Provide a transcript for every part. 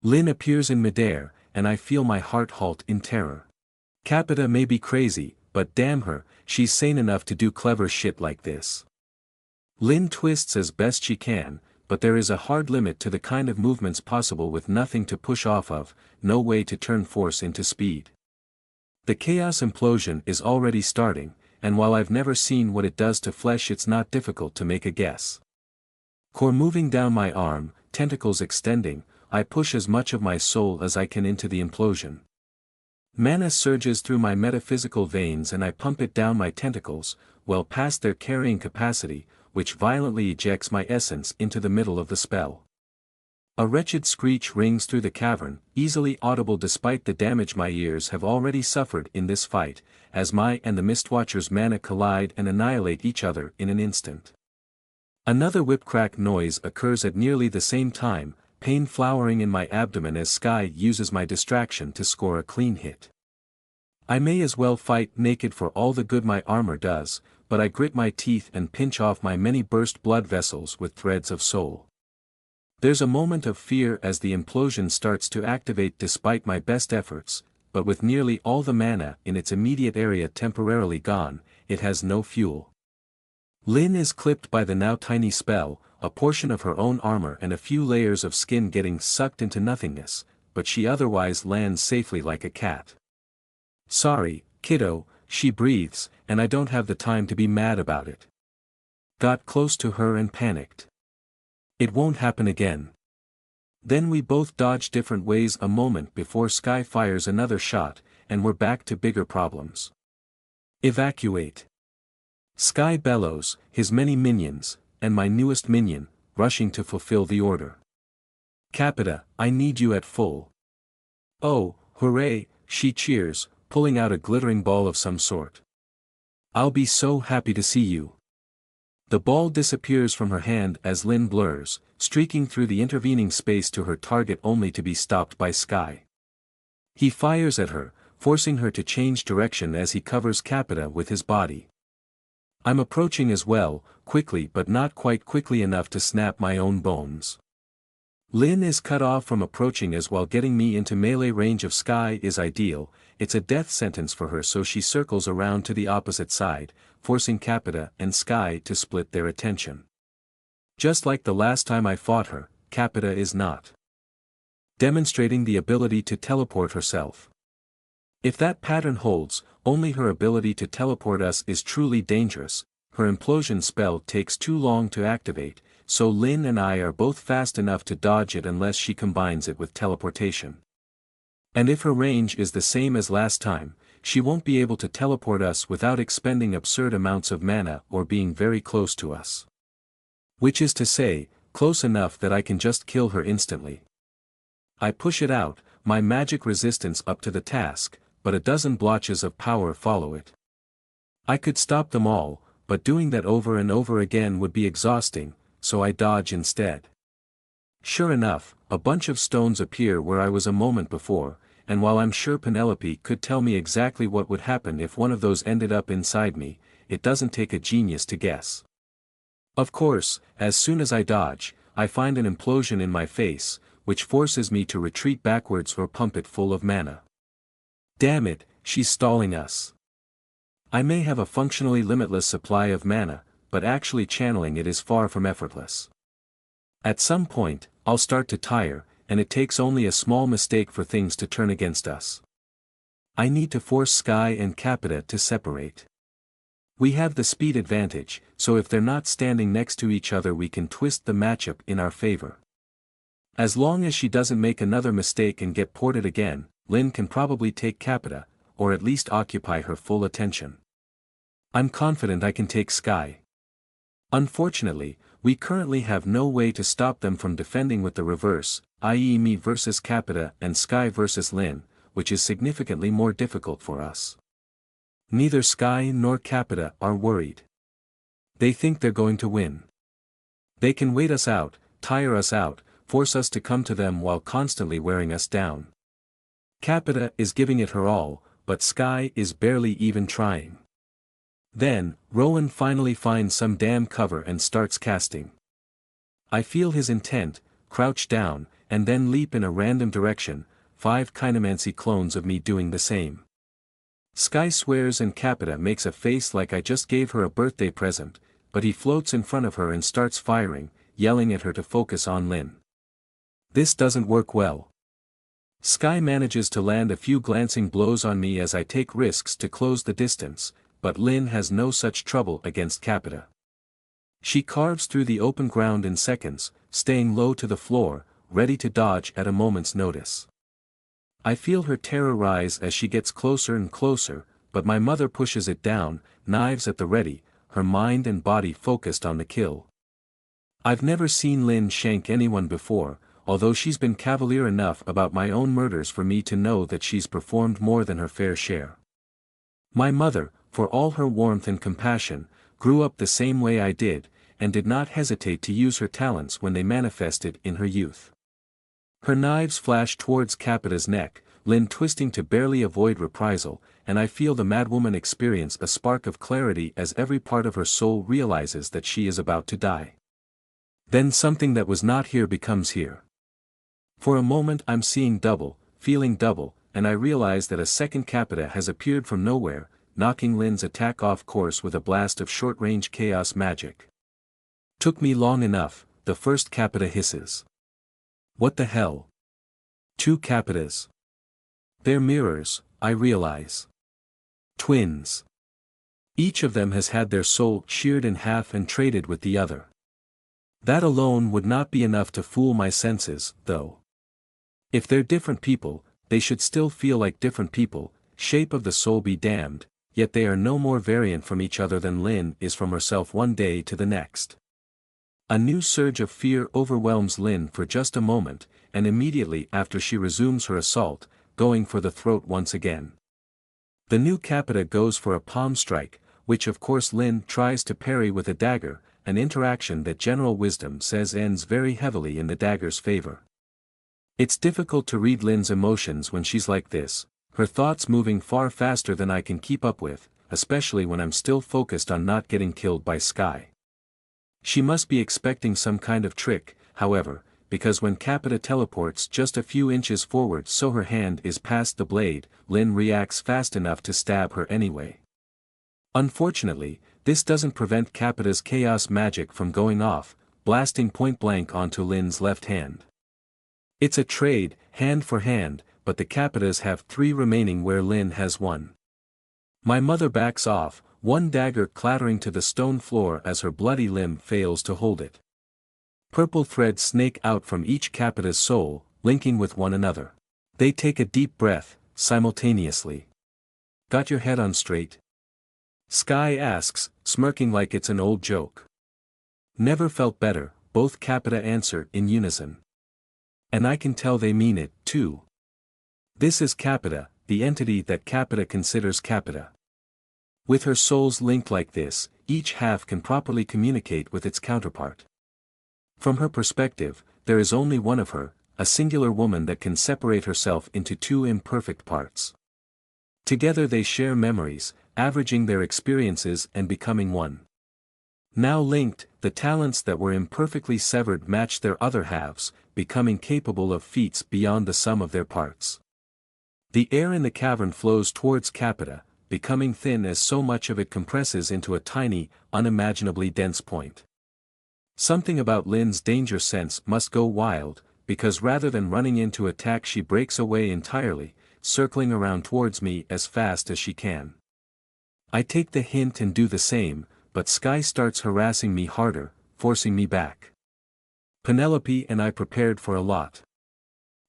Lynn appears in midair, and I feel my heart halt in terror. Capita may be crazy, but damn her, she's sane enough to do clever shit like this. Lynn twists as best she can, but there is a hard limit to the kind of movements possible with nothing to push off of, no way to turn force into speed. The chaos implosion is already starting, and while I've never seen what it does to flesh, it's not difficult to make a guess. Core moving down my arm, tentacles extending, I push as much of my soul as I can into the implosion. Mana surges through my metaphysical veins and I pump it down my tentacles, well past their carrying capacity, which violently ejects my essence into the middle of the spell. A wretched screech rings through the cavern, easily audible despite the damage my ears have already suffered in this fight, as my and the Mistwatcher's mana collide and annihilate each other in an instant. Another whip-crack noise occurs at nearly the same time, pain flowering in my abdomen as Sky uses my distraction to score a clean hit. I may as well fight naked for all the good my armor does, but I grit my teeth and pinch off my many burst blood vessels with threads of soul. There's a moment of fear as the implosion starts to activate despite my best efforts, but with nearly all the mana in its immediate area temporarily gone, it has no fuel. Lynn is clipped by the now tiny spell, a portion of her own armor and a few layers of skin getting sucked into nothingness, but she otherwise lands safely like a cat. Sorry, kiddo, she breathes, and I don't have the time to be mad about it. Got close to her and panicked. It won't happen again. Then we both dodge different ways a moment before Sky fires another shot, and we're back to bigger problems. Evacuate. Sky bellows, his many minions, and my newest minion, rushing to fulfill the order. Capita, I need you at full. Oh, hooray, she cheers, pulling out a glittering ball of some sort. I'll be so happy to see you. The ball disappears from her hand as Lynn blurs, streaking through the intervening space to her target only to be stopped by Sky. He fires at her, forcing her to change direction as he covers Capita with his body. I'm approaching as well, quickly but not quite quickly enough to snap my own bones. Lynn is cut off from approaching as while getting me into melee range of Sky is ideal, it's a death sentence for her, so she circles around to the opposite side, forcing Capita and Sky to split their attention. Just like the last time I fought her, Capita is not demonstrating the ability to teleport herself. If that pattern holds, only her ability to teleport us is truly dangerous. Her implosion spell takes too long to activate, so Lynn and I are both fast enough to dodge it unless she combines it with teleportation. And if her range is the same as last time, she won't be able to teleport us without expending absurd amounts of mana or being very close to us. Which is to say, close enough that I can just kill her instantly. I push it out, my magic resistance up to the task, but a dozen blotches of power follow it. I could stop them all, but doing that over and over again would be exhausting, so I dodge instead. Sure enough, a bunch of stones appear where I was a moment before, and while I'm sure Penelope could tell me exactly what would happen if one of those ended up inside me, it doesn't take a genius to guess. Of course, as soon as I dodge, I find an implosion in my face, which forces me to retreat backwards or pump it full of mana. Damn it, she's stalling us. I may have a functionally limitless supply of mana, but actually channeling it is far from effortless. At some point, I'll start to tire, and it takes only a small mistake for things to turn against us. I need to force Sky and Capita to separate. We have the speed advantage, so if they're not standing next to each other we can twist the matchup in our favor. As long as she doesn't make another mistake and get ported again, Lynn can probably take Capita, or at least occupy her full attention. I'm confident I can take Sky. Unfortunately, we currently have no way to stop them from defending with the reverse, i.e. me versus Capita and Sky versus Lynn, which is significantly more difficult for us. Neither Sky nor Capita are worried. They think they're going to win. They can wait us out, tire us out, force us to come to them while constantly wearing us down. Capita is giving it her all, but Sky is barely even trying. Then, Rowan finally finds some damn cover and starts casting. I feel his intent, crouch down, and then leap in a random direction, 5 Kinamancy clones of me doing the same. Sky swears and Capita makes a face like I just gave her a birthday present, but he floats in front of her and starts firing, yelling at her to focus on Lynn. This doesn't work well. Sky manages to land a few glancing blows on me as I take risks to close the distance, but Lynn has no such trouble against Capita. She carves through the open ground in seconds, staying low to the floor, ready to dodge at a moment's notice. I feel her terror rise as she gets closer and closer, but my mother pushes it down, knives at the ready, her mind and body focused on the kill. I've never seen Lynn shank anyone before, although she's been cavalier enough about my own murders for me to know that she's performed more than her fair share. My mother, for all her warmth and compassion, grew up the same way I did, and did not hesitate to use her talents when they manifested in her youth. Her knives flash towards Capita's neck, Lynn twisting to barely avoid reprisal, and I feel the madwoman experience a spark of clarity as every part of her soul realizes that she is about to die. Then something that was not here becomes here. For a moment I'm seeing double, feeling double, and I realize that a second Capita has appeared from nowhere, knocking Lynn's attack off course with a blast of short-range chaos magic. Took me long enough, the first Capita hisses. What the hell? 2 Capitas. They're mirrors, I realize. Twins. Each of them has had their soul sheared in half and traded with the other. That alone would not be enough to fool my senses, though. If they're different people, they should still feel like different people, shape of the soul be damned, yet they are no more variant from each other than Lynn is from herself one day to the next. A new surge of fear overwhelms Lynn for just a moment, and immediately after she resumes her assault, going for the throat once again. The new Capita goes for a palm strike, which of course Lynn tries to parry with a dagger, an interaction that general wisdom says ends very heavily in the dagger's favor. It's difficult to read Lynn's emotions when she's like this, her thoughts moving far faster than I can keep up with, especially when I'm still focused on not getting killed by Sky. She must be expecting some kind of trick, however, because when Capita teleports just a few inches forward so her hand is past the blade, Lynn reacts fast enough to stab her anyway. Unfortunately, this doesn't prevent Capita's chaos magic from going off, blasting point blank onto Lynn's left hand. It's a trade, hand for hand, but the Capitas have 3 remaining where Lynn has 1. My mother backs off, one dagger clattering to the stone floor as her bloody limb fails to hold it. Purple threads snake out from each Capita's soul, linking with one another. They take a deep breath, simultaneously. Got your head on straight? Sky asks, smirking like it's an old joke. Never felt better, both Capita answer in unison. And I can tell they mean it, too. This is Capita, the entity that Capita considers Capita. With her souls linked like this, each half can properly communicate with its counterpart. From her perspective, there is only one of her, a singular woman that can separate herself into 2 imperfect parts. Together they share memories, averaging their experiences and becoming one. Now linked, the talents that were imperfectly severed match their other halves, becoming capable of feats beyond the sum of their parts. The air in the cavern flows towards Capita, becoming thin as so much of it compresses into a tiny, unimaginably dense point. Something about Lynn's danger sense must go wild, because rather than running into attack she breaks away entirely, circling around towards me as fast as she can. I take the hint and do the same, but Sky starts harassing me harder, forcing me back. Penelope and I prepared for a lot.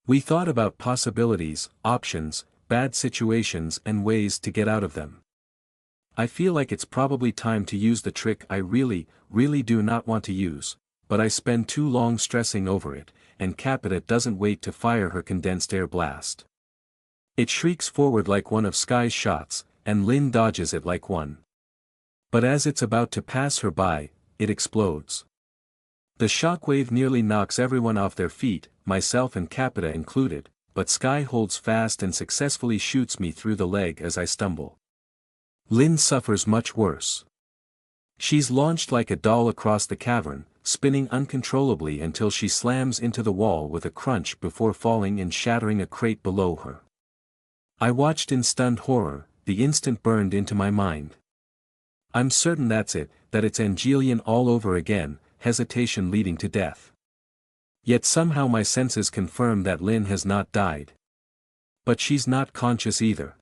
We thought about possibilities, options, bad situations and ways to get out of them. I feel like it's probably time to use the trick I really do not want to use, but I spend too long stressing over it, and Capita doesn't wait to fire her condensed air blast. It shrieks forward like one of Sky's shots, and Lynn dodges it like one. But as it's about to pass her by, it explodes. The shockwave nearly knocks everyone off their feet, myself and Capita included, but Sky holds fast and successfully shoots me through the leg as I stumble. Lynn suffers much worse. She's launched like a doll across the cavern, spinning uncontrollably until she slams into the wall with a crunch before falling and shattering a crate below her. I watched in stunned horror, the instant burned into my mind. I'm certain that's it, that it's Angelian all over again, hesitation leading to death. Yet somehow my senses confirm that Lynn has not died. But she's not conscious either.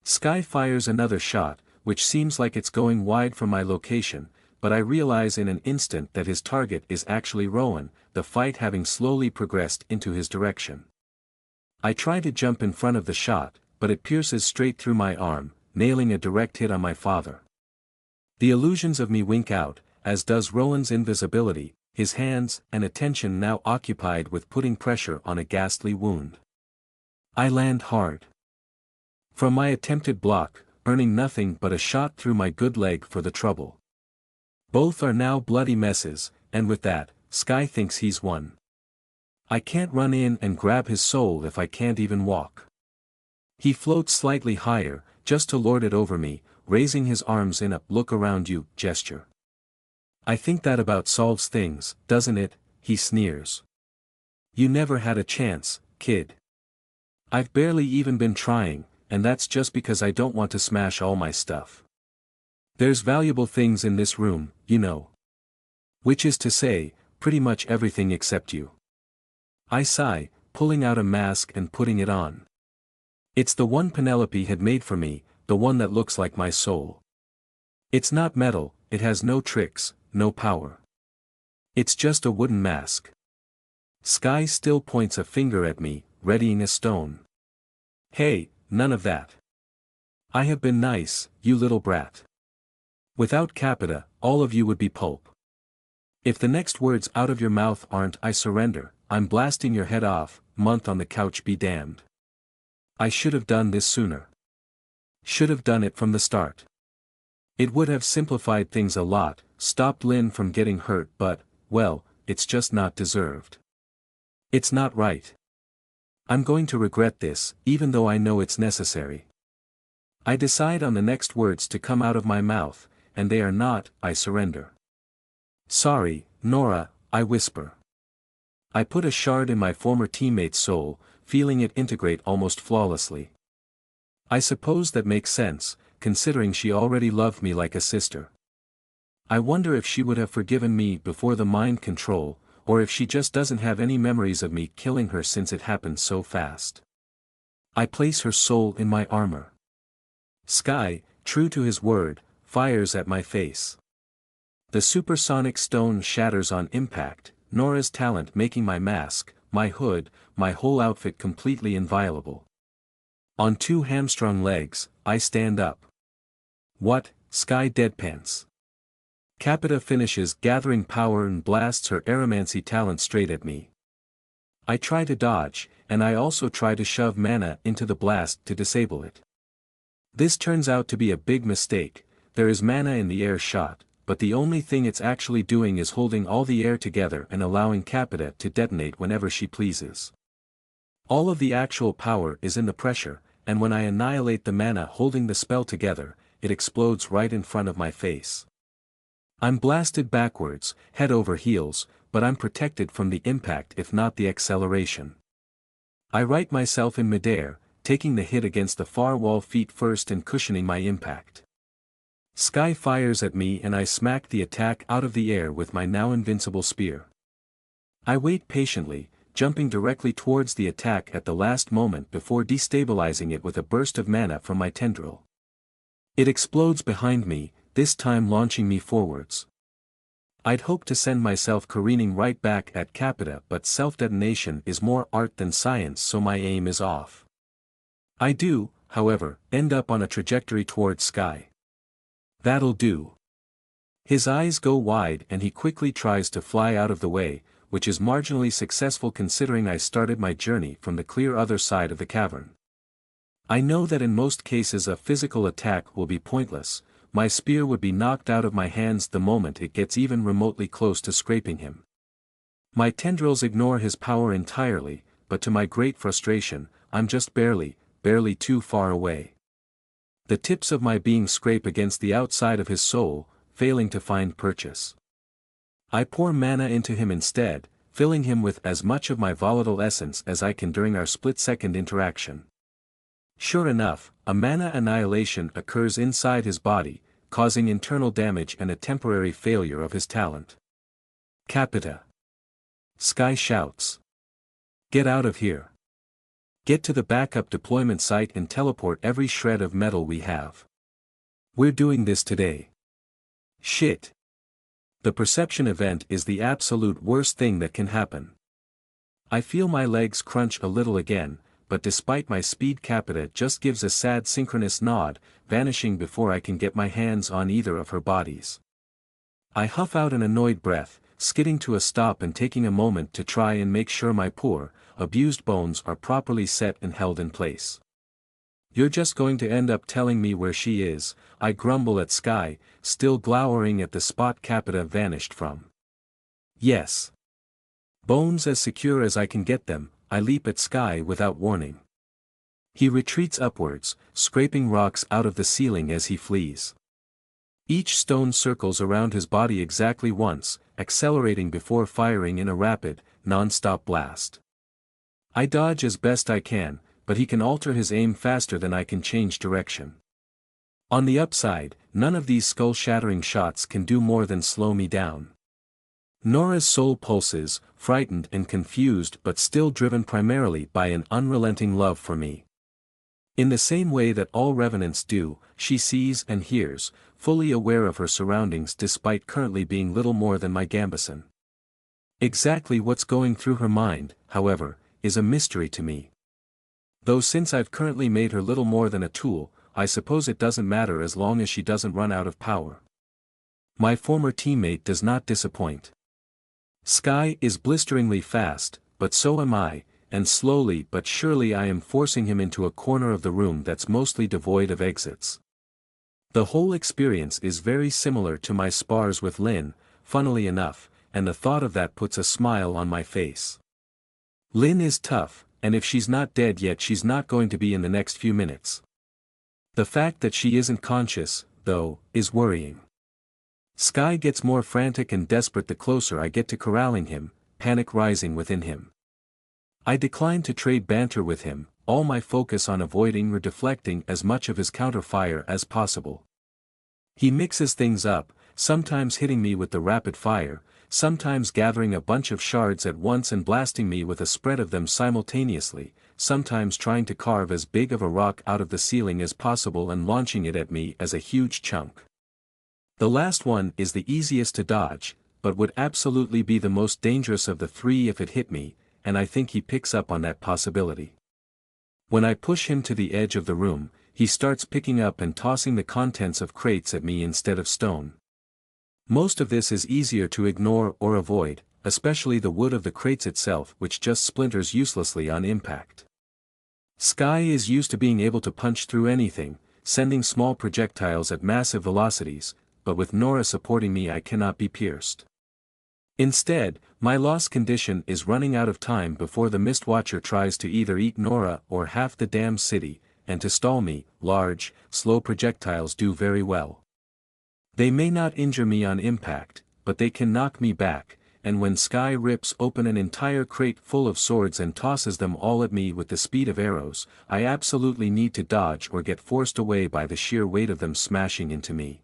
Sky fires another shot, which seems like it's going wide from my location, but I realize in an instant that his target is actually Rowan, the fight having slowly progressed into his direction. I try to jump in front of the shot, but it pierces straight through my arm, nailing a direct hit on my father. The illusions of me wink out, as does Rowan's invisibility, his hands and attention now occupied with putting pressure on a ghastly wound. I land hard. From my attempted block, earning nothing but a shot through my good leg for the trouble. Both are now bloody messes, and with that, Sky thinks he's won. I can't run in and grab his soul if I can't even walk. He floats slightly higher, just to lord it over me, raising his arms in a "look around you" gesture. I think that about solves things, doesn't it? He sneers. You never had a chance, kid. I've barely even been trying, and that's just because I don't want to smash all my stuff. There's valuable things in this room, you know. Which is to say, pretty much everything except you. I sigh, pulling out a mask and putting it on. It's the one Penelope had made for me, the one that looks like my soul. It's not metal, it has no tricks, no power. It's just a wooden mask. Sky still points a finger at me, readying a stone. Hey, none of that. I have been nice, you little brat. Without Capita, all of you would be pulp. If the next words out of your mouth aren't "I surrender, I'm blasting your head off," month on the couch be damned. I should have done this sooner. Should have done it from the start. It would have simplified things a lot, stopped Lynn from getting hurt, but, well, it's just not deserved. It's not right. I'm going to regret this, even though I know it's necessary. I decide on the next words to come out of my mouth, and they are not "I surrender." Sorry, Nora, I whisper. I put a shard in my former teammate's soul, feeling it integrate almost flawlessly. I suppose that makes sense, considering she already loved me like a sister. I wonder if she would have forgiven me before the mind control, or if she just doesn't have any memories of me killing her since it happened so fast. I place her soul in my armor. Sky, true to his word, fires at my face. The supersonic stone shatters on impact, Nora's talent making my mask, my hood, my whole outfit completely inviolable. On two hamstrung legs, I stand up. What? Sky deadpans. Capita finishes gathering power and blasts her aeromancy talent straight at me. I try to dodge, and I also try to shove mana into the blast to disable it. This turns out to be a big mistake. There is mana in the air shot, but the only thing it's actually doing is holding all the air together and allowing Capita to detonate whenever she pleases. All of the actual power is in the pressure, and when I annihilate the mana holding the spell together, it explodes right in front of my face. I'm blasted backwards, head over heels, but I'm protected from the impact if not the acceleration. I right myself in midair, taking the hit against the far wall feet first and cushioning my impact. Sky fires at me and I smack the attack out of the air with my now invincible spear. I wait patiently, jumping directly towards the attack at the last moment before destabilizing it with a burst of mana from my tendril. It explodes behind me, this time launching me forwards. I'd hoped to send myself careening right back at Capita, but self-detonation is more art than science, so my aim is off. I do, however, end up on a trajectory towards Sky. That'll do. His eyes go wide and he quickly tries to fly out of the way, which is marginally successful considering I started my journey from the clear other side of the cavern. I know that in most cases a physical attack will be pointless. My spear would be knocked out of my hands the moment it gets even remotely close to scraping him. My tendrils ignore his power entirely, but to my great frustration, I'm just barely too far away. The tips of my being scrape against the outside of his soul, failing to find purchase. I pour mana into him instead, filling him with as much of my volatile essence as I can during our split-second interaction. Sure enough, a mana annihilation occurs inside his body, causing internal damage and a temporary failure of his talent. Capita. Sky shouts. Get out of here. Get to the backup deployment site and teleport every shred of metal we have. We're doing this today. Shit. The perception event is the absolute worst thing that can happen. I feel my legs crunch a little again, but despite my speed Capita just gives a sad synchronous nod, vanishing before I can get my hands on either of her bodies. I huff out an annoyed breath, skidding to a stop and taking a moment to try and make sure my poor, abused bones are properly set and held in place. You're just going to end up telling me where she is, I grumble at Sky, still glowering at the spot Capita vanished from. Yes. Bones as secure as I can get them, I leap at Sky without warning. He retreats upwards, scraping rocks out of the ceiling as he flees. Each stone circles around his body exactly once, accelerating before firing in a rapid, non-stop blast. I dodge as best I can, but he can alter his aim faster than I can change direction. On the upside, none of these skull-shattering shots can do more than slow me down. Nora's soul pulses, frightened and confused but still driven primarily by an unrelenting love for me. In the same way that all revenants do, she sees and hears, fully aware of her surroundings despite currently being little more than my gambeson. Exactly what's going through her mind, however, is a mystery to me. Though since I've currently made her little more than a tool, I suppose it doesn't matter as long as she doesn't run out of power. My former teammate does not disappoint. Sky is blisteringly fast, but so am I, and slowly but surely I am forcing him into a corner of the room that's mostly devoid of exits. The whole experience is very similar to my spars with Lynn, funnily enough, and the thought of that puts a smile on my face. Lynn is tough, and if she's not dead yet she's not going to be in the next few minutes. The fact that she isn't conscious, though, is worrying. Sky gets more frantic and desperate the closer I get to corralling him, panic rising within him. I decline to trade banter with him, all my focus on avoiding or deflecting as much of his counterfire as possible. He mixes things up, sometimes hitting me with the rapid fire, sometimes gathering a bunch of shards at once and blasting me with a spread of them simultaneously, sometimes trying to carve as big of a rock out of the ceiling as possible and launching it at me as a huge chunk. The last one is the easiest to dodge, but would absolutely be the most dangerous of the three if it hit me, and I think he picks up on that possibility. When I push him to the edge of the room, he starts picking up and tossing the contents of crates at me instead of stone. Most of this is easier to ignore or avoid, especially the wood of the crates itself which just splinters uselessly on impact. Sky is used to being able to punch through anything, sending small projectiles at massive velocities, but with Nora supporting me I cannot be pierced. Instead, my lost condition is running out of time before the Mistwatcher tries to either eat Nora or half the damn city, and to stall me, large, slow projectiles do very well. They may not injure me on impact, but they can knock me back, and when Sky rips open an entire crate full of swords and tosses them all at me with the speed of arrows, I absolutely need to dodge or get forced away by the sheer weight of them smashing into me.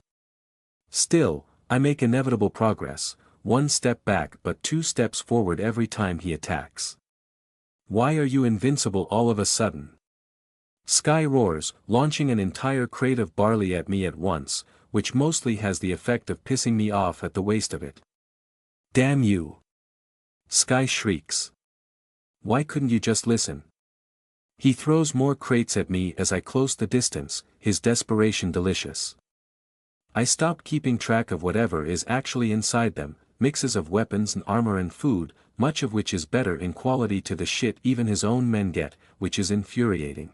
Still, I make inevitable progress, one step back but 2 steps forward every time he attacks. Why are you invincible all of a sudden? Sky roars, launching an entire crate of barley at me at once, which mostly has the effect of pissing me off at the waste of it. Damn you! Sky shrieks. Why couldn't you just listen? He throws more crates at me as I close the distance, his desperation delicious. I stop keeping track of whatever is actually inside them, mixes of weapons and armor and food, much of which is better in quality to the shit even his own men get, which is infuriating.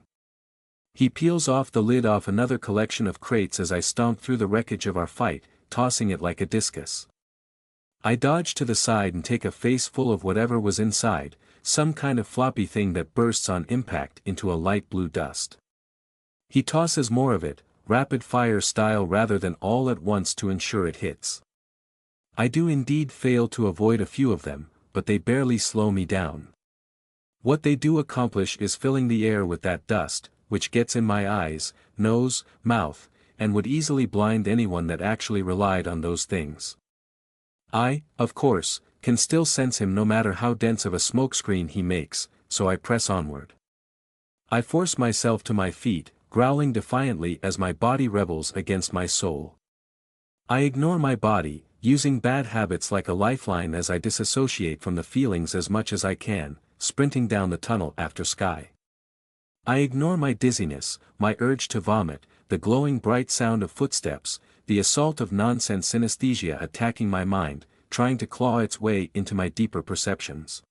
He peels off the lid off another collection of crates as I stomp through the wreckage of our fight, tossing it like a discus. I dodge to the side and take a face full of whatever was inside, some kind of floppy thing that bursts on impact into a light blue dust. He tosses more of it, rapid fire style rather than all at once to ensure it hits. I do indeed fail to avoid a few of them, but they barely slow me down. What they do accomplish is filling the air with that dust, which gets in my eyes, nose, mouth, and would easily blind anyone that actually relied on those things. I, of course, can still sense him no matter how dense of a smokescreen he makes, so I press onward. I force myself to my feet, growling defiantly as my body rebels against my soul. I ignore my body, using bad habits like a lifeline as I disassociate from the feelings as much as I can, sprinting down the tunnel after Sky. I ignore my dizziness, my urge to vomit, the glowing bright sound of footsteps, the assault of nonsense synesthesia attacking my mind, trying to claw its way into my deeper perceptions.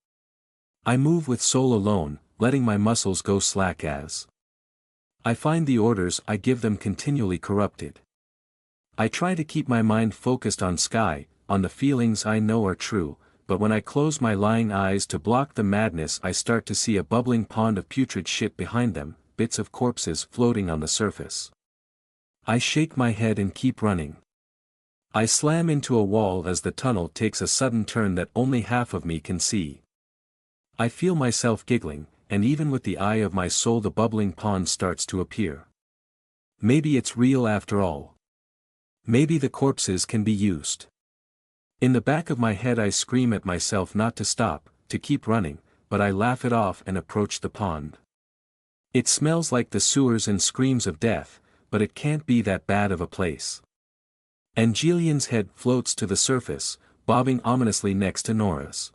I move with soul alone, letting my muscles go slack as I find the orders I give them continually corrupted. I try to keep my mind focused on Sky, on the feelings I know are true, but when I close my lying eyes to block the madness I start to see a bubbling pond of putrid shit behind them, bits of corpses floating on the surface. I shake my head and keep running. I slam into a wall as the tunnel takes a sudden turn that only half of me can see. I feel myself giggling, and even with the eye of my soul the bubbling pond starts to appear. Maybe it's real after all. Maybe the corpses can be used. In the back of my head I scream at myself not to stop, to keep running, but I laugh it off and approach the pond. It smells like the sewers and screams of death, but it can't be that bad of a place. Angelian's head floats to the surface, bobbing ominously next to Nora's.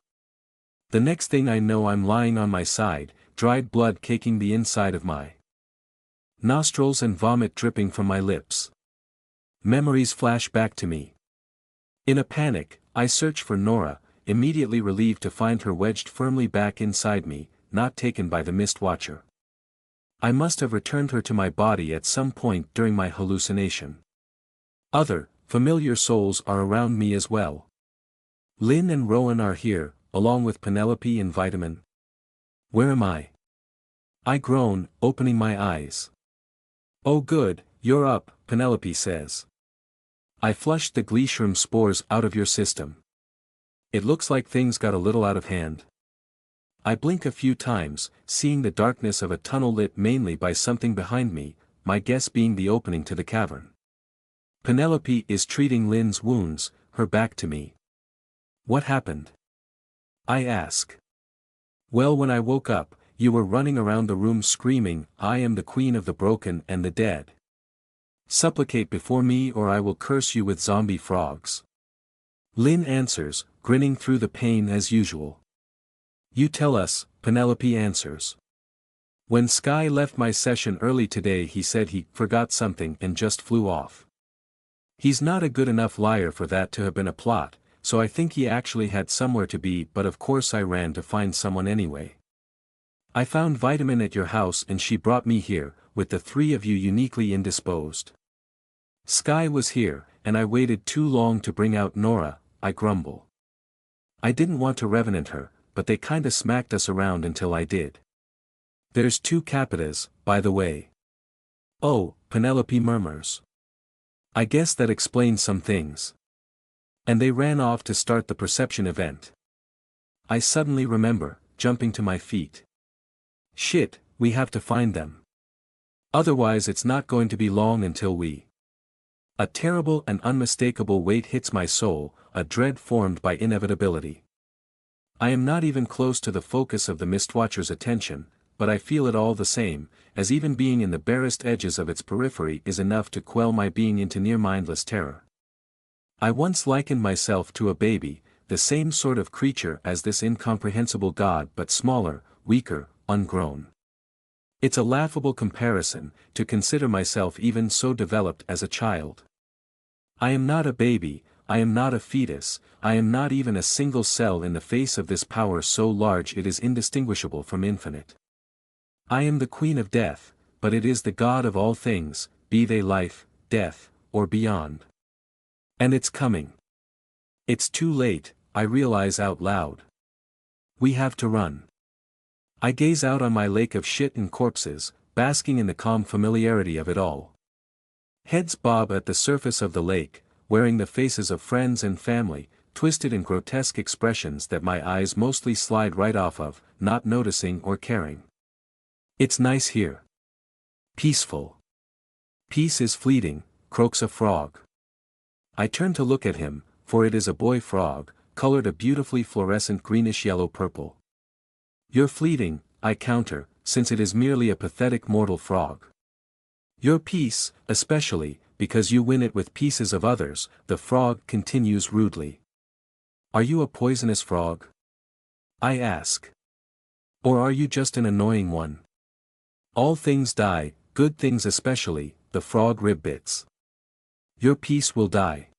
The next thing I know I'm lying on my side, dried blood caking the inside of my nostrils and vomit dripping from my lips. Memories flash back to me. In a panic, I search for Nora, immediately relieved to find her wedged firmly back inside me, not taken by the Mist Watcher. I must have returned her to my body at some point during my hallucination. Other, familiar souls are around me as well. Lynn and Rowan are here, along with Penelope and Vitamin. Where am I? I groan, opening my eyes. Oh good, you're up, Penelope says. I flushed the Gleeshroom spores out of your system. It looks like things got a little out of hand. I blink a few times, seeing the darkness of a tunnel lit mainly by something behind me, my guess being the opening to the cavern. Penelope is treating Lynn's wounds, her back to me. What happened? I ask. Well, when I woke up, you were running around the room screaming, I am the queen of the broken and the dead. Supplicate before me or I will curse you with zombie frogs. Lynn answers, grinning through the pain as usual. You tell us, Penelope answers. When Sky left my session early today he said he forgot something and just flew off. He's not a good enough liar for that to have been a plot, so I think he actually had somewhere to be, but of course I ran to find someone anyway. I found Vitamin at your house and she brought me here, with the three of you uniquely indisposed. Sky was here, and I waited too long to bring out Nora, I grumble. I didn't want to revenant her, but they kinda smacked us around until I did. There's 2 Capitas, by the way. Oh, Penelope murmurs. I guess that explains some things. And they ran off to start the perception event. I suddenly remember, jumping to my feet. Shit, we have to find them. Otherwise it's not going to be long until we. A terrible and unmistakable weight hits my soul, a dread formed by inevitability. I am not even close to the focus of the Mistwatcher's attention, but I feel it all the same, as even being in the barest edges of its periphery is enough to quell my being into near mindless terror. I once likened myself to a baby, the same sort of creature as this incomprehensible god but smaller, weaker, ungrown. It's a laughable comparison, to consider myself even so developed as a child. I am not a baby, I am not a fetus, I am not even a single cell in the face of this power so large it is indistinguishable from infinite. I am the queen of death, but it is the god of all things, be they life, death, or beyond. And it's coming. It's too late, I realize out loud. We have to run. I gaze out on my lake of shit and corpses, basking in the calm familiarity of it all. Heads bob at the surface of the lake, wearing the faces of friends and family, twisted in grotesque expressions that my eyes mostly slide right off of, not noticing or caring. It's nice here. Peaceful. Peace is fleeting, croaks a frog. I turn to look at him, for it is a boy frog, colored a beautifully fluorescent greenish-yellow purple. You're fleeting, I counter, since it is merely a pathetic mortal frog. Your peace, especially, because you win it with pieces of others, the frog continues rudely. Are you a poisonous frog? I ask. Or are you just an annoying one? All things die, good things especially, the frog ribbits. Your peace will die.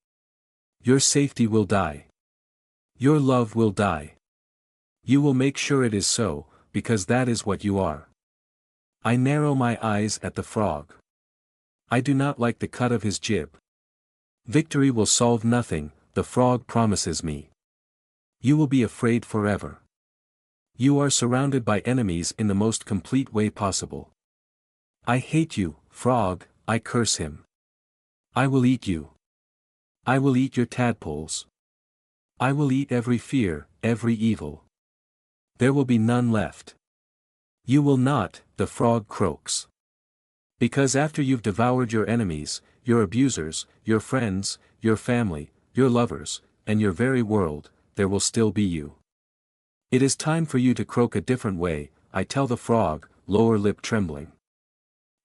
Your safety will die. Your love will die. You will make sure it is so, because that is what you are. I narrow my eyes at the frog. I do not like the cut of his jib. Victory will solve nothing, the frog promises me. You will be afraid forever. You are surrounded by enemies in the most complete way possible. I hate you, frog, I curse him. I will eat you. I will eat your tadpoles. I will eat every fear, every evil. There will be none left. You will not, the frog croaks. Because after you've devoured your enemies, your abusers, your friends, your family, your lovers, and your very world, there will still be you. It is time for you to croak a different way, I tell the frog, lower lip trembling.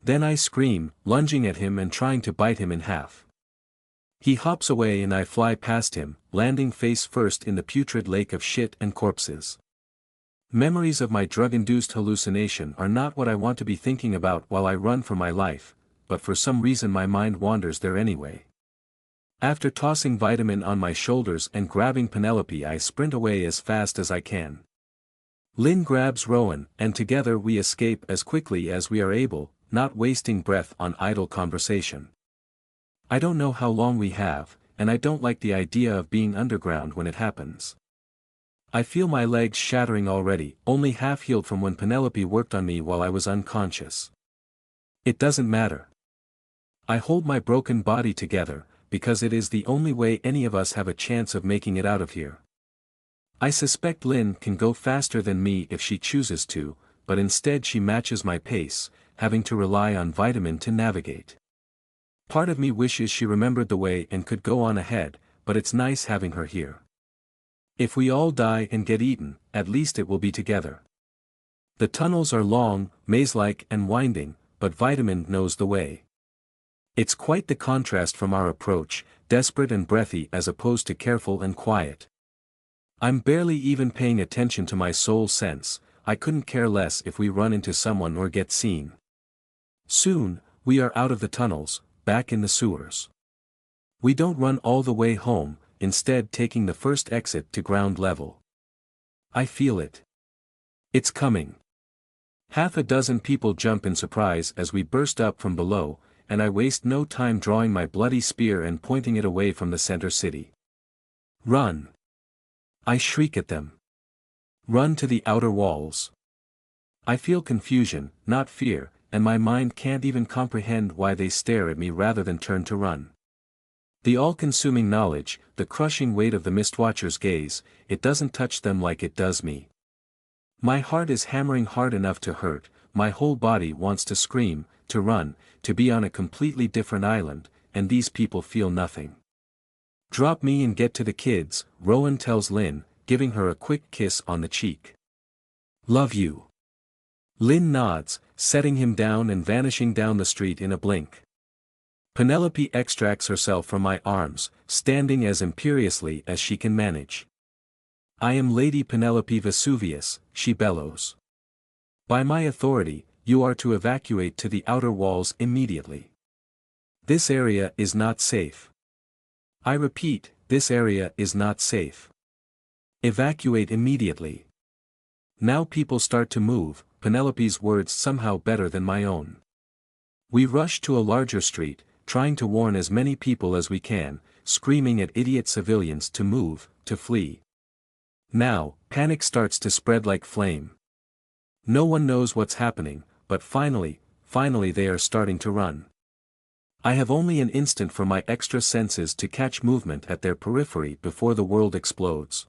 Then I scream, lunging at him and trying to bite him in half. He hops away and I fly past him, landing face first in the putrid lake of shit and corpses. Memories of my drug-induced hallucination are not what I want to be thinking about while I run for my life, but for some reason my mind wanders there anyway. After tossing Vitamin on my shoulders and grabbing Penelope, I sprint away as fast as I can. Lynn grabs Rowan, and together we escape as quickly as we are able, not wasting breath on idle conversation. I don't know how long we have, and I don't like the idea of being underground when it happens. I feel my legs shattering already, only half healed from when Penelope worked on me while I was unconscious. It doesn't matter. I hold my broken body together, because it is the only way any of us have a chance of making it out of here. I suspect Lynn can go faster than me if she chooses to, but instead she matches my pace, having to rely on Vitamin to navigate. Part of me wishes she remembered the way and could go on ahead, but it's nice having her here. If we all die and get eaten, at least it will be together. The tunnels are long, maze-like and winding, but Vitamin knows the way. It's quite the contrast from our approach, desperate and breathy as opposed to careful and quiet. I'm barely even paying attention to my soul sense, I couldn't care less if we run into someone or get seen. Soon, we are out of the tunnels, back in the sewers. We don't run all the way home, instead taking the first exit to ground level. I feel it. It's coming. Half a dozen people jump in surprise as we burst up from below, and I waste no time drawing my bloody spear and pointing it away from the center city. Run! I shriek at them. Run to the outer walls. I feel confusion, not fear, and my mind can't even comprehend why they stare at me rather than turn to run. The all-consuming knowledge, the crushing weight of the Mistwatcher's gaze, it doesn't touch them like it does me. My heart is hammering hard enough to hurt, my whole body wants to scream, to run, to be on a completely different island, and these people feel nothing. Drop me and get to the kids, Rowan tells Lynn, giving her a quick kiss on the cheek. Love you. Lynn nods, setting him down and vanishing down the street in a blink. Penelope extracts herself from my arms, standing as imperiously as she can manage. I am Lady Penelope Vesuvius, she bellows. By my authority, you are to evacuate to the outer walls immediately. This area is not safe. I repeat, this area is not safe. Evacuate immediately. Now people start to move, Penelope's words somehow better than my own. We rush to a larger street, trying to warn as many people as we can, screaming at idiot civilians to move, to flee. Now, panic starts to spread like flame. No one knows what's happening, but finally they are starting to run. I have only an instant for my extra senses to catch movement at their periphery before the world explodes.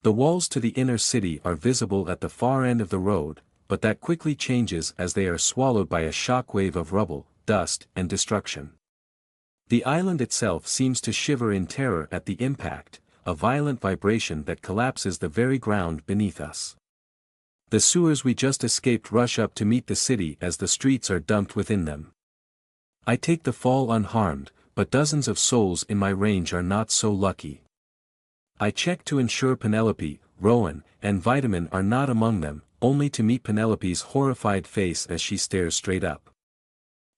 The walls to the inner city are visible at the far end of the road, but that quickly changes as they are swallowed by a shockwave of rubble, dust, and destruction. The island itself seems to shiver in terror at the impact, a violent vibration that collapses the very ground beneath us. The sewers we just escaped rush up to meet the city as the streets are dumped within them. I take the fall unharmed, but dozens of souls in my range are not so lucky. I check to ensure Penelope, Rowan, and Vitamin are not among them, only to meet Penelope's horrified face as she stares straight up.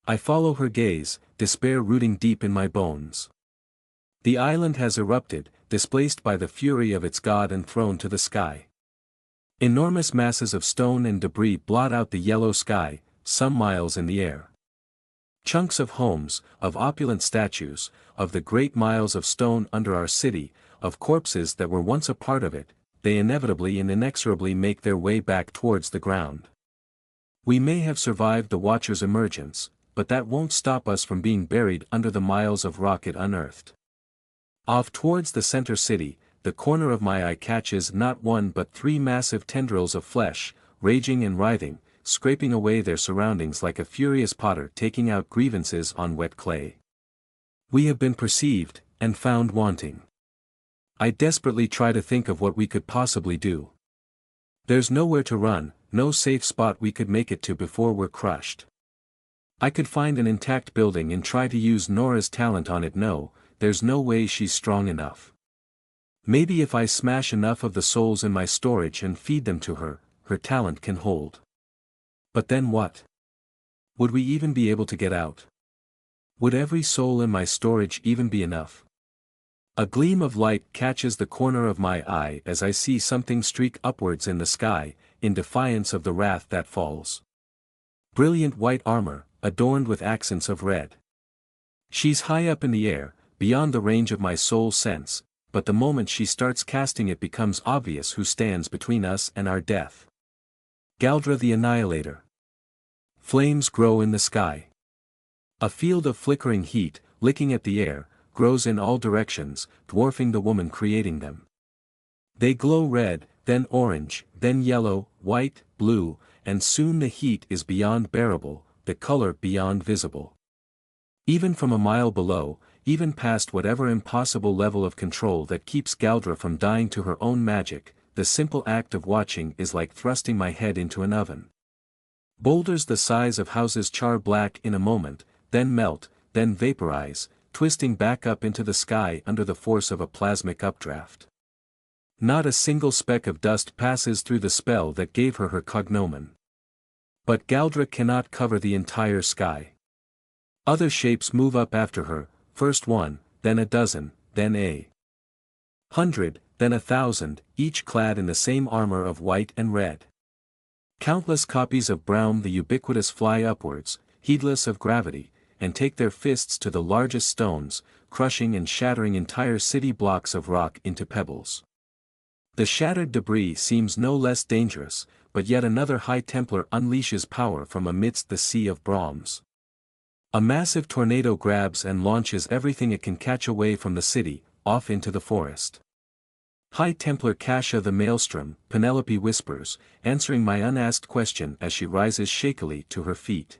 I follow her gaze, despair rooting deep in my bones. The island has erupted, displaced by the fury of its god and thrown to the sky. Enormous masses of stone and debris blot out the yellow sky, some miles in the air. Chunks of homes, of opulent statues, of the great miles of stone under our city, of corpses that were once a part of it, they inevitably and inexorably make their way back towards the ground. We may have survived the Watcher's emergence, but that won't stop us from being buried under the miles of rock it unearthed. Off towards the center city, the corner of my eye catches not one but 3 massive tendrils of flesh, raging and writhing, scraping away their surroundings like a furious potter taking out grievances on wet clay. We have been perceived, and found wanting. I desperately try to think of what we could possibly do. There's nowhere to run, no safe spot we could make it to before we're crushed. I could find an intact building and try to use Nora's talent on it. No, there's no way she's strong enough. Maybe if I smash enough of the souls in my storage and feed them to her, her talent can hold. But then what? Would we even be able to get out? Would every soul in my storage even be enough? A gleam of light catches the corner of my eye as I see something streak upwards in the sky, in defiance of the wrath that falls. Brilliant white armor, adorned with accents of red. She's high up in the air, beyond the range of my soul sense, but the moment she starts casting it becomes obvious who stands between us and our death. Galdra the Annihilator. Flames grow in the sky. A field of flickering heat, licking at the air, grows in all directions, dwarfing the woman creating them. They glow red, then orange, then yellow, white, blue, and soon the heat is beyond bearable, the color beyond visible. Even from a mile below, even past whatever impossible level of control that keeps Galdra from dying to her own magic, the simple act of watching is like thrusting my head into an oven. Boulders the size of houses char black in a moment, then melt, then vaporize, twisting back up into the sky under the force of a plasmic updraft. Not a single speck of dust passes through the spell that gave her cognomen. But Galdra cannot cover the entire sky. Other shapes move up after her, first 1, then a dozen, then 100, then 1,000, each clad in the same armor of white and red. Countless copies of Braum the ubiquitous fly upwards, heedless of gravity, and take their fists to the largest stones, crushing and shattering entire city blocks of rock into pebbles. The shattered debris seems no less dangerous, but yet another High Templar unleashes power from amidst the sea of Brahms. A massive tornado grabs and launches everything it can catch away from the city, off into the forest. High Templar Kasha the Maelstrom, Penelope whispers, answering my unasked question as she rises shakily to her feet.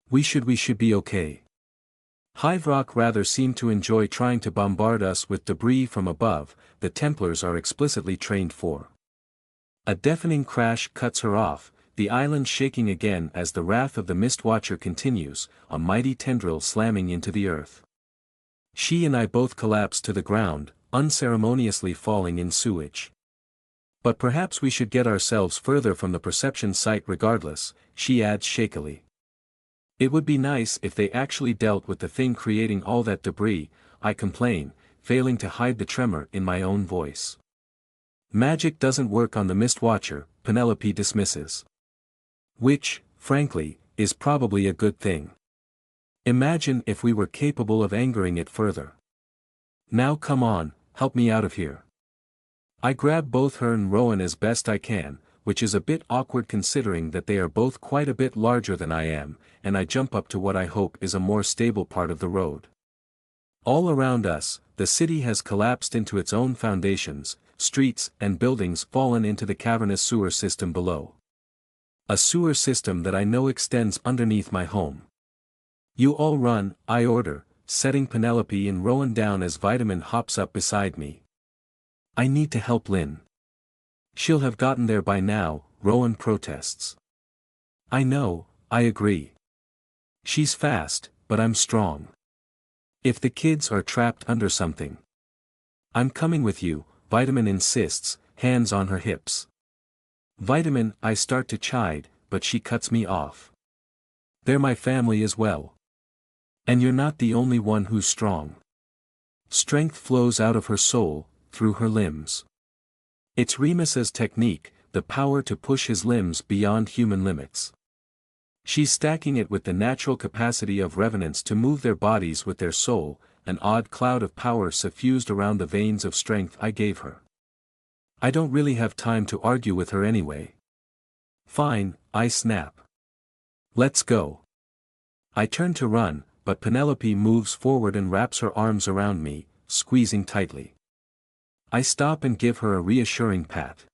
We should be okay. Hiverock rather seem to enjoy trying to bombard us with debris from above, the Templars are explicitly trained for. A deafening crash cuts her off, the island shaking again as the wrath of the Mistwatcher continues, a mighty tendril slamming into the earth. She and I both collapse to the ground, unceremoniously falling in sewage. But perhaps we should get ourselves further from the perception site regardless, she adds shakily. It would be nice if they actually dealt with the thing creating all that debris, I complain, failing to hide the tremor in my own voice. Magic doesn't work on the Mistwatcher, Penelope dismisses. Which, frankly, is probably a good thing. Imagine if we were capable of angering it further. Now come on, help me out of here. I grab both her and Rowan as best I can, which is a bit awkward considering that they are both quite a bit larger than I am, and I jump up to what I hope is a more stable part of the road. All around us, the city has collapsed into its own foundations, streets and buildings fallen into the cavernous sewer system below. A sewer system that I know extends underneath my home. "You all run," I order, setting Penelope and Rowan down as Vitamin hops up beside me. "I need to help Lynn." "She'll have gotten there by now," Rowan protests. "I know," I agree. "She's fast, but I'm strong. If the kids are trapped under something." "I'm coming with you," Vitamin insists, hands on her hips. "Vitamin," I start to chide, but she cuts me off. "They're my family as well. And you're not the only one who's strong." Strength flows out of her soul, through her limbs. It's Remus's technique, the power to push his limbs beyond human limits. She's stacking it with the natural capacity of revenants to move their bodies with their soul, an odd cloud of power suffused around the veins of strength I gave her. I don't really have time to argue with her anyway. "Fine," I snap. "Let's go." I turn to run, but Penelope moves forward and wraps her arms around me, squeezing tightly. I stop and give her a reassuring pat.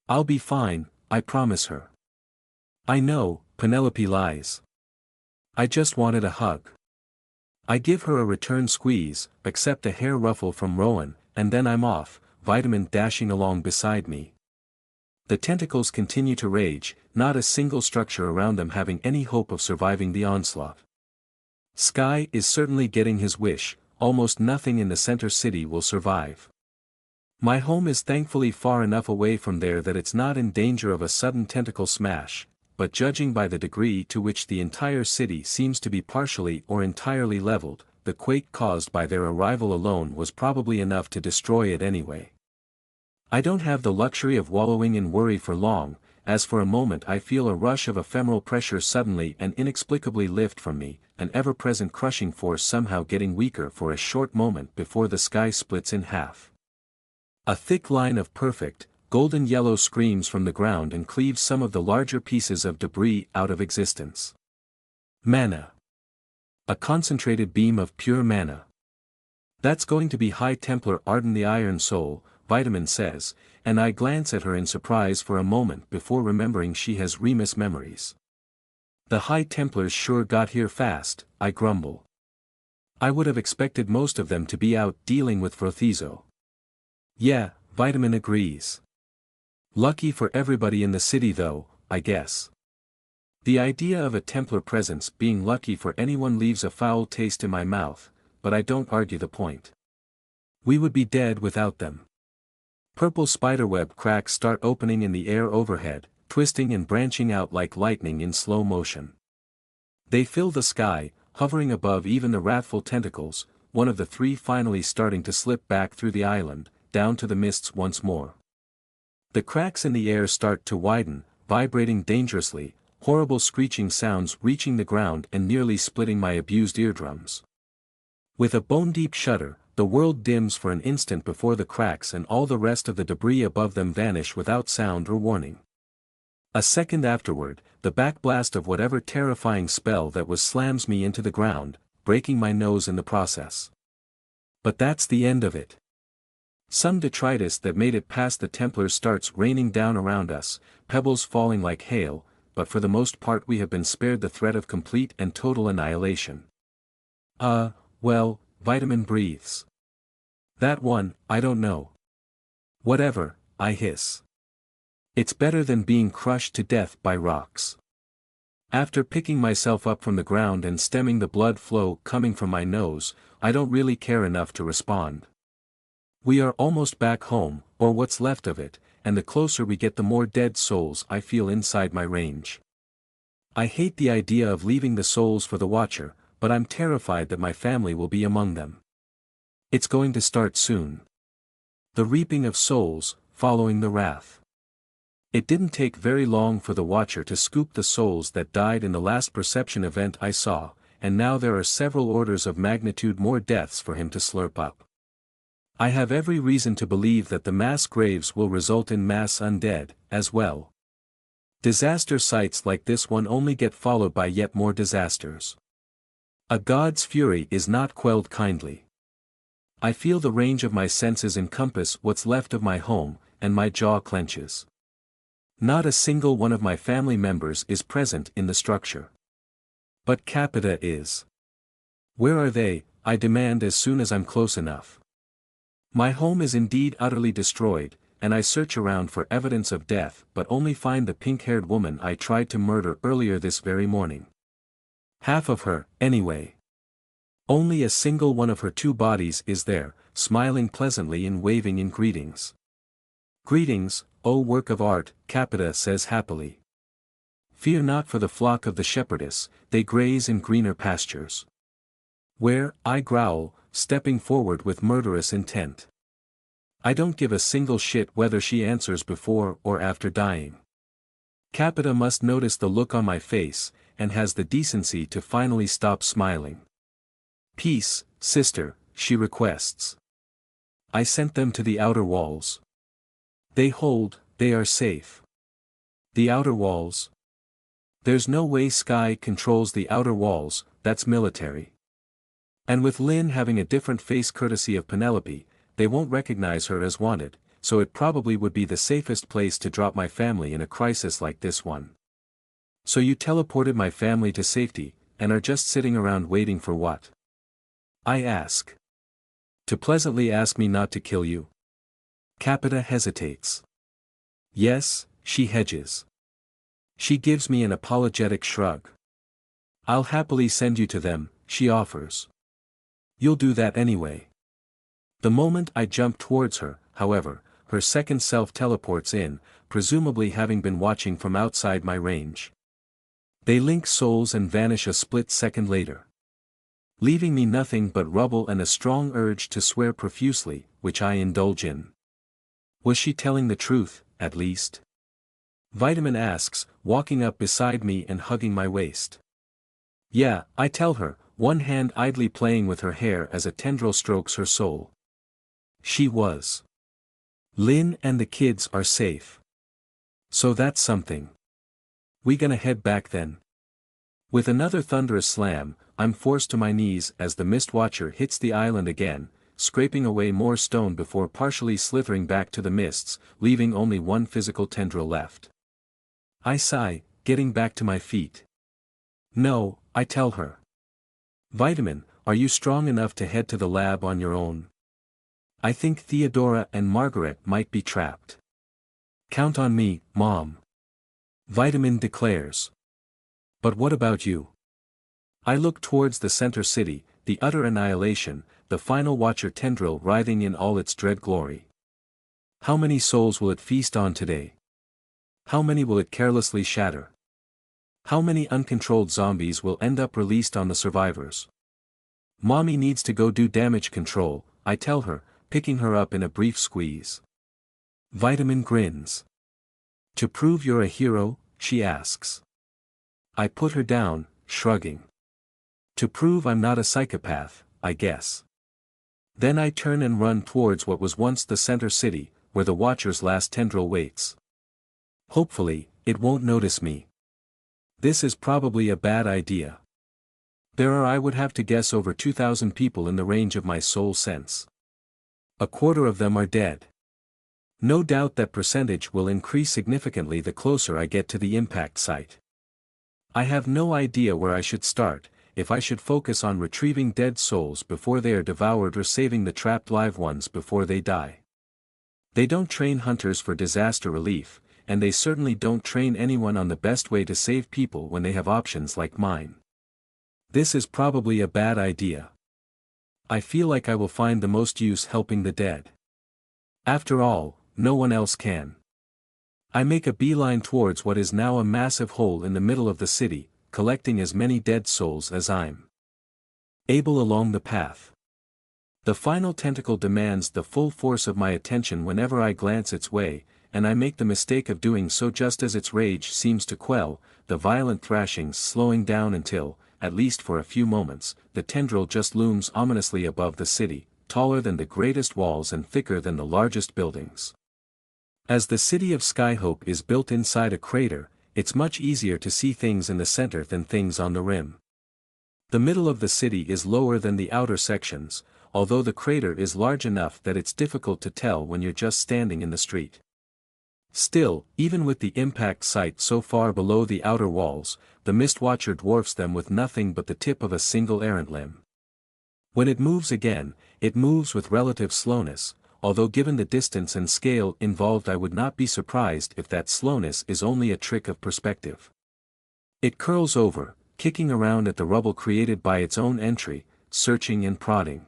"I'll be fine," I promise her. "I know," Penelope lies. "I just wanted a hug." I give her a return squeeze, accept a hair ruffle from Rowan, and then I'm off, Vitamin dashing along beside me. The tentacles continue to rage, not a single structure around them having any hope of surviving the onslaught. Sky is certainly getting his wish, almost nothing in the center city will survive. My home is thankfully far enough away from there that it's not in danger of a sudden tentacle smash, but judging by the degree to which the entire city seems to be partially or entirely leveled, the quake caused by their arrival alone was probably enough to destroy it anyway. I don't have the luxury of wallowing in worry for long, as for a moment I feel a rush of ephemeral pressure suddenly and inexplicably lift from me, an ever-present crushing force somehow getting weaker for a short moment before the sky splits in half. A thick line of perfect, golden yellow screams from the ground and cleaves some of the larger pieces of debris out of existence. Mana. A concentrated beam of pure mana. "That's going to be High Templar Arden the Iron Soul," Vitamin says, and I glance at her in surprise for a moment before remembering she has Remus memories. "The High Templars sure got here fast," I grumble. "I would have expected most of them to be out dealing with Frothizo." "Yeah," Vitamin agrees. "Lucky for everybody in the city though, I guess." The idea of a Templar presence being lucky for anyone leaves a foul taste in my mouth, but I don't argue the point. We would be dead without them. Purple spiderweb cracks start opening in the air overhead, twisting and branching out like lightning in slow motion. They fill the sky, hovering above even the wrathful tentacles, one of the three finally starting to slip back through the island, down to the mists once more. The cracks in the air start to widen, vibrating dangerously, horrible screeching sounds reaching the ground and nearly splitting my abused eardrums. With a bone-deep shudder, the world dims for an instant before the cracks and all the rest of the debris above them vanish without sound or warning. A second afterward, the backblast of whatever terrifying spell that was slams me into the ground, breaking my nose in the process. But that's the end of it. Some detritus that made it past the Templars starts raining down around us, pebbles falling like hail, but for the most part we have been spared the threat of complete and total annihilation. Well, Vitamin breathes. "That one, I don't know." "Whatever," I hiss. "It's better than being crushed to death by rocks." After picking myself up from the ground and stemming the blood flow coming from my nose, I don't really care enough to respond. We are almost back home, or what's left of it, and the closer we get the more dead souls I feel inside my range. I hate the idea of leaving the souls for the Watcher, but I'm terrified that my family will be among them. It's going to start soon. The reaping of souls, following the wrath. It didn't take very long for the Watcher to scoop the souls that died in the last perception event I saw, and now there are several orders of magnitude more deaths for him to slurp up. I have every reason to believe that the mass graves will result in mass undead, as well. Disaster sites like this one only get followed by yet more disasters. A god's fury is not quelled kindly. I feel the range of my senses encompass what's left of my home, and my jaw clenches. Not a single one of my family members is present in the structure. But Capita is. Where are they? I demand as soon as I'm close enough. My home is indeed utterly destroyed, and I search around for evidence of death but only find the pink-haired woman I tried to murder earlier this very morning. Half of her, anyway. Only a single one of her two bodies is there, smiling pleasantly and waving in greetings. Greetings, O work of art, Capita says happily. Fear not for the flock of the shepherdess, they graze in greener pastures. Where, I growl, stepping forward with murderous intent. I don't give a single shit whether she answers before or after dying. Capita must notice the look on my face, and has the decency to finally stop smiling. Peace, sister, she requests. I sent them to the outer walls. They are safe. The outer walls? There's no way Sky controls the outer walls, that's military. And with Lynn having a different face courtesy of Penelope, they won't recognize her as wanted, so it probably would be the safest place to drop my family in a crisis like this one. So you teleported my family to safety, and are just sitting around waiting for what? I ask. To pleasantly ask me not to kill you? Capita hesitates. Yes, she hedges. She gives me an apologetic shrug. I'll happily send you to them, she offers. You'll do that anyway. The moment I jump towards her, however, her second self teleports in, presumably having been watching from outside my range. They link souls and vanish a split second later. Leaving me nothing but rubble and a strong urge to swear profusely, which I indulge in. Was she telling the truth, at least? Vitamin asks, walking up beside me and hugging my waist. Yeah, I tell her, one hand idly playing with her hair as a tendril strokes her soul. She was. Lynn and the kids are safe. So that's something. We gonna head back then? With another thunderous slam, I'm forced to my knees as the Mistwatcher hits the island again, scraping away more stone before partially slithering back to the mists, leaving only one physical tendril left. I sigh, getting back to my feet. No, I tell her. Vitamin, are you strong enough to head to the lab on your own? I think Theodora and Margaret might be trapped. Count on me, Mom. Vitamin declares. But what about you? I look towards the center city, the utter annihilation, the final Watcher tendril writhing in all its dread glory. How many souls will it feast on today? How many will it carelessly shatter? How many uncontrolled zombies will end up released on the survivors? Mommy needs to go do damage control, I tell her, picking her up in a brief squeeze. Vitamin grins. To prove you're a hero, she asks. I put her down, shrugging. To prove I'm not a psychopath, I guess. Then I turn and run towards what was once the center city, where the Watcher's last tendril waits. Hopefully, it won't notice me. This is probably a bad idea. There are, I would have to guess, over 2,000 people in the range of my soul sense. A quarter of them are dead. No doubt that percentage will increase significantly the closer I get to the impact site. I have no idea where I should start, if I should focus on retrieving dead souls before they are devoured or saving the trapped live ones before they die. They don't train hunters for disaster relief, and they certainly don't train anyone on the best way to save people when they have options like mine. This is probably a bad idea. I feel like I will find the most use helping the dead. After all, no one else can. I make a beeline towards what is now a massive hole in the middle of the city, collecting as many dead souls as I'm able along the path. The final tentacle demands the full force of my attention whenever I glance its way, and I make the mistake of doing so just as its rage seems to quell, the violent thrashings slowing down until, at least for a few moments, the tendril just looms ominously above the city, taller than the greatest walls and thicker than the largest buildings. As the city of Skyhope is built inside a crater, it's much easier to see things in the center than things on the rim. The middle of the city is lower than the outer sections, although the crater is large enough that it's difficult to tell when you're just standing in the street. Still, even with the impact site so far below the outer walls, the Mistwatcher dwarfs them with nothing but the tip of a single errant limb. When it moves again, it moves with relative slowness, although given the distance and scale involved I would not be surprised if that slowness is only a trick of perspective. It curls over, kicking around at the rubble created by its own entry, searching and prodding.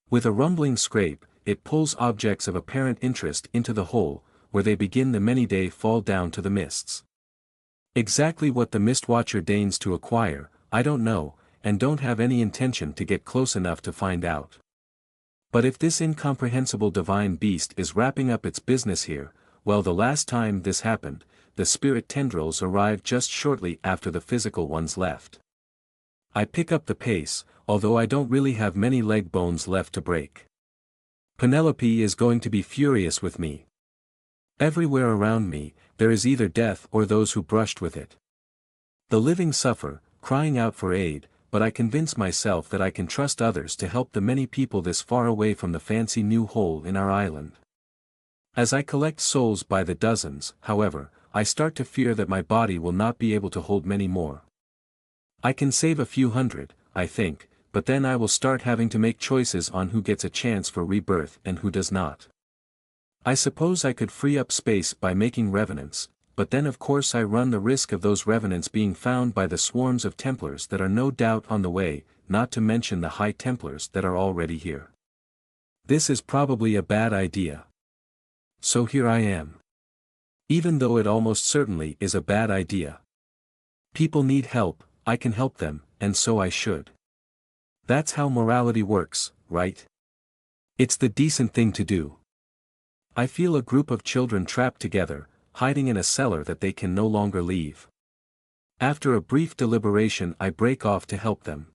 With a rumbling scrape, it pulls objects of apparent interest into the hole, where they begin the many-day fall down to the mists. Exactly what the Mistwatcher deigns to acquire, I don't know, and don't have any intention to get close enough to find out. But if this incomprehensible divine beast is wrapping up its business here, well, the last time this happened, the spirit tendrils arrived just shortly after the physical ones left. I pick up the pace, although I don't really have many leg bones left to break. Penelope is going to be furious with me. Everywhere around me, there is either death or those who brushed with it. The living suffer, crying out for aid, but I convince myself that I can trust others to help the many people this far away from the fancy new hole in our island. As I collect souls by the dozens, however, I start to fear that my body will not be able to hold many more. I can save a few hundred, I think, but then I will start having to make choices on who gets a chance for rebirth and who does not. I suppose I could free up space by making revenants, but then of course I run the risk of those revenants being found by the swarms of Templars that are no doubt on the way, not to mention the High Templars that are already here. This is probably a bad idea. So here I am. Even though it almost certainly is a bad idea. People need help, I can help them, and so I should. That's how morality works, right? It's the decent thing to do. I feel a group of children trapped together, hiding in a cellar that they can no longer leave. After a brief deliberation I break off to help them.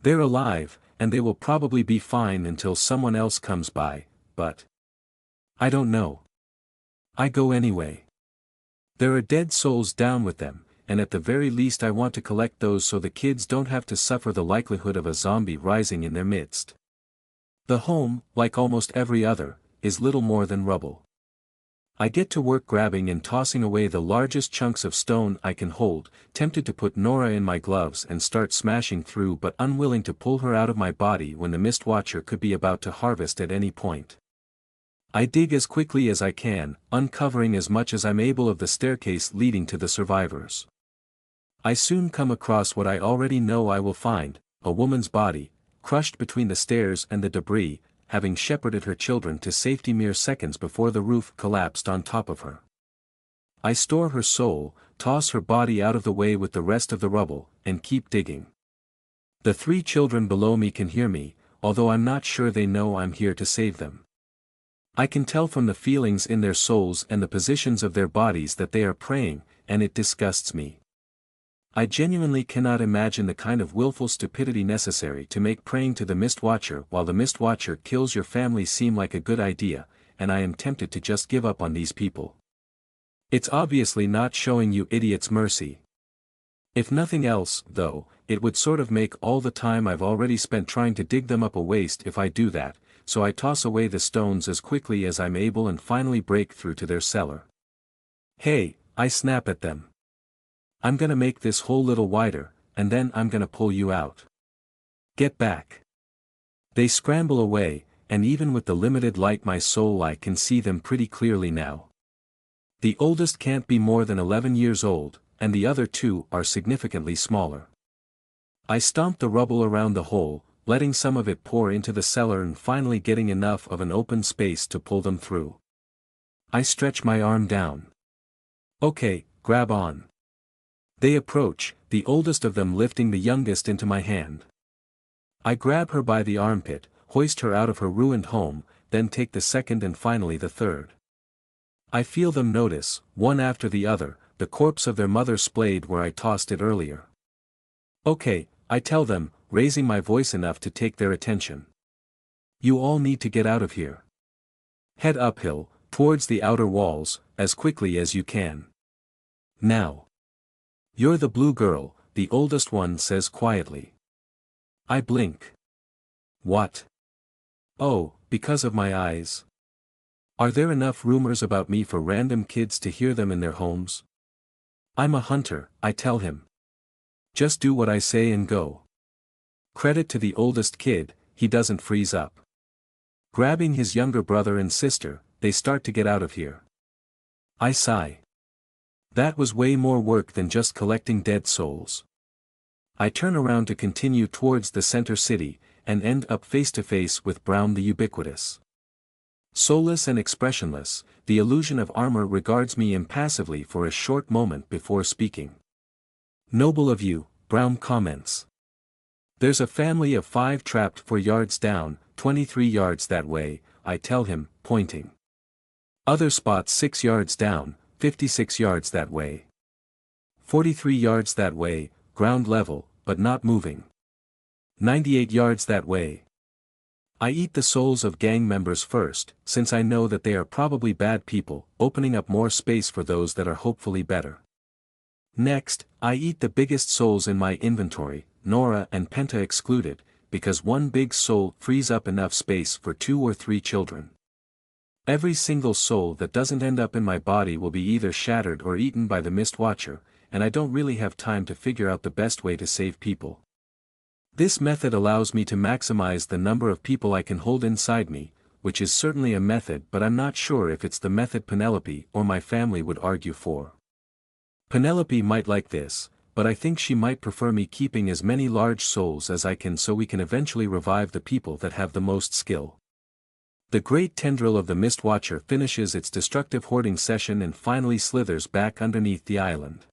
They're alive, and they will probably be fine until someone else comes by, but I don't know. I go anyway. There are dead souls down with them, and at the very least I want to collect those so the kids don't have to suffer the likelihood of a zombie rising in their midst. The home, like almost every other, is little more than rubble. I get to work grabbing and tossing away the largest chunks of stone I can hold, tempted to put Nora in my gloves and start smashing through but unwilling to pull her out of my body when the Mistwatcher could be about to harvest at any point. I dig as quickly as I can, uncovering as much as I'm able of the staircase leading to the survivors. I soon come across what I already know I will find, a woman's body, crushed between the stairs and the debris, having shepherded her children to safety mere seconds before the roof collapsed on top of her. I store her soul, toss her body out of the way with the rest of the rubble, and keep digging. The 3 children below me can hear me, although I'm not sure they know I'm here to save them. I can tell from the feelings in their souls and the positions of their bodies that they are praying, and it disgusts me. I genuinely cannot imagine the kind of willful stupidity necessary to make praying to the Mistwatcher while the Mistwatcher kills your family seem like a good idea, and I am tempted to just give up on these people. It's obviously not showing you idiots mercy. If nothing else, though, it would sort of make all the time I've already spent trying to dig them up a waste if I do that, so I toss away the stones as quickly as I'm able and finally break through to their cellar. Hey, I snap at them. I'm gonna make this hole little wider, and then I'm gonna pull you out. Get back. They scramble away, and even with the limited light my soul I can see them pretty clearly now. The oldest can't be more than 11 years old, and the other 2 are significantly smaller. I stomp the rubble around the hole, letting some of it pour into the cellar and finally getting enough of an open space to pull them through. I stretch my arm down. Okay, grab on. They approach, the oldest of them lifting the youngest into my hand. I grab her by the armpit, hoist her out of her ruined home, then take the second and finally the third. I feel them notice, one after the other, the corpse of their mother splayed where I tossed it earlier. Okay, I tell them, raising my voice enough to take their attention. You all need to get out of here. Head uphill, towards the outer walls, as quickly as you can. Now. You're the blue girl, the oldest one says quietly. I blink. What? Oh, because of my eyes. Are there enough rumors about me for random kids to hear them in their homes? I'm a hunter, I tell him. Just do what I say and go. Credit to the oldest kid, he doesn't freeze up. Grabbing his younger brother and sister, they start to get out of here. I sigh. That was way more work than just collecting dead souls. I turn around to continue towards the center city, and end up face to face with Brown the Ubiquitous. Soulless and expressionless, the illusion of armor regards me impassively for a short moment before speaking. Noble of you, Brown comments. There's a family of 5 trapped 4 yards down, 23 yards that way, I tell him, pointing. Other spots 6 yards down, 56 yards that way. 43 yards that way, ground level, but not moving. 98 yards that way. I eat the souls of gang members first, since I know that they are probably bad people, opening up more space for those that are hopefully better. Next, I eat the biggest souls in my inventory, Nora and Penta excluded, because one big soul frees up enough space for 2 or 3 children. Every single soul that doesn't end up in my body will be either shattered or eaten by the Mist Watcher, and I don't really have time to figure out the best way to save people. This method allows me to maximize the number of people I can hold inside me, which is certainly a method, but I'm not sure if it's the method Penelope or my family would argue for. Penelope might like this, but I think she might prefer me keeping as many large souls as I can so we can eventually revive the people that have the most skill. The great tendril of the Mist Watcher finishes its destructive hoarding session and finally slithers back underneath the island.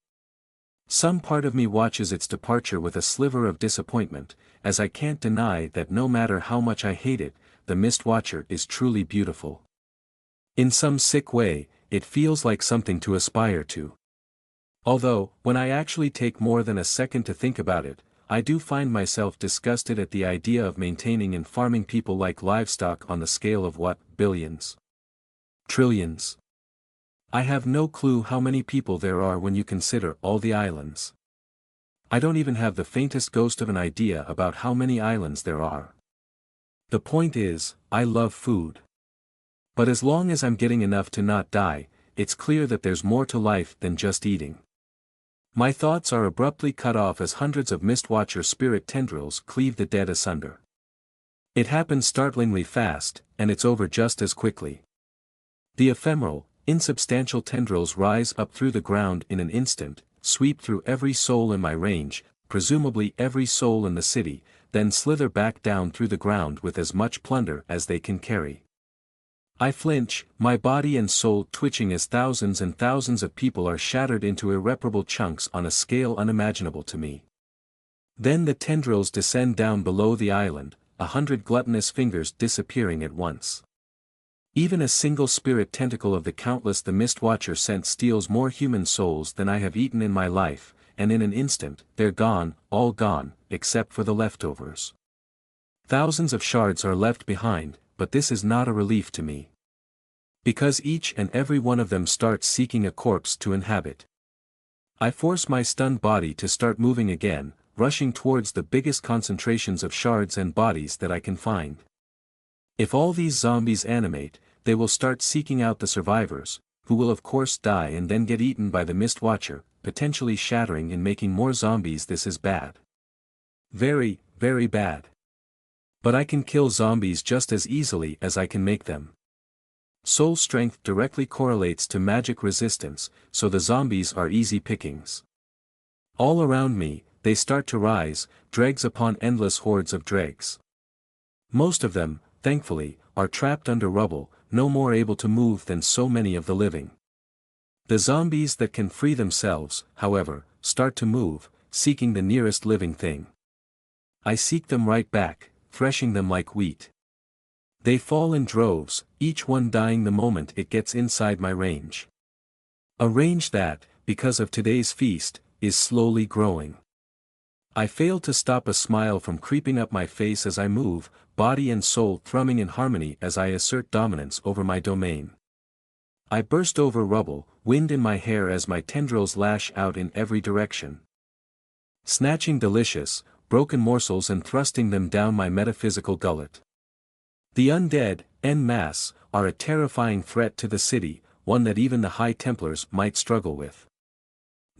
Some part of me watches its departure with a sliver of disappointment, as I can't deny that no matter how much I hate it, the Mist Watcher is truly beautiful. In some sick way, it feels like something to aspire to. Although, when I actually take more than a second to think about it, I do find myself disgusted at the idea of maintaining and farming people like livestock on the scale of what, billions? Trillions? I have no clue how many people there are when you consider all the islands. I don't even have the faintest ghost of an idea about how many islands there are. The point is, I love food. But as long as I'm getting enough to not die, it's clear that there's more to life than just eating. My thoughts are abruptly cut off as hundreds of Mistwatcher spirit tendrils cleave the dead asunder. It happens startlingly fast, and it's over just as quickly. The ephemeral, insubstantial tendrils rise up through the ground in an instant, sweep through every soul in my range, presumably every soul in the city, then slither back down through the ground with as much plunder as they can carry. I flinch, my body and soul twitching as thousands and thousands of people are shattered into irreparable chunks on a scale unimaginable to me. Then the tendrils descend down below the island, 100 gluttonous fingers disappearing at once. Even a single spirit tentacle of the countless the Mistwatcher sent steals more human souls than I have eaten in my life, and in an instant, they're gone, all gone, except for the leftovers. Thousands of shards are left behind, but this is not a relief to me. Because each and every one of them starts seeking a corpse to inhabit. I force my stunned body to start moving again, rushing towards the biggest concentrations of shards and bodies that I can find. If all these zombies animate, they will start seeking out the survivors, who will of course die and then get eaten by the Mistwatcher, potentially shattering and making more zombies. This is bad. Very, very bad. But I can kill zombies just as easily as I can make them. Soul strength directly correlates to magic resistance, so the zombies are easy pickings. All around me, they start to rise, dregs upon endless hordes of dregs. Most of them, thankfully, are trapped under rubble, no more able to move than so many of the living. The zombies that can free themselves, however, start to move, seeking the nearest living thing. I seek them right back, threshing them like wheat. They fall in droves, each one dying the moment it gets inside my range. A range that, because of today's feast, is slowly growing. I fail to stop a smile from creeping up my face as I move, body and soul thrumming in harmony as I assert dominance over my domain. I burst over rubble, wind in my hair as my tendrils lash out in every direction. Snatching delicious, broken morsels and thrusting them down my metaphysical gullet. The undead, en masse, are a terrifying threat to the city, one that even the High Templars might struggle with.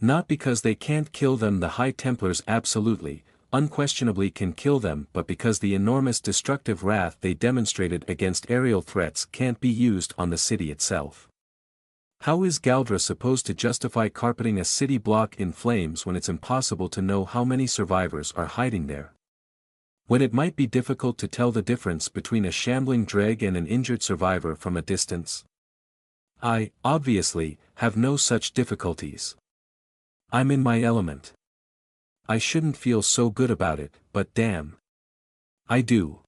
Not because they can't kill them, the High Templars absolutely, unquestionably can kill them, but because the enormous destructive wrath they demonstrated against aerial threats can't be used on the city itself. How is Galdra supposed to justify carpeting a city block in flames when it's impossible to know how many survivors are hiding there? When it might be difficult to tell the difference between a shambling dreg and an injured survivor from a distance? I, obviously, have no such difficulties. I'm in my element. I shouldn't feel so good about it, but damn. I do.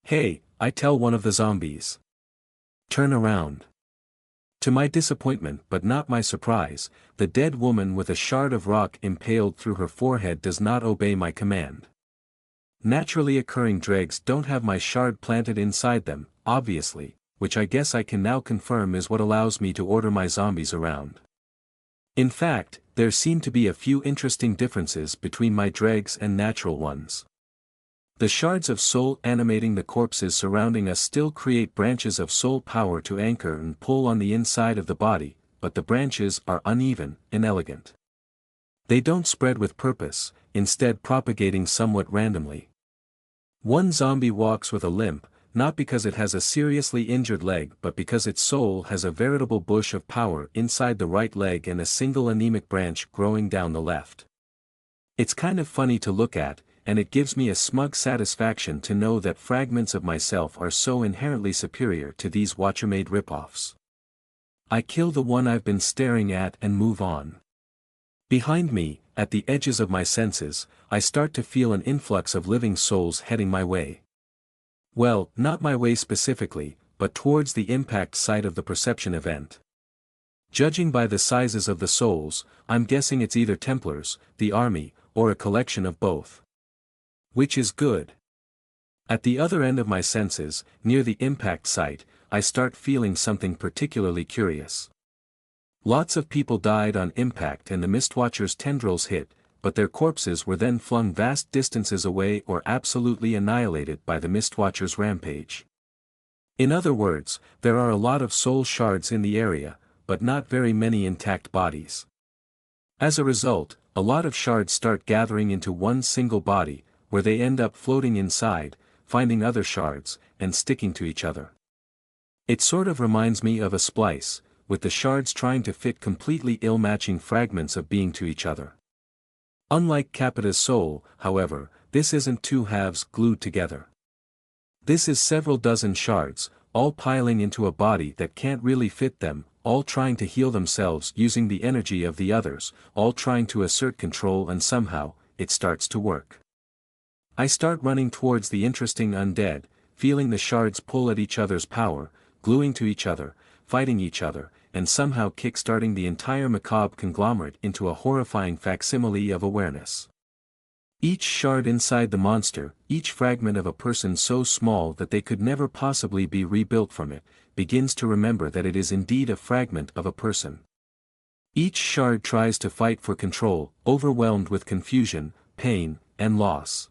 Hey, I tell one of the zombies. Turn around. To my disappointment but not my surprise, the dead woman with a shard of rock impaled through her forehead does not obey my command. Naturally occurring dregs don't have my shard planted inside them, obviously, which I guess I can now confirm is what allows me to order my zombies around. In fact, there seem to be a few interesting differences between my dregs and natural ones. The shards of soul animating the corpses surrounding us still create branches of soul power to anchor and pull on the inside of the body, but the branches are uneven, inelegant. They don't spread with purpose, instead propagating somewhat randomly. One zombie walks with a limp, not because it has a seriously injured leg but because its soul has a veritable bush of power inside the right leg and a single anemic branch growing down the left. It's kind of funny to look at, and it gives me a smug satisfaction to know that fragments of myself are so inherently superior to these Watcher-made ripoffs. I kill the one I've been staring at and move on. Behind me, at the edges of my senses, I start to feel an influx of living souls heading my way. Well, not my way specifically, but towards the impact site of the perception event. Judging by the sizes of the souls, I'm guessing it's either Templars, the army, or a collection of both. Which is good. At the other end of my senses, near the impact site, I start feeling something particularly curious. Lots of people died on impact and the Mistwatcher's tendrils hit, but their corpses were then flung vast distances away or absolutely annihilated by the Mistwatcher's rampage. In other words, there are a lot of soul shards in the area, but not very many intact bodies. As a result, a lot of shards start gathering into one single body, where they end up floating inside, finding other shards, and sticking to each other. It sort of reminds me of a splice, with the shards trying to fit completely ill-matching fragments of being to each other. Unlike Capita's soul, however, this isn't two halves glued together. This is several dozen shards, all piling into a body that can't really fit them, all trying to heal themselves using the energy of the others, all trying to assert control, and somehow, it starts to work. I start running towards the interesting undead, feeling the shards pull at each other's power, gluing to each other, fighting each other, and somehow kick-starting the entire macabre conglomerate into a horrifying facsimile of awareness. Each shard inside the monster, each fragment of a person so small that they could never possibly be rebuilt from it, begins to remember that it is indeed a fragment of a person. Each shard tries to fight for control, overwhelmed with confusion, pain, and loss.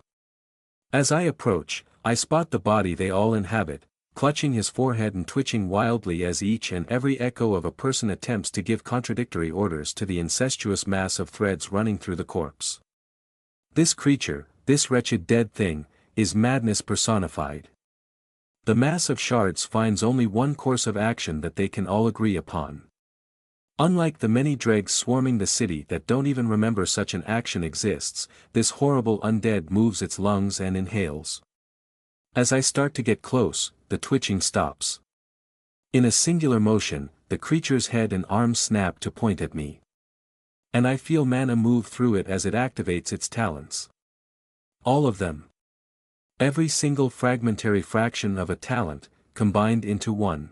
As I approach, I spot the body they all inhabit, clutching his forehead and twitching wildly as each and every echo of a person attempts to give contradictory orders to the incestuous mass of threads running through the corpse. This creature, this wretched dead thing, is madness personified. The mass of shards finds only one course of action that they can all agree upon. Unlike the many dregs swarming the city that don't even remember such an action exists, this horrible undead moves its lungs and inhales. As I start to get close, the twitching stops. In a singular motion, the creature's head and arms snap to point at me. And I feel mana move through it as it activates its talents. All of them. Every single fragmentary fraction of a talent, combined into one.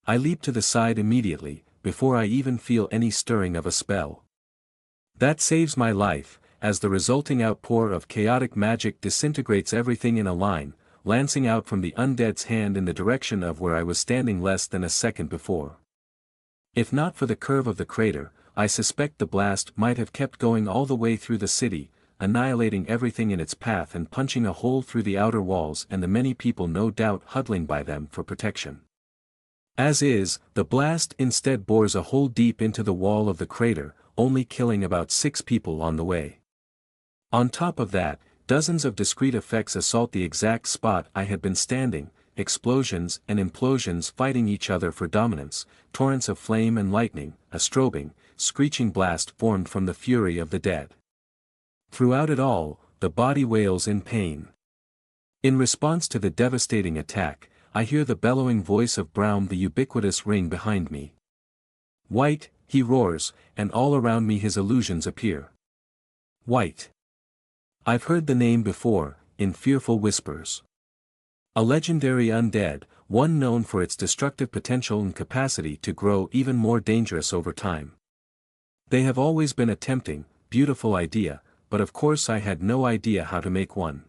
I leap to the side immediately, before I even feel any stirring of a spell. That saves my life, as the resulting outpour of chaotic magic disintegrates everything in a line, lancing out from the undead's hand in the direction of where I was standing less than a second before. If not for the curve of the crater, I suspect the blast might have kept going all the way through the city, annihilating everything in its path and punching a hole through the outer walls and the many people no doubt huddling by them for protection. As is, the blast instead bores a hole deep into the wall of the crater, only killing about 6 people on the way. On top of that, dozens of discrete effects assault the exact spot I had been standing, explosions and implosions fighting each other for dominance, torrents of flame and lightning, a strobing, screeching blast formed from the fury of the dead. Throughout it all, the body wails in pain. In response to the devastating attack, I hear the bellowing voice of Braum, the ubiquitous ring behind me. White, he roars, and all around me his illusions appear. White. I've heard the name before, in fearful whispers. A legendary undead, one known for its destructive potential and capacity to grow even more dangerous over time. They have always been a tempting, beautiful idea, but of course I had no idea how to make one.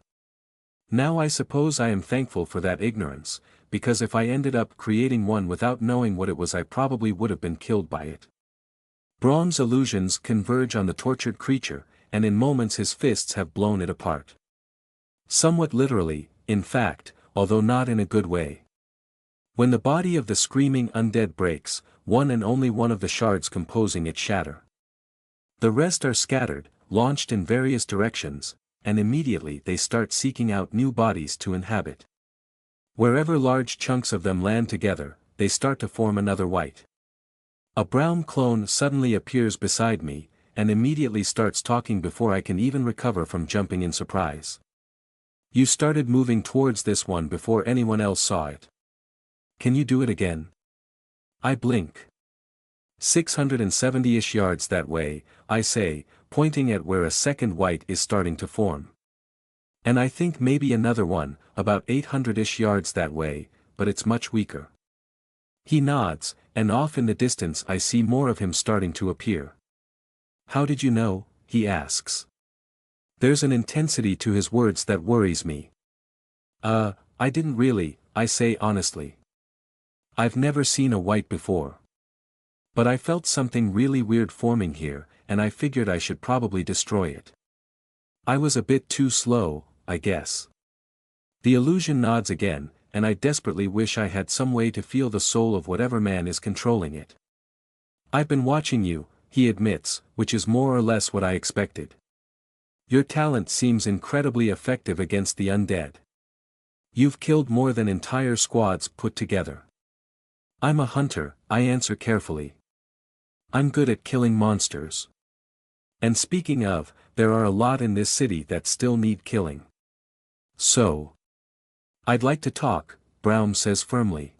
Now I suppose I am thankful for that ignorance, because if I ended up creating one without knowing what it was I probably would have been killed by it. Braum's illusions converge on the tortured creature, and in moments his fists have blown it apart. Somewhat literally, in fact, although not in a good way. When the body of the screaming undead breaks, one and only one of the shards composing it shatter. The rest are scattered, launched in various directions, and immediately they start seeking out new bodies to inhabit. Wherever large chunks of them land together, they start to form another white. A Braum clone suddenly appears beside me, and immediately starts talking before I can even recover from jumping in surprise. You started moving towards this one before anyone else saw it. Can you do it again? I blink. 670-ish yards that way, I say, pointing at where a second white is starting to form. And I think maybe another one, about 800-ish yards that way, but it's much weaker. He nods, and off in the distance I see more of him starting to appear. How did you know? He asks. There's an intensity to his words that worries me. I didn't really, I say honestly. I've never seen a white before. But I felt something really weird forming here, and I figured I should probably destroy it. I was a bit too slow, I guess. The illusion nods again, and I desperately wish I had some way to feel the soul of whatever man is controlling it. I've been watching you, he admits, which is more or less what I expected. Your talent seems incredibly effective against the undead. You've killed more than entire squads put together. I'm a hunter, I answer carefully. I'm good at killing monsters. And speaking of, there are a lot in this city that still need killing. So. I'd like to talk, Braum says firmly.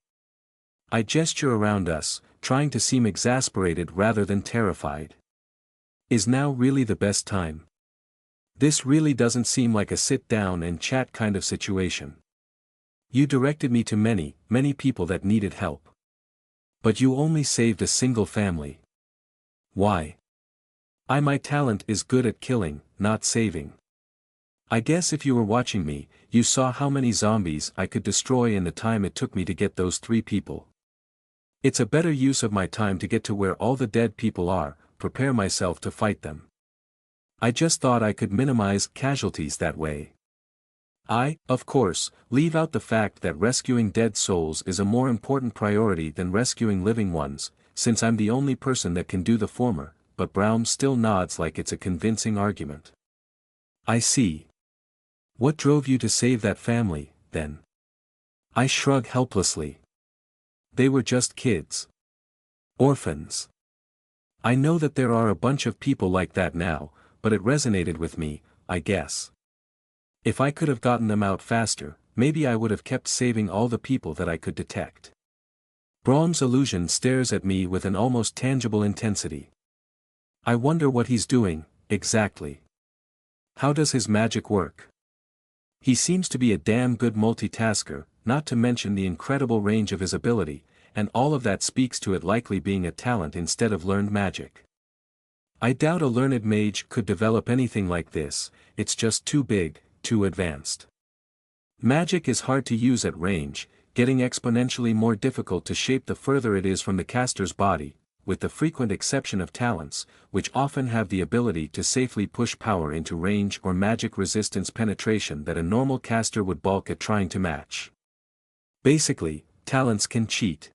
I gesture around us, trying to seem exasperated rather than terrified. Is now really the best time? This really doesn't seem like a sit down and chat kind of situation. You directed me to many, many people that needed help. But you only saved a single family. Why? My talent is good at killing, not saving. I guess if you were watching me, you saw how many zombies I could destroy in the time it took me to get those 3 people. It's a better use of my time to get to where all the dead people are, prepare myself to fight them. I just thought I could minimize casualties that way. I, of course, leave out the fact that rescuing dead souls is a more important priority than rescuing living ones, since I'm the only person that can do the former, but Braum still nods like it's a convincing argument. I see. What drove you to save that family, then? I shrug helplessly. They were just kids. Orphans. I know that there are a bunch of people like that now, but it resonated with me, I guess. If I could have gotten them out faster, maybe I would have kept saving all the people that I could detect. Braum's illusion stares at me with an almost tangible intensity. I wonder what he's doing, exactly. How does his magic work? He seems to be a damn good multitasker, not to mention the incredible range of his ability, and all of that speaks to it likely being a talent instead of learned magic. I doubt a learned mage could develop anything like this, it's just too big, too advanced. Magic is hard to use at range, getting exponentially more difficult to shape the further it is from the caster's body, with the frequent exception of talents, which often have the ability to safely push power into range or magic resistance penetration that a normal caster would balk at trying to match. Basically, talents can cheat.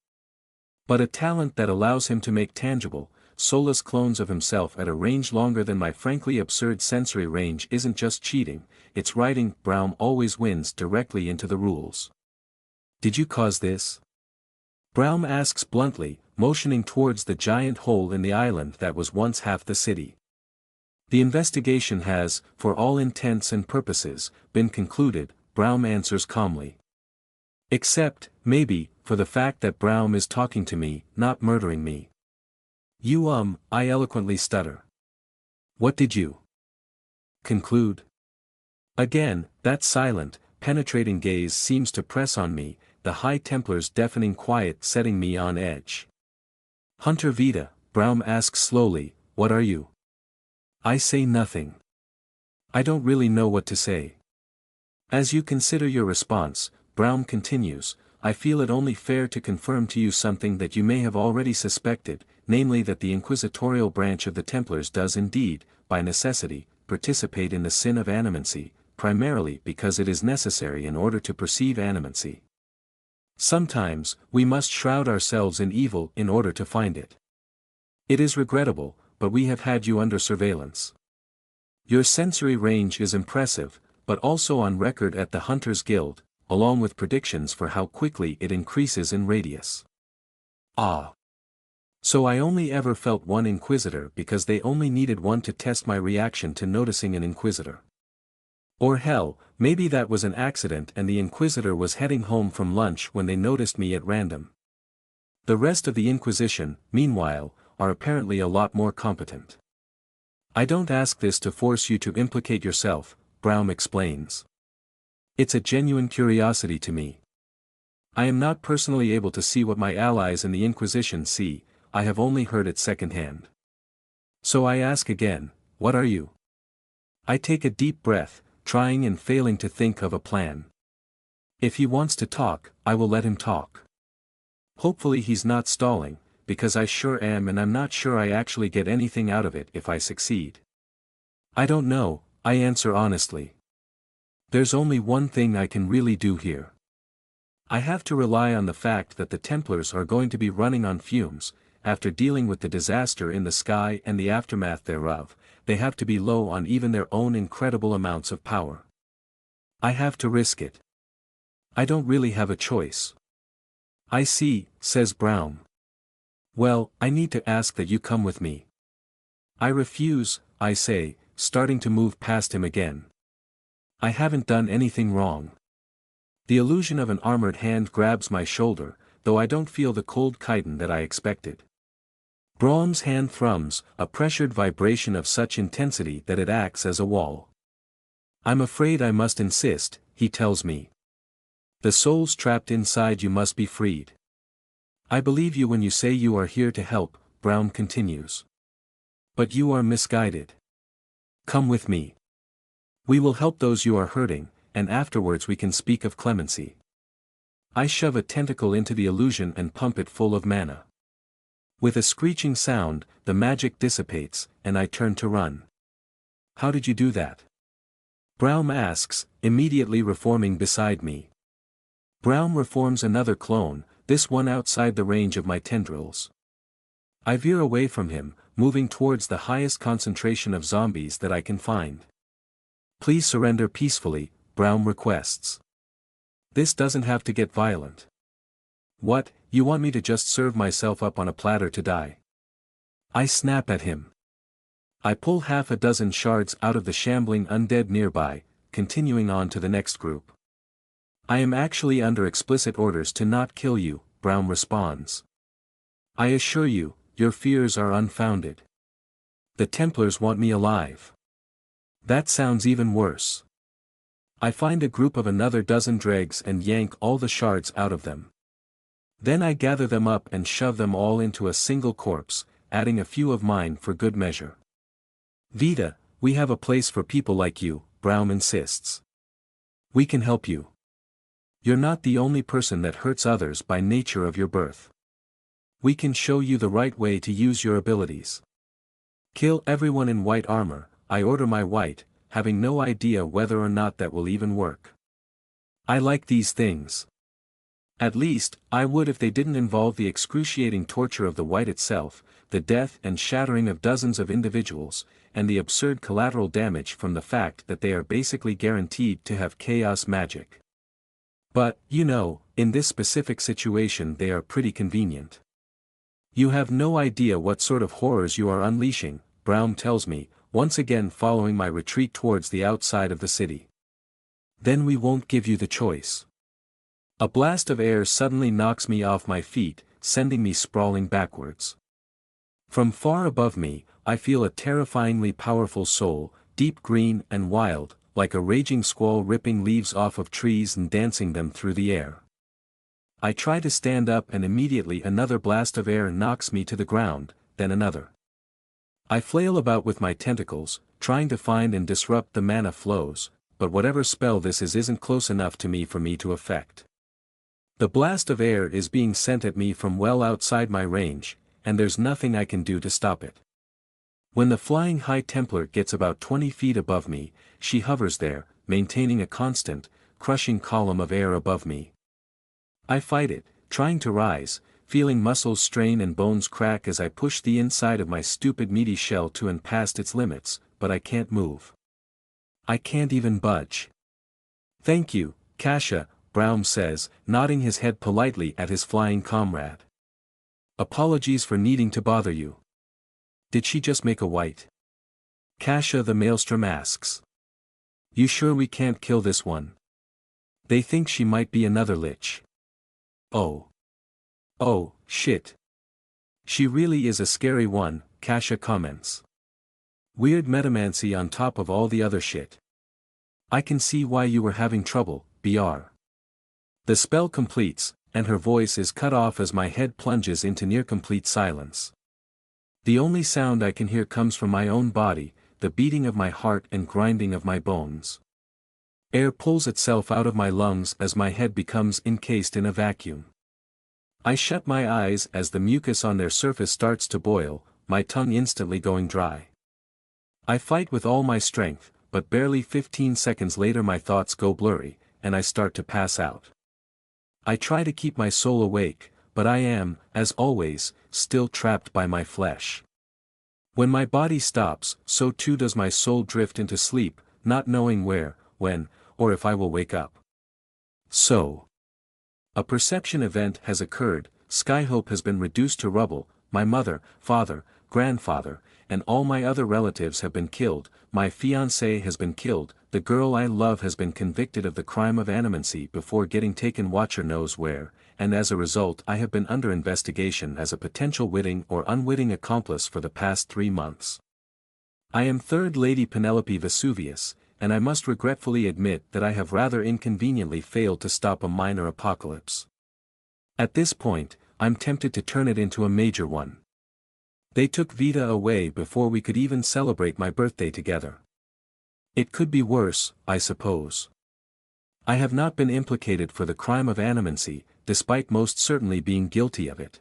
But a talent that allows him to make tangible, soulless clones of himself at a range longer than my frankly absurd sensory range isn't just cheating, it's writing. Braum always wins directly into the rules. Did you cause this? Braum asks bluntly, motioning towards the giant hole in the island that was once half the city. The investigation has, for all intents and purposes, been concluded, Braum answers calmly. Except, maybe, for the fact that Braum is talking to me, not murdering me. I eloquently stutter. What did you conclude? Again, that silent, penetrating gaze seems to press on me, the High Templar's deafening quiet setting me on edge. Hunter Vita, Braum asks slowly, what are you? I say nothing. I don't really know what to say. As you consider your response, Braum continues, I feel it only fair to confirm to you something that you may have already suspected, namely that the inquisitorial branch of the Templars does indeed, by necessity, participate in the sin of animancy, primarily because it is necessary in order to perceive animancy. Sometimes, we must shroud ourselves in evil in order to find it. It is regrettable, but we have had you under surveillance. Your sensory range is impressive, but also on record at the Hunters Guild, along with predictions for how quickly it increases in radius. Ah. So I only ever felt one inquisitor because they only needed one to test my reaction to noticing an inquisitor. Or hell, maybe that was an accident and the inquisitor was heading home from lunch when they noticed me at random. The rest of the Inquisition, meanwhile, are apparently a lot more competent. I don't ask this to force you to implicate yourself, Braum explains. It's a genuine curiosity to me. I am not personally able to see what my allies in the Inquisition see, I have only heard it secondhand. So I ask again, what are you? I take a deep breath, trying and failing to think of a plan. If he wants to talk, I will let him talk. Hopefully he's not stalling, because I sure am and I'm not sure I actually get anything out of it if I succeed. I don't know, I answer honestly. There's only one thing I can really do here. I have to rely on the fact that the Templars are going to be running on fumes, after dealing with the disaster in the sky and the aftermath thereof, they have to be low on even their own incredible amounts of power. I have to risk it. I don't really have a choice. I see, says Braum. Well, I need to ask that you come with me. I refuse, I say, starting to move past him again. I haven't done anything wrong. The illusion of an armored hand grabs my shoulder, though I don't feel the cold chitin that I expected. Braum's hand thrums, a pressured vibration of such intensity that it acts as a wall. I'm afraid I must insist, he tells me. The souls trapped inside you must be freed. I believe you when you say you are here to help, Braum continues. But you are misguided. Come with me. We will help those you are hurting, and afterwards we can speak of clemency. I shove a tentacle into the illusion and pump it full of mana. With a screeching sound, the magic dissipates, and I turn to run. How did you do that? Braum asks, immediately reforming beside me. Braum reforms another clone, this one outside the range of my tendrils. I veer away from him, moving towards the highest concentration of zombies that I can find. Please surrender peacefully, Braum requests. This doesn't have to get violent. What, you want me to just serve myself up on a platter to die? I snap at him. I pull half a dozen shards out of the shambling undead nearby, continuing on to the next group. I am actually under explicit orders to not kill you, Braum responds. I assure you, your fears are unfounded. The Templars want me alive. That sounds even worse. I find a group of another dozen dregs and yank all the shards out of them. Then I gather them up and shove them all into a single corpse, adding a few of mine for good measure. Vita, we have a place for people like you, Brown insists. We can help you. You're not the only person that hurts others by nature of your birth. We can show you the right way to use your abilities. Kill everyone in white armor, I order my white, having no idea whether or not that will even work. I like these things. At least, I would if they didn't involve the excruciating torture of the white itself, the death and shattering of dozens of individuals, and the absurd collateral damage from the fact that they are basically guaranteed to have chaos magic. But, you know, in this specific situation they are pretty convenient. You have no idea what sort of horrors you are unleashing, Brown tells me, once again following my retreat towards the outside of the city. Then we won't give you the choice. A blast of air suddenly knocks me off my feet, sending me sprawling backwards. From far above me, I feel a terrifyingly powerful soul, deep green and wild, like a raging squall ripping leaves off of trees and dancing them through the air. I try to stand up and immediately another blast of air knocks me to the ground, then another. I flail about with my tentacles, trying to find and disrupt the mana flows, but whatever spell this is isn't close enough to me for me to affect. The blast of air is being sent at me from well outside my range, and there's nothing I can do to stop it. When the flying High Templar gets about 20 feet above me, she hovers there, maintaining a constant, crushing column of air above me. I fight it, trying to rise, feeling muscles strain and bones crack as I push the inside of my stupid meaty shell to and past its limits, but I can't move. I can't even budge. Thank you, Kasha, Brown says, nodding his head politely at his flying comrade. Apologies for needing to bother you. Did she just make a white? Kasha the Maelstrom asks. You sure we can't kill this one? They think she might be another lich. Oh. Oh, shit. She really is a scary one, Kasha comments. Weird metamancy on top of all the other shit. I can see why you were having trouble, BR. The spell completes, and her voice is cut off as my head plunges into near-complete silence. The only sound I can hear comes from my own body, the beating of my heart and grinding of my bones. Air pulls itself out of my lungs as my head becomes encased in a vacuum. I shut my eyes as the mucus on their surface starts to boil, my tongue instantly going dry. I fight with all my strength, but barely 15 seconds later my thoughts go blurry, and I start to pass out. I try to keep my soul awake, but I am, as always, still trapped by my flesh. When my body stops, so too does my soul drift into sleep, not knowing where, when, or if I will wake up. So. A perception event has occurred, Skyhope has been reduced to rubble, my mother, father, grandfather, and all my other relatives have been killed, my fiancé has been killed, the girl I love has been convicted of the crime of animancy before getting taken watcher knows where, and as a result I have been under investigation as a potential witting or unwitting accomplice for the past 3 months. I am Third Lady Penelope Vesuvius, and I must regretfully admit that I have rather inconveniently failed to stop a minor apocalypse. At this point, I'm tempted to turn it into a major one. They took Vita away before we could even celebrate my birthday together. It could be worse, I suppose. I have not been implicated for the crime of animancy, despite most certainly being guilty of it.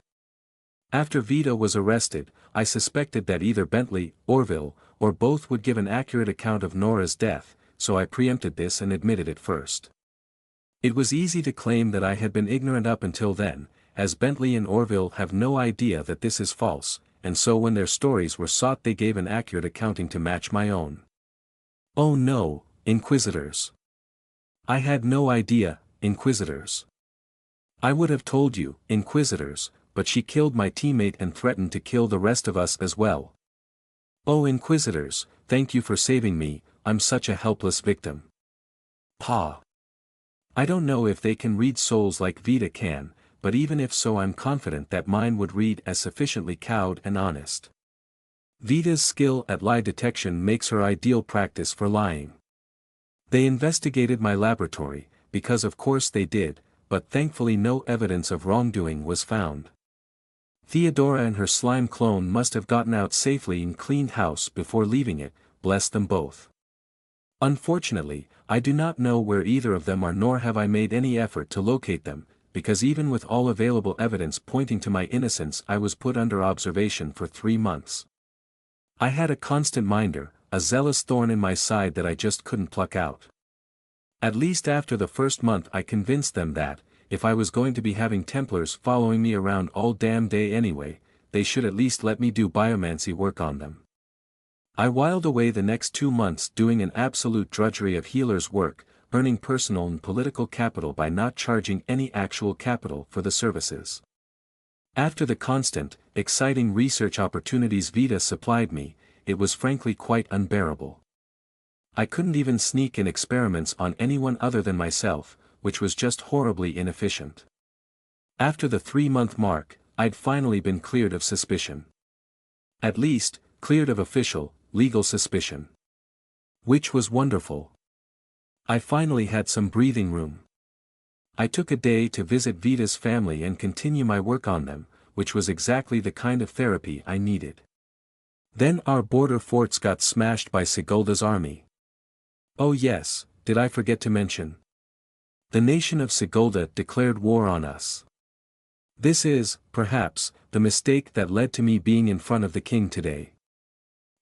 After Vita was arrested, I suspected that either Bentley, Orville, or both would give an accurate account of Nora's death, so I preempted this and admitted it first. It was easy to claim that I had been ignorant up until then, as Bentley and Orville have no idea that this is false, and so when their stories were sought they gave an accurate accounting to match my own. Oh no, Inquisitors. I had no idea, Inquisitors. I would have told you, Inquisitors, but she killed my teammate and threatened to kill the rest of us as well. Oh Inquisitors, thank you for saving me, I'm such a helpless victim. Pa. I don't know if they can read souls like Vita can, but even if so I'm confident that mine would read as sufficiently cowed and honest. Vita's skill at lie detection makes her ideal practice for lying. They investigated my laboratory, because of course they did, but thankfully no evidence of wrongdoing was found. Theodora and her slime clone must have gotten out safely and cleaned house before leaving it, bless them both. Unfortunately, I do not know where either of them are, nor have I made any effort to locate them, because even with all available evidence pointing to my innocence, I was put under observation for 3 months. I had a constant minder, a zealous thorn in my side that I just couldn't pluck out. At least after the first month I convinced them that, if I was going to be having Templars following me around all damn day anyway, they should at least let me do biomancy work on them. I whiled away the next 2 months doing an absolute drudgery of healer's work, earning personal and political capital by not charging any actual capital for the services. After the constant, exciting research opportunities Vita supplied me, it was frankly quite unbearable. I couldn't even sneak in experiments on anyone other than myself, which was just horribly inefficient. After the 3-month mark, I'd finally been cleared of suspicion. At least, cleared of official, legal suspicion. Which was wonderful. I finally had some breathing room. I took a day to visit Vita's family and continue my work on them, which was exactly the kind of therapy I needed. Then our border forts got smashed by Sigulda's army. Oh yes, did I forget to mention? The nation of Sigulda declared war on us. This is, perhaps, the mistake that led to me being in front of the king today.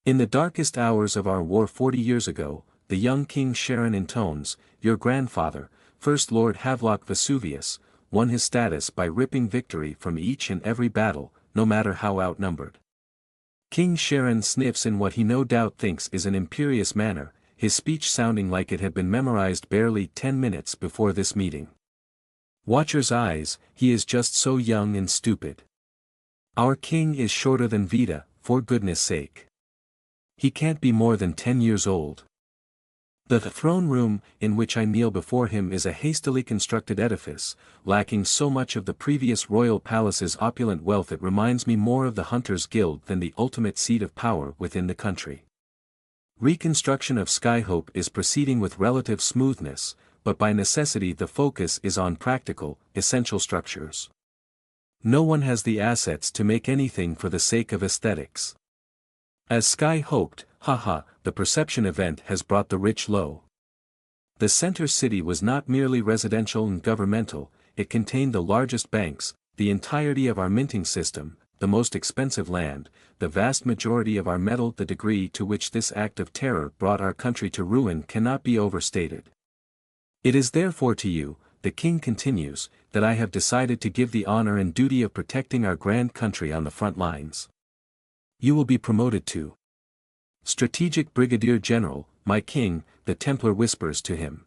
In the darkest hours of our war 40 years ago, the young King Sharon intones, your grandfather, First Lord Havelock Vesuvius, won his status by ripping victory from each and every battle, no matter how outnumbered. King Sharon sniffs in what he no doubt thinks is an imperious manner, his speech sounding like it had been memorized barely 10 minutes before this meeting. Watcher's eyes, he is just so young and stupid. Our king is shorter than Vita, for goodness sake. He can't be more than 10 years old. The throne room in which I kneel before him is a hastily constructed edifice, lacking so much of the previous royal palace's opulent wealth it reminds me more of the Hunters' Guild than the ultimate seat of power within the country. Reconstruction of Skyhope is proceeding with relative smoothness, but by necessity the focus is on practical, essential structures. No one has the assets to make anything for the sake of aesthetics. As Sky hoped, the perception event has brought the rich low. The center city was not merely residential and governmental, it contained the largest banks, the entirety of our minting system, the most expensive land, the vast majority of our metal. The degree to which this act of terror brought our country to ruin cannot be overstated. It is therefore to you, the king continues, that I have decided to give the honor and duty of protecting our grand country on the front lines. You will be promoted to Strategic Brigadier General, my king, the Templar whispers to him.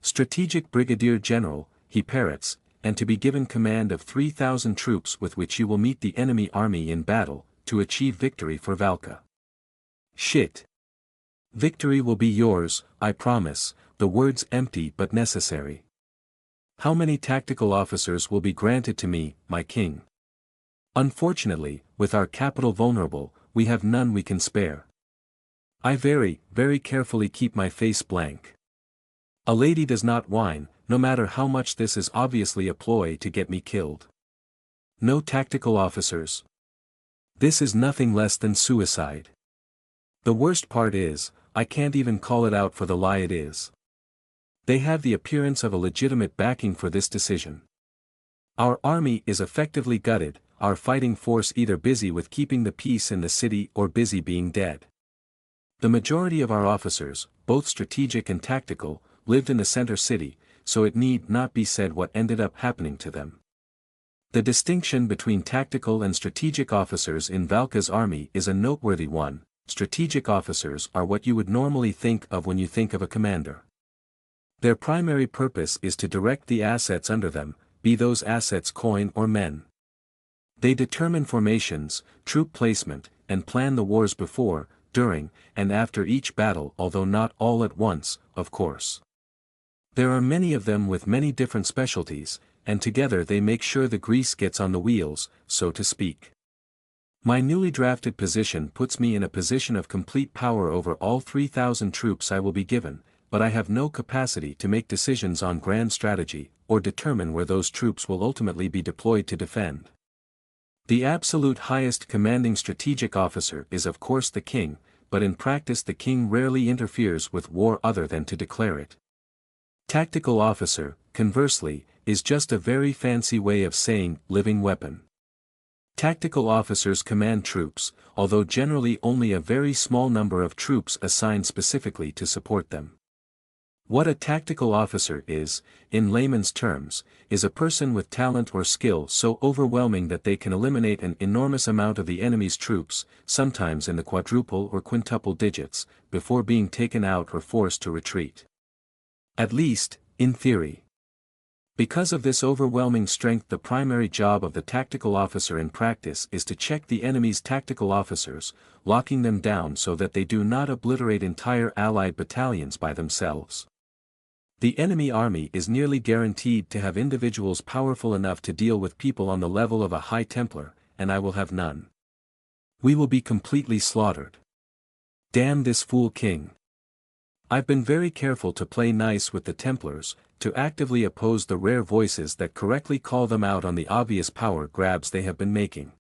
Strategic Brigadier General, he parrots, and to be given command of 3,000 troops with which you will meet the enemy army in battle, to achieve victory for Valka. Shit. Victory will be yours, I promise, the words empty but necessary. How many tactical officers will be granted to me, my king? Unfortunately, with our capital vulnerable, we have none we can spare. I very, very carefully keep my face blank. A lady does not whine, no matter how much this is obviously a ploy to get me killed. No tactical officers. This is nothing less than suicide. The worst part is, I can't even call it out for the lie it is. They have the appearance of a legitimate backing for this decision. Our army is effectively gutted, our fighting force either busy with keeping the peace in the city or busy being dead. The majority of our officers, both strategic and tactical, lived in the center city, so it need not be said what ended up happening to them. The distinction between tactical and strategic officers in Valka's army is a noteworthy one. Strategic officers are what you would normally think of when you think of a commander. Their primary purpose is to direct the assets under them, be those assets coin or men. They determine formations, troop placement, and plan the wars before, during, and after each battle, although not all at once, of course. There are many of them with many different specialties, and together they make sure the grease gets on the wheels, so to speak. My newly drafted position puts me in a position of complete power over all 3,000 troops I will be given, but I have no capacity to make decisions on grand strategy, or determine where those troops will ultimately be deployed to defend. The absolute highest commanding strategic officer is of course the king, but in practice the king rarely interferes with war other than to declare it. Tactical officer, conversely, is just a very fancy way of saying living weapon. Tactical officers command troops, although generally only a very small number of troops assigned specifically to support them. What a tactical officer is, in layman's terms, is a person with talent or skill so overwhelming that they can eliminate an enormous amount of the enemy's troops, sometimes in the quadruple or quintuple digits, before being taken out or forced to retreat. At least, in theory. Because of this overwhelming strength, the primary job of the tactical officer in practice is to check the enemy's tactical officers, locking them down so that they do not obliterate entire allied battalions by themselves. The enemy army is nearly guaranteed to have individuals powerful enough to deal with people on the level of a High Templar, and I will have none. We will be completely slaughtered. Damn this fool king. I've been very careful to play nice with the Templars, to actively oppose the rare voices that correctly call them out on the obvious power grabs they have been making.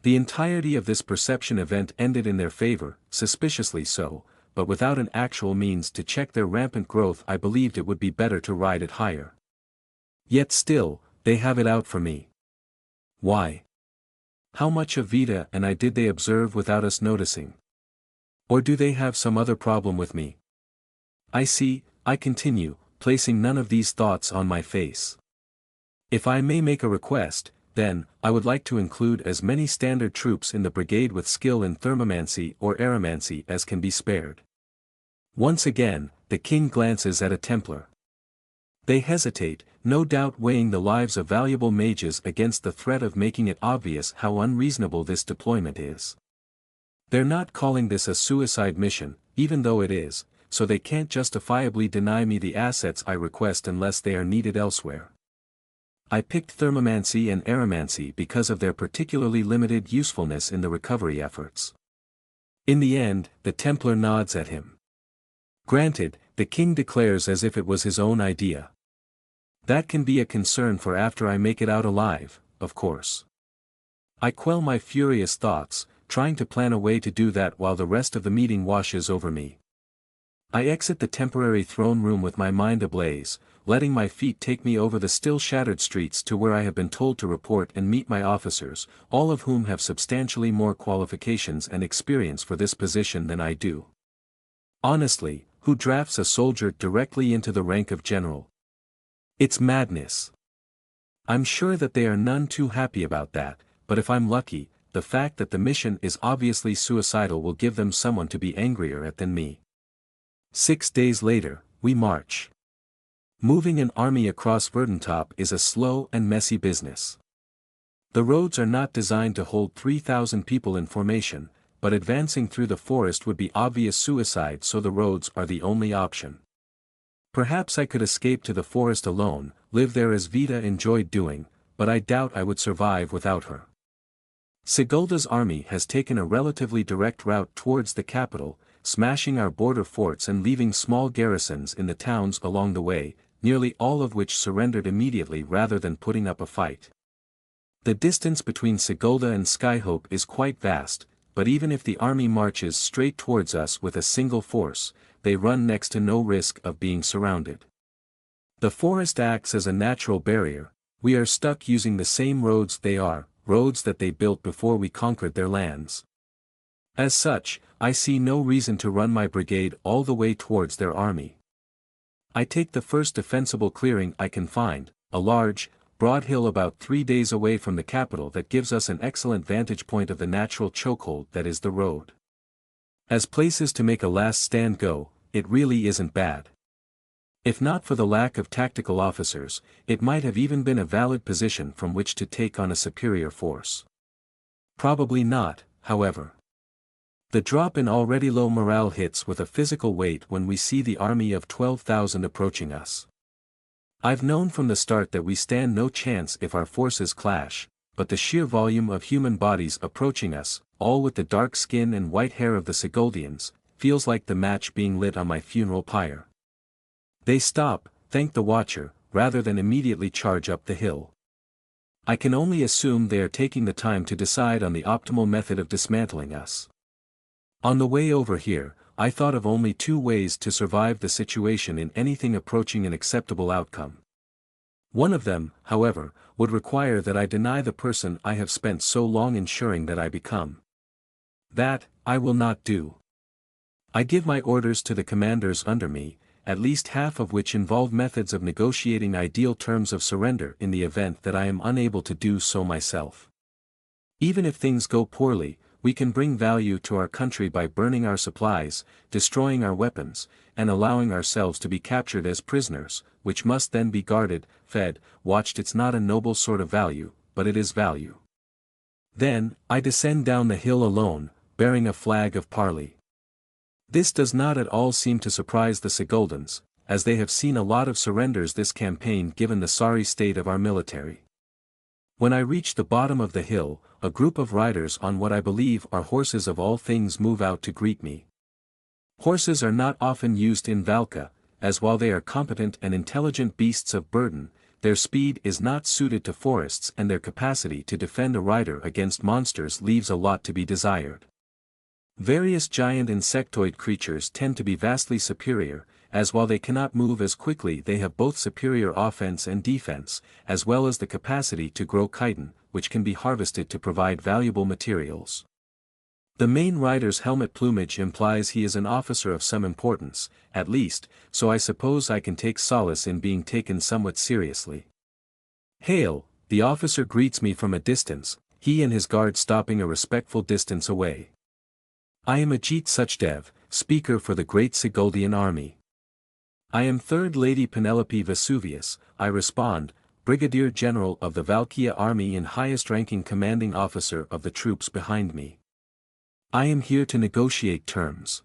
The entirety of this perception event ended in their favor, suspiciously so, but without an actual means to check their rampant growth I believed it would be better to ride it higher. Yet still, they have it out for me. Why? How much of Vita and I did they observe without us noticing? Or do they have some other problem with me? I continue, placing none of these thoughts on my face. If I may make a request, then, I would like to include as many standard troops in the brigade with skill in thermomancy or aeromancy as can be spared. Once again, the king glances at a Templar. They hesitate, no doubt weighing the lives of valuable mages against the threat of making it obvious how unreasonable this deployment is. They're not calling this a suicide mission, even though it is, so they can't justifiably deny me the assets I request unless they are needed elsewhere. I picked thermomancy and aeromancy because of their particularly limited usefulness in the recovery efforts. In the end, the Templar nods at him. Granted, the king declares as if it was his own idea. That can be a concern for after I make it out alive, of course. I quell my furious thoughts, trying to plan a way to do that while the rest of the meeting washes over me. I exit the temporary throne room with my mind ablaze, letting my feet take me over the still shattered streets to where I have been told to report and meet my officers, all of whom have substantially more qualifications and experience for this position than I do. Honestly, who drafts a soldier directly into the rank of general? It's madness. I'm sure that they are none too happy about that, but if I'm lucky, the fact that the mission is obviously suicidal will give them someone to be angrier at than me. 6 days later, we march. Moving an army across Verdantop is a slow and messy business. The roads are not designed to hold 3,000 people in formation, but advancing through the forest would be obvious suicide, so the roads are the only option. Perhaps I could escape to the forest alone, live there as Vita enjoyed doing, but I doubt I would survive without her. Sigulda's army has taken a relatively direct route towards the capital, smashing our border forts and leaving small garrisons in the towns along the way, nearly all of which surrendered immediately rather than putting up a fight. The distance between Sigulda and Skyhope is quite vast, but even if the army marches straight towards us with a single force, they run next to no risk of being surrounded. The forest acts as a natural barrier. We are stuck using the same roads they are, roads that they built before we conquered their lands. As such, I see no reason to run my brigade all the way towards their army. I take the first defensible clearing I can find, a large, broad hill about 3 days away from the capital that gives us an excellent vantage point of the natural chokehold that is the road. As places to make a last stand go, it really isn't bad. If not for the lack of tactical officers, it might have even been a valid position from which to take on a superior force. Probably not, however. The drop in already low morale hits with a physical weight when we see the army of 12,000 approaching us. I've known from the start that we stand no chance if our forces clash, but the sheer volume of human bodies approaching us, all with the dark skin and white hair of the Siguldians, feels like the match being lit on my funeral pyre. They stop, thank the Watcher, rather than immediately charge up the hill. I can only assume they are taking the time to decide on the optimal method of dismantling us. On the way over here, I thought of only 2 ways to survive the situation in anything approaching an acceptable outcome. One of them, however, would require that I deny the person I have spent so long ensuring that I become. That, I will not do. I give my orders to the commanders under me, at least half of which involve methods of negotiating ideal terms of surrender in the event that I am unable to do so myself. Even if things go poorly, we can bring value to our country by burning our supplies, destroying our weapons, and allowing ourselves to be captured as prisoners, which must then be guarded, fed, watched. It's not a noble sort of value, but it is value. Then, I descend down the hill alone, bearing a flag of parley. This does not at all seem to surprise the Sigoldans, as they have seen a lot of surrenders this campaign given the sorry state of our military. When I reach the bottom of the hill, a group of riders on what I believe are horses of all things move out to greet me. Horses are not often used in Valka, as while they are competent and intelligent beasts of burden, their speed is not suited to forests and their capacity to defend a rider against monsters leaves a lot to be desired. Various giant insectoid creatures tend to be vastly superior, as while they cannot move as quickly they have both superior offense and defense, as well as the capacity to grow chitin, which can be harvested to provide valuable materials. The main rider's helmet plumage implies he is an officer of some importance, at least, so I suppose I can take solace in being taken somewhat seriously. "Hail," the officer greets me from a distance, he and his guard stopping a respectful distance away. "I am Ajit Suchdev, speaker for the great Sigoldian army." "I am Third Lady Penelope Vesuvius," I respond, Brigadier General of the Valkia army and highest-ranking commanding officer of the troops behind me. "I am here to negotiate terms."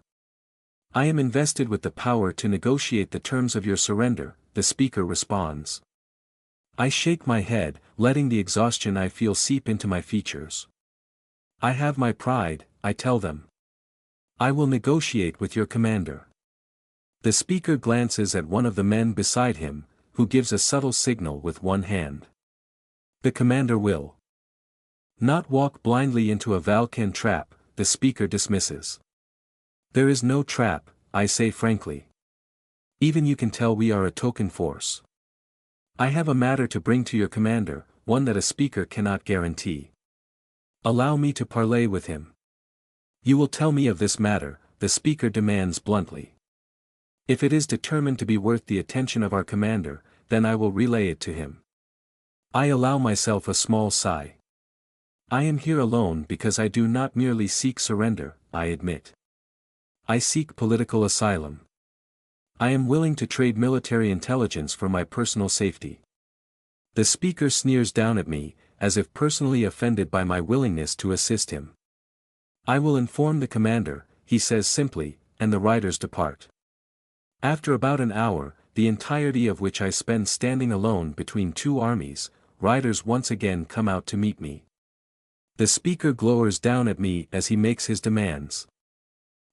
"I am invested with the power to negotiate the terms of your surrender," the speaker responds. I shake my head, letting the exhaustion I feel seep into my features. "I have my pride," I tell them. "I will negotiate with your commander." The speaker glances at one of the men beside him, who gives a subtle signal with one hand. "The commander will not walk blindly into a Valkan trap," the speaker dismisses. "There is no trap," I say frankly. "Even you can tell we are a token force. I have a matter to bring to your commander, one that a speaker cannot guarantee. Allow me to parley with him." "You will tell me of this matter," the speaker demands bluntly. "If it is determined to be worth the attention of our commander, then I will relay it to him." I allow myself a small sigh. "I am here alone because I do not merely seek surrender," I admit. "I seek political asylum. I am willing to trade military intelligence for my personal safety." The speaker sneers down at me, as if personally offended by my willingness to assist him. "I will inform the commander," he says simply, and the riders depart. After about an hour, the entirety of which I spend standing alone between two armies, riders once again come out to meet me. The speaker glowers down at me as he makes his demands.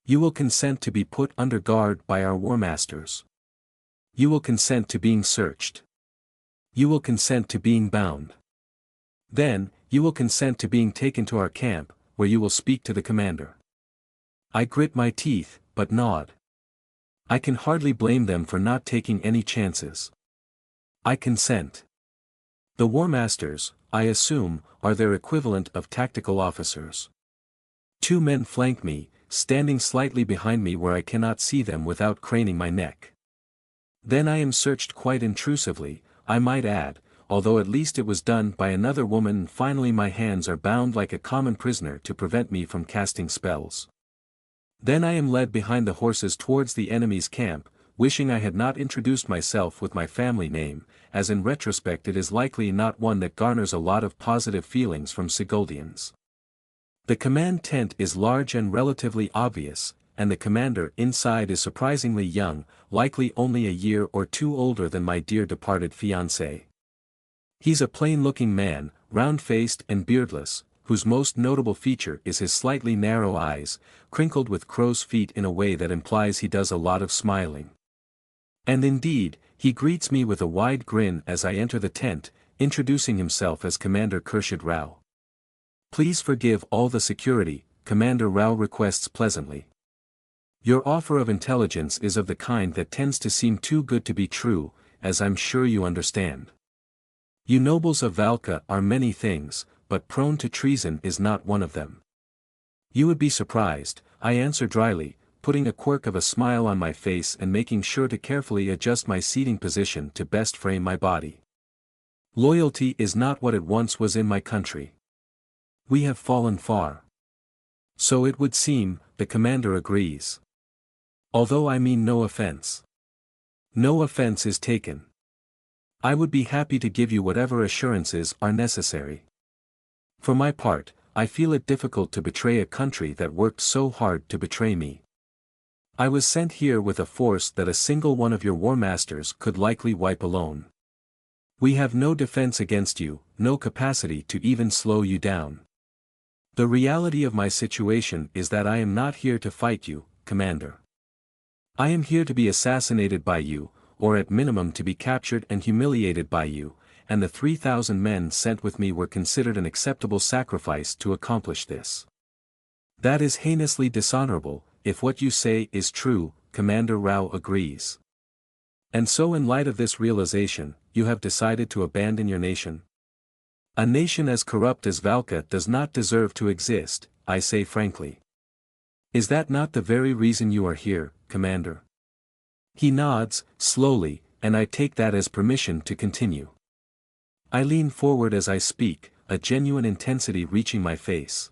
"You will consent to be put under guard by our war masters. You will consent to being searched. You will consent to being bound. Then, you will consent to being taken to our camp, where you will speak to the commander." I grit my teeth, but nod. I can hardly blame them for not taking any chances. I consent. The war masters, I assume, are their equivalent of tactical officers. 2 men flank me, standing slightly behind me where I cannot see them without craning my neck. Then I am searched quite intrusively, I might add, although at least it was done by another woman, and finally my hands are bound like a common prisoner to prevent me from casting spells. Then I am led behind the horses towards the enemy's camp, wishing I had not introduced myself with my family name, as in retrospect it is likely not one that garners a lot of positive feelings from Sigoldians. The command tent is large and relatively obvious, and the commander inside is surprisingly young, likely only a year or 2 older than my dear departed fiancé. He's a plain-looking man, round-faced and beardless, whose most notable feature is his slightly narrow eyes, crinkled with crow's feet in a way that implies he does a lot of smiling. And indeed, he greets me with a wide grin as I enter the tent, introducing himself as Commander Khurshid Rao. "Please forgive all the security," Commander Rao requests pleasantly. Your offer of intelligence is of the kind that tends to seem too good to be true, as I'm sure you understand. You nobles of Valka are many things, but prone to treason is not one of them. You would be surprised, I answer dryly, putting a quirk of a smile on my face and making sure to carefully adjust my seating position to best frame my body. Loyalty is not what it once was in my country. We have fallen far. So it would seem, the commander agrees. Although I mean no offense. No offense is taken. I would be happy to give you whatever assurances are necessary. For my part, I feel it difficult to betray a country that worked so hard to betray me. I was sent here with a force that a single one of your war masters could likely wipe alone. We have no defense against you, no capacity to even slow you down. The reality of my situation is that I am not here to fight you, Commander. I am here to be assassinated by you, or at minimum to be captured and humiliated by you, and the 3,000 men sent with me were considered an acceptable sacrifice to accomplish this. That is heinously dishonorable, if what you say is true, Commander Rao agrees. And so in light of this realization, you have decided to abandon your nation? A nation as corrupt as Valka does not deserve to exist, I say frankly. Is that not the very reason you are here, Commander? He nods, slowly, and I take that as permission to continue. I lean forward as I speak, a genuine intensity reaching my face.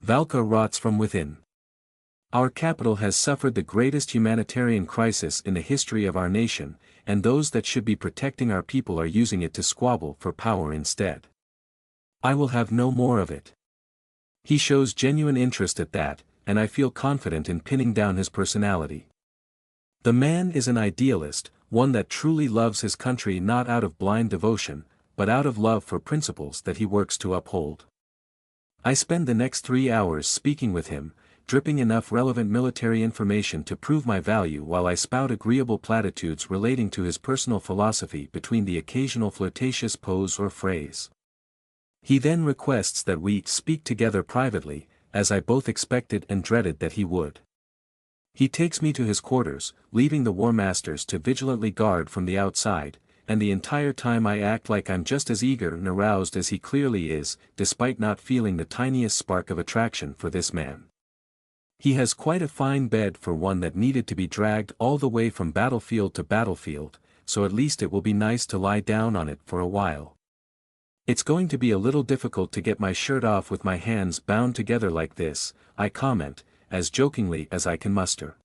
Valka rots from within. Our capital has suffered the greatest humanitarian crisis in the history of our nation, and those that should be protecting our people are using it to squabble for power instead. I will have no more of it. He shows genuine interest at that, and I feel confident in pinning down his personality. The man is an idealist, one that truly loves his country not out of blind devotion, but out of love for principles that he works to uphold. I spend the next 3 hours speaking with him, dripping enough relevant military information to prove my value while I spout agreeable platitudes relating to his personal philosophy between the occasional flirtatious pose or phrase. He then requests that we speak together privately, as I both expected and dreaded that he would. He takes me to his quarters, leaving the war masters to vigilantly guard from the outside, and the entire time I act like I'm just as eager and aroused as he clearly is, despite not feeling the tiniest spark of attraction for this man. He has quite a fine bed for one that needed to be dragged all the way from battlefield to battlefield, so at least it will be nice to lie down on it for a while. It's going to be a little difficult to get my shirt off with my hands bound together like this, I comment, as jokingly as I can muster.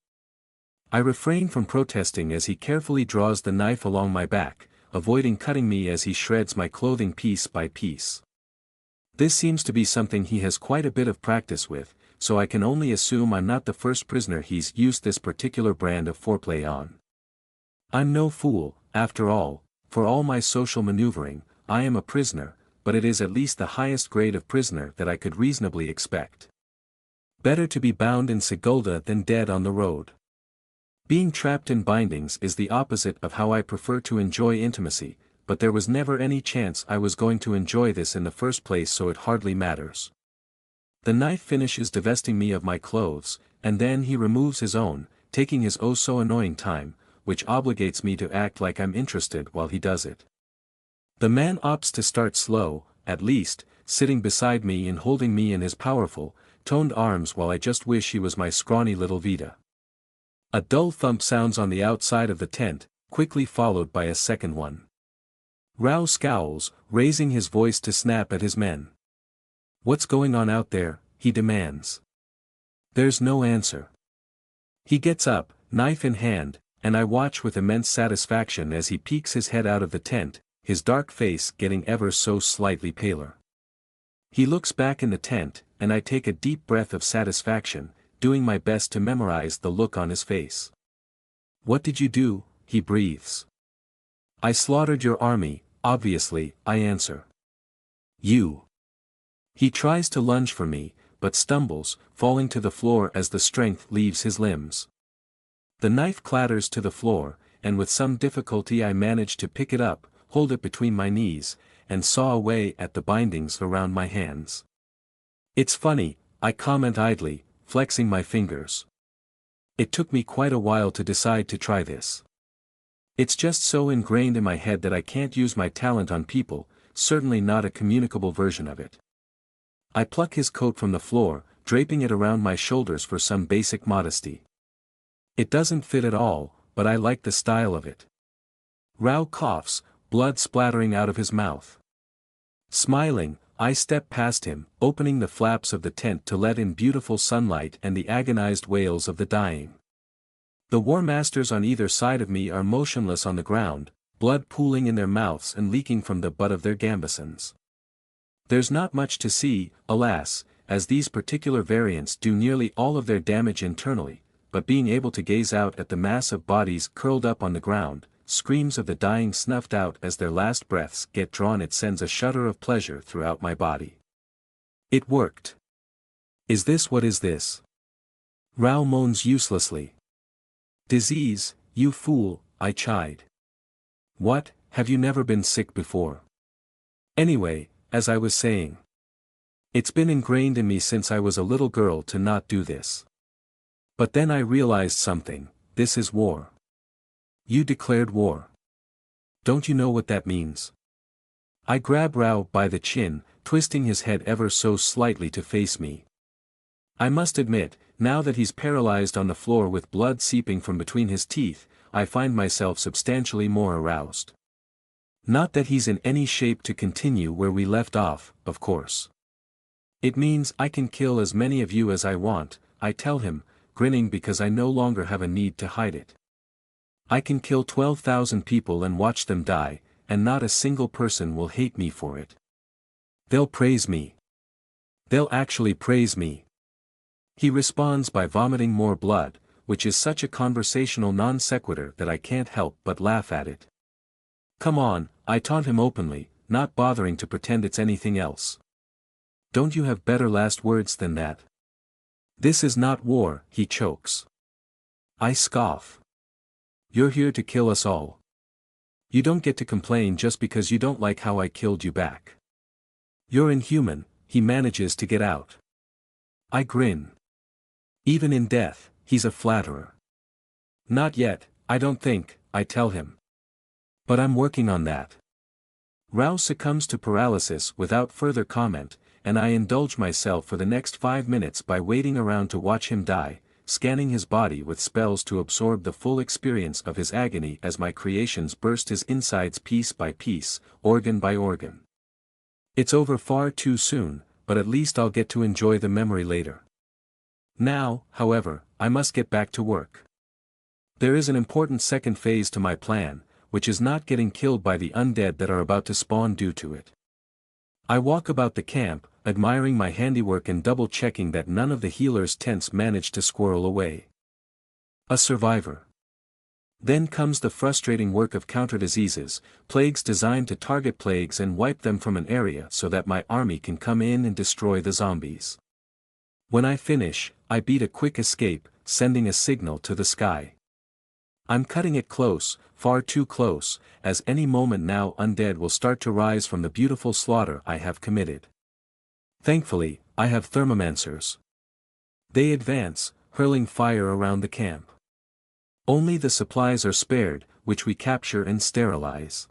I refrain from protesting as he carefully draws the knife along my back, avoiding cutting me as he shreds my clothing piece by piece. This seems to be something he has quite a bit of practice with, so I can only assume I'm not the first prisoner he's used this particular brand of foreplay on. I'm no fool, after all, for all my social maneuvering, I am a prisoner, but it is at least the highest grade of prisoner that I could reasonably expect. Better to be bound in Sigulda than dead on the road. Being trapped in bindings is the opposite of how I prefer to enjoy intimacy, but there was never any chance I was going to enjoy this in the first place, so it hardly matters. The knife finishes divesting me of my clothes, and then he removes his own, taking his oh so annoying time, which obligates me to act like I'm interested while he does it. The man opts to start slow, at least, sitting beside me and holding me in his powerful, toned arms while I just wish he was my scrawny little Vita. A dull thump sounds on the outside of the tent, quickly followed by a second one. Rao scowls, raising his voice to snap at his men. "What's going on out there?" he demands. There's no answer. He gets up, knife in hand, and I watch with immense satisfaction as he peeks his head out of the tent, his dark face getting ever so slightly paler. He looks back in the tent, and I take a deep breath of satisfaction, doing my best to memorize the look on his face. "What did you do?" he breathes. "I slaughtered your army, obviously," I answer. "You." He tries to lunge for me, but stumbles, falling to the floor as the strength leaves his limbs. The knife clatters to the floor, and with some difficulty I manage to pick it up, hold it between my knees, and saw away at the bindings around my hands. It's funny, I comment idly, flexing my fingers. It took me quite a while to decide to try this. It's just so ingrained in my head that I can't use my talent on people, certainly not a communicable version of it. I pluck his coat from the floor, draping it around my shoulders for some basic modesty. It doesn't fit at all, but I like the style of it. Rao coughs, blood splattering out of his mouth. Smiling, I step past him, opening the flaps of the tent to let in beautiful sunlight and the agonized wails of the dying. The war masters on either side of me are motionless on the ground, blood pooling in their mouths and leaking from the butt of their gambesons. There's not much to see, alas, as these particular variants do nearly all of their damage internally, but being able to gaze out at the mass of bodies curled up on the ground, screams of the dying snuffed out as their last breaths get drawn, it sends a shudder of pleasure throughout my body. It worked. Is this what is this? Rao moans uselessly. Disease, you fool, I chide. What, have you never been sick before? Anyway, as I was saying. It's been ingrained in me since I was a little girl to not do this. But then I realized something, this is war. You declared war. Don't you know what that means? I grab Rao by the chin, twisting his head ever so slightly to face me. I must admit, now that he's paralyzed on the floor with blood seeping from between his teeth, I find myself substantially more aroused. Not that he's in any shape to continue where we left off, of course. It means I can kill as many of you as I want, I tell him, grinning because I no longer have a need to hide it. I can kill 12,000 people and watch them die, and not a single person will hate me for it. They'll praise me. They'll actually praise me. He responds by vomiting more blood, which is such a conversational non sequitur that I can't help but laugh at it. Come on, I taunt him openly, not bothering to pretend it's anything else. Don't you have better last words than that? This is not war, he chokes. I scoff. You're here to kill us all. You don't get to complain just because you don't like how I killed you back. You're inhuman, he manages to get out. I grin. Even in death, he's a flatterer. Not yet, I don't think, I tell him. But I'm working on that. Rao succumbs to paralysis without further comment, and I indulge myself for the next 5 minutes by waiting around to watch him die, scanning his body with spells to absorb the full experience of his agony as my creations burst his insides piece by piece, organ by organ. It's over far too soon, but at least I'll get to enjoy the memory later. Now, however, I must get back to work. There is an important second phase to my plan, which is not getting killed by the undead that are about to spawn due to it. I walk about the camp, admiring my handiwork and double-checking that none of the healers' tents managed to squirrel away. A survivor. Then comes the frustrating work of counter-diseases, plagues designed to target plagues and wipe them from an area so that my army can come in and destroy the zombies. When I finish, I beat a quick escape, sending a signal to the sky. I'm cutting it close, far too close, as any moment now undead will start to rise from the beautiful slaughter I have committed. Thankfully, I have thermomancers. They advance, hurling fire around the camp. Only the supplies are spared, which we capture and sterilize.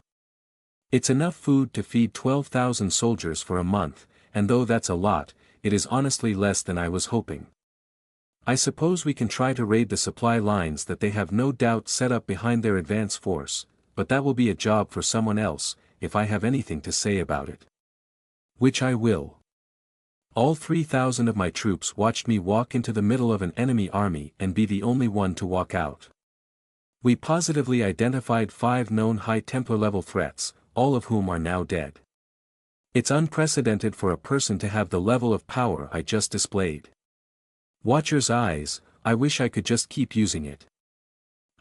It's enough food to feed 12,000 soldiers for a month, and though that's a lot, it is honestly less than I was hoping. I suppose we can try to raid the supply lines that they have no doubt set up behind their advance force, but that will be a job for someone else, if I have anything to say about it. Which I will. All 3,000 of my troops watched me walk into the middle of an enemy army and be the only one to walk out. We positively identified 5 known High Templar level threats, all of whom are now dead. It's unprecedented for a person to have the level of power I just displayed. Watcher's eyes, I wish I could just keep using it.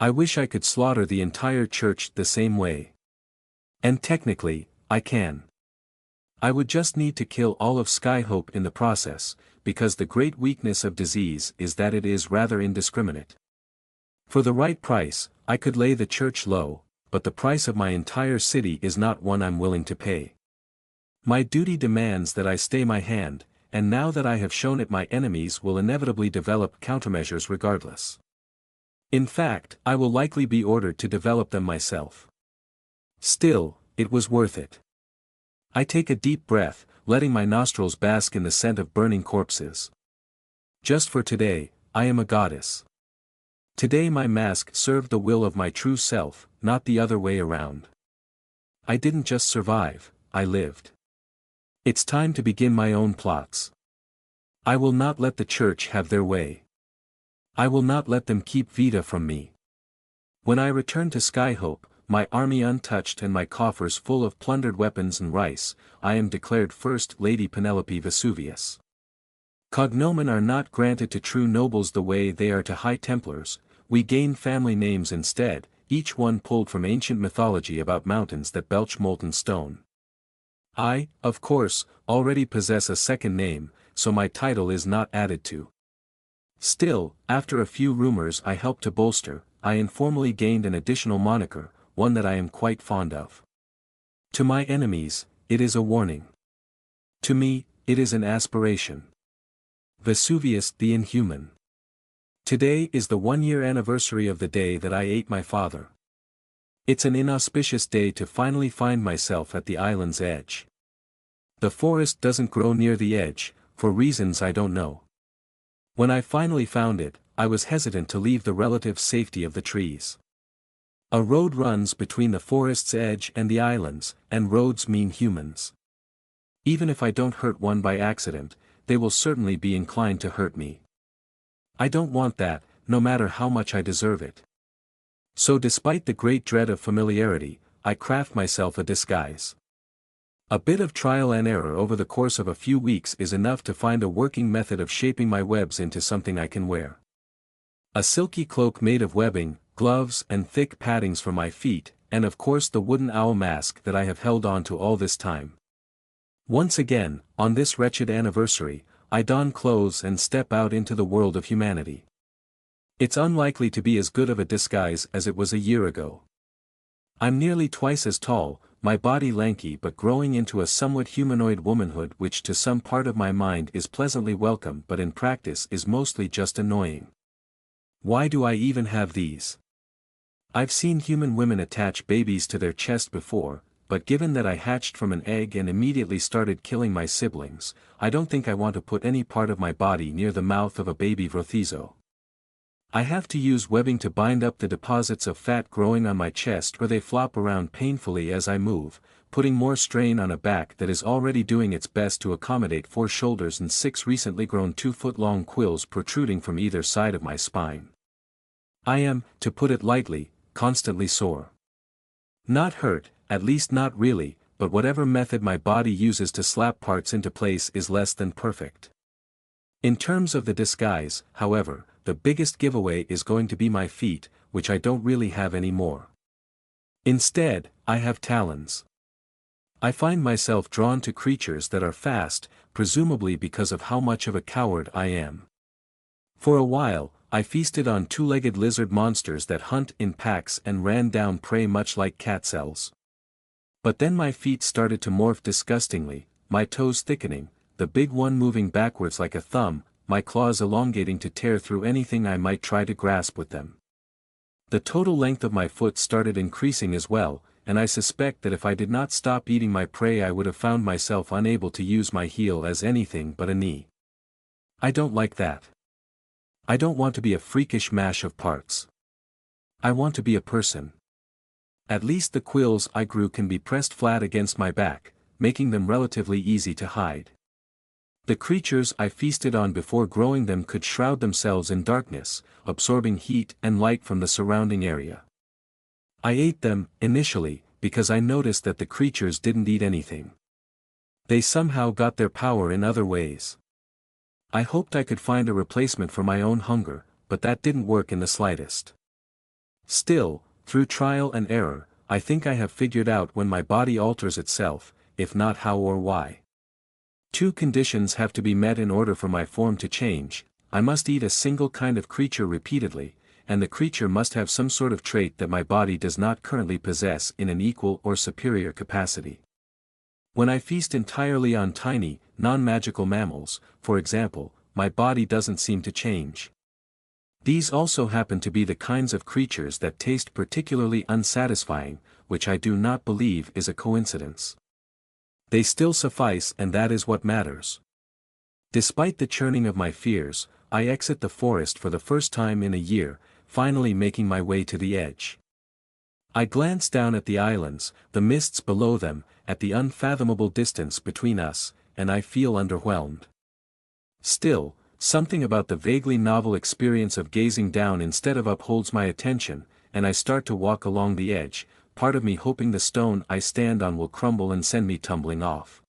I wish I could slaughter the entire church the same way. And technically, I can. I would just need to kill all of Skyhope in the process, because the great weakness of disease is that it is rather indiscriminate. For the right price, I could lay the church low, but the price of my entire city is not one I'm willing to pay. My duty demands that I stay my hand, and now that I have shown it, my enemies will inevitably develop countermeasures regardless. In fact, I will likely be ordered to develop them myself. Still, it was worth it. I take a deep breath, letting my nostrils bask in the scent of burning corpses. Just for today, I am a goddess. Today my mask served the will of my true self, not the other way around. I didn't just survive, I lived. It's time to begin my own plots. I will not let the church have their way. I will not let them keep Vita from me. When I return to Skyhope, my army untouched and my coffers full of plundered weapons and rice, I am declared First Lady Penelope Vesuvius. Cognomen are not granted to true nobles the way they are to High Templars, we gain family names instead, each one pulled from ancient mythology about mountains that belch molten stone. I, of course, already possess a second name, so my title is not added to. Still, after a few rumors I helped to bolster, I informally gained an additional moniker, one that I am quite fond of. To my enemies, it is a warning. To me, it is an aspiration. Vesuvius the Inhuman. Today is the 1-year anniversary of the day that I ate my father. It's an inauspicious day to finally find myself at the island's edge. The forest doesn't grow near the edge, for reasons I don't know. When I finally found it, I was hesitant to leave the relative safety of the trees. A road runs between the forest's edge and the islands, and roads mean humans. Even if I don't hurt one by accident, they will certainly be inclined to hurt me. I don't want that, no matter how much I deserve it. So despite the great dread of familiarity, I craft myself a disguise. A bit of trial and error over the course of a few weeks is enough to find a working method of shaping my webs into something I can wear. A silky cloak made of webbing, gloves and thick paddings for my feet, and of course the wooden owl mask that I have held on to all this time. Once again, on this wretched anniversary, I don clothes and step out into the world of humanity. It's unlikely to be as good of a disguise as it was a year ago. I'm nearly twice as tall, my body lanky but growing into a somewhat humanoid womanhood which to some part of my mind is pleasantly welcome but in practice is mostly just annoying. Why do I even have these? I've seen human women attach babies to their chest before, but given that I hatched from an egg and immediately started killing my siblings, I don't think I want to put any part of my body near the mouth of a baby Vrothizo. I have to use webbing to bind up the deposits of fat growing on my chest or they flop around painfully as I move, putting more strain on a back that is already doing its best to accommodate 4 shoulders and 6 recently grown 2-foot-long quills protruding from either side of my spine. I am, to put it lightly, constantly sore. Not hurt, at least not really, but whatever method my body uses to slap parts into place is less than perfect. In terms of the disguise, however, the biggest giveaway is going to be my feet, which I don't really have anymore. Instead, I have talons. I find myself drawn to creatures that are fast, presumably because of how much of a coward I am. For a while, I feasted on 2-legged lizard monsters that hunt in packs and ran down prey much like cat cells. But then my feet started to morph disgustingly, my toes thickening, the big one moving backwards like a thumb, my claws elongating to tear through anything I might try to grasp with them. The total length of my foot started increasing as well, and I suspect that if I did not stop eating my prey I would have found myself unable to use my heel as anything but a knee. I don't like that. I don't want to be a freakish mash of parts. I want to be a person. At least the quills I grew can be pressed flat against my back, making them relatively easy to hide. The creatures I feasted on before growing them could shroud themselves in darkness, absorbing heat and light from the surrounding area. I ate them, initially, because I noticed that the creatures didn't eat anything. They somehow got their power in other ways. I hoped I could find a replacement for my own hunger, but that didn't work in the slightest. Still, through trial and error, I think I have figured out when my body alters itself, if not how or why. 2 conditions have to be met in order for my form to change: I must eat a single kind of creature repeatedly, and the creature must have some sort of trait that my body does not currently possess in an equal or superior capacity. When I feast entirely on tiny, non-magical mammals, for example, my body doesn't seem to change. These also happen to be the kinds of creatures that taste particularly unsatisfying, which I do not believe is a coincidence. They still suffice, and that is what matters. Despite the churning of my fears, I exit the forest for the first time in a year, finally making my way to the edge. I glance down at the islands, the mists below them, at the unfathomable distance between us, and I feel underwhelmed. Still, something about the vaguely novel experience of gazing down instead of up holds my attention, and I start to walk along the edge, part of me hoping the stone I stand on will crumble and send me tumbling off.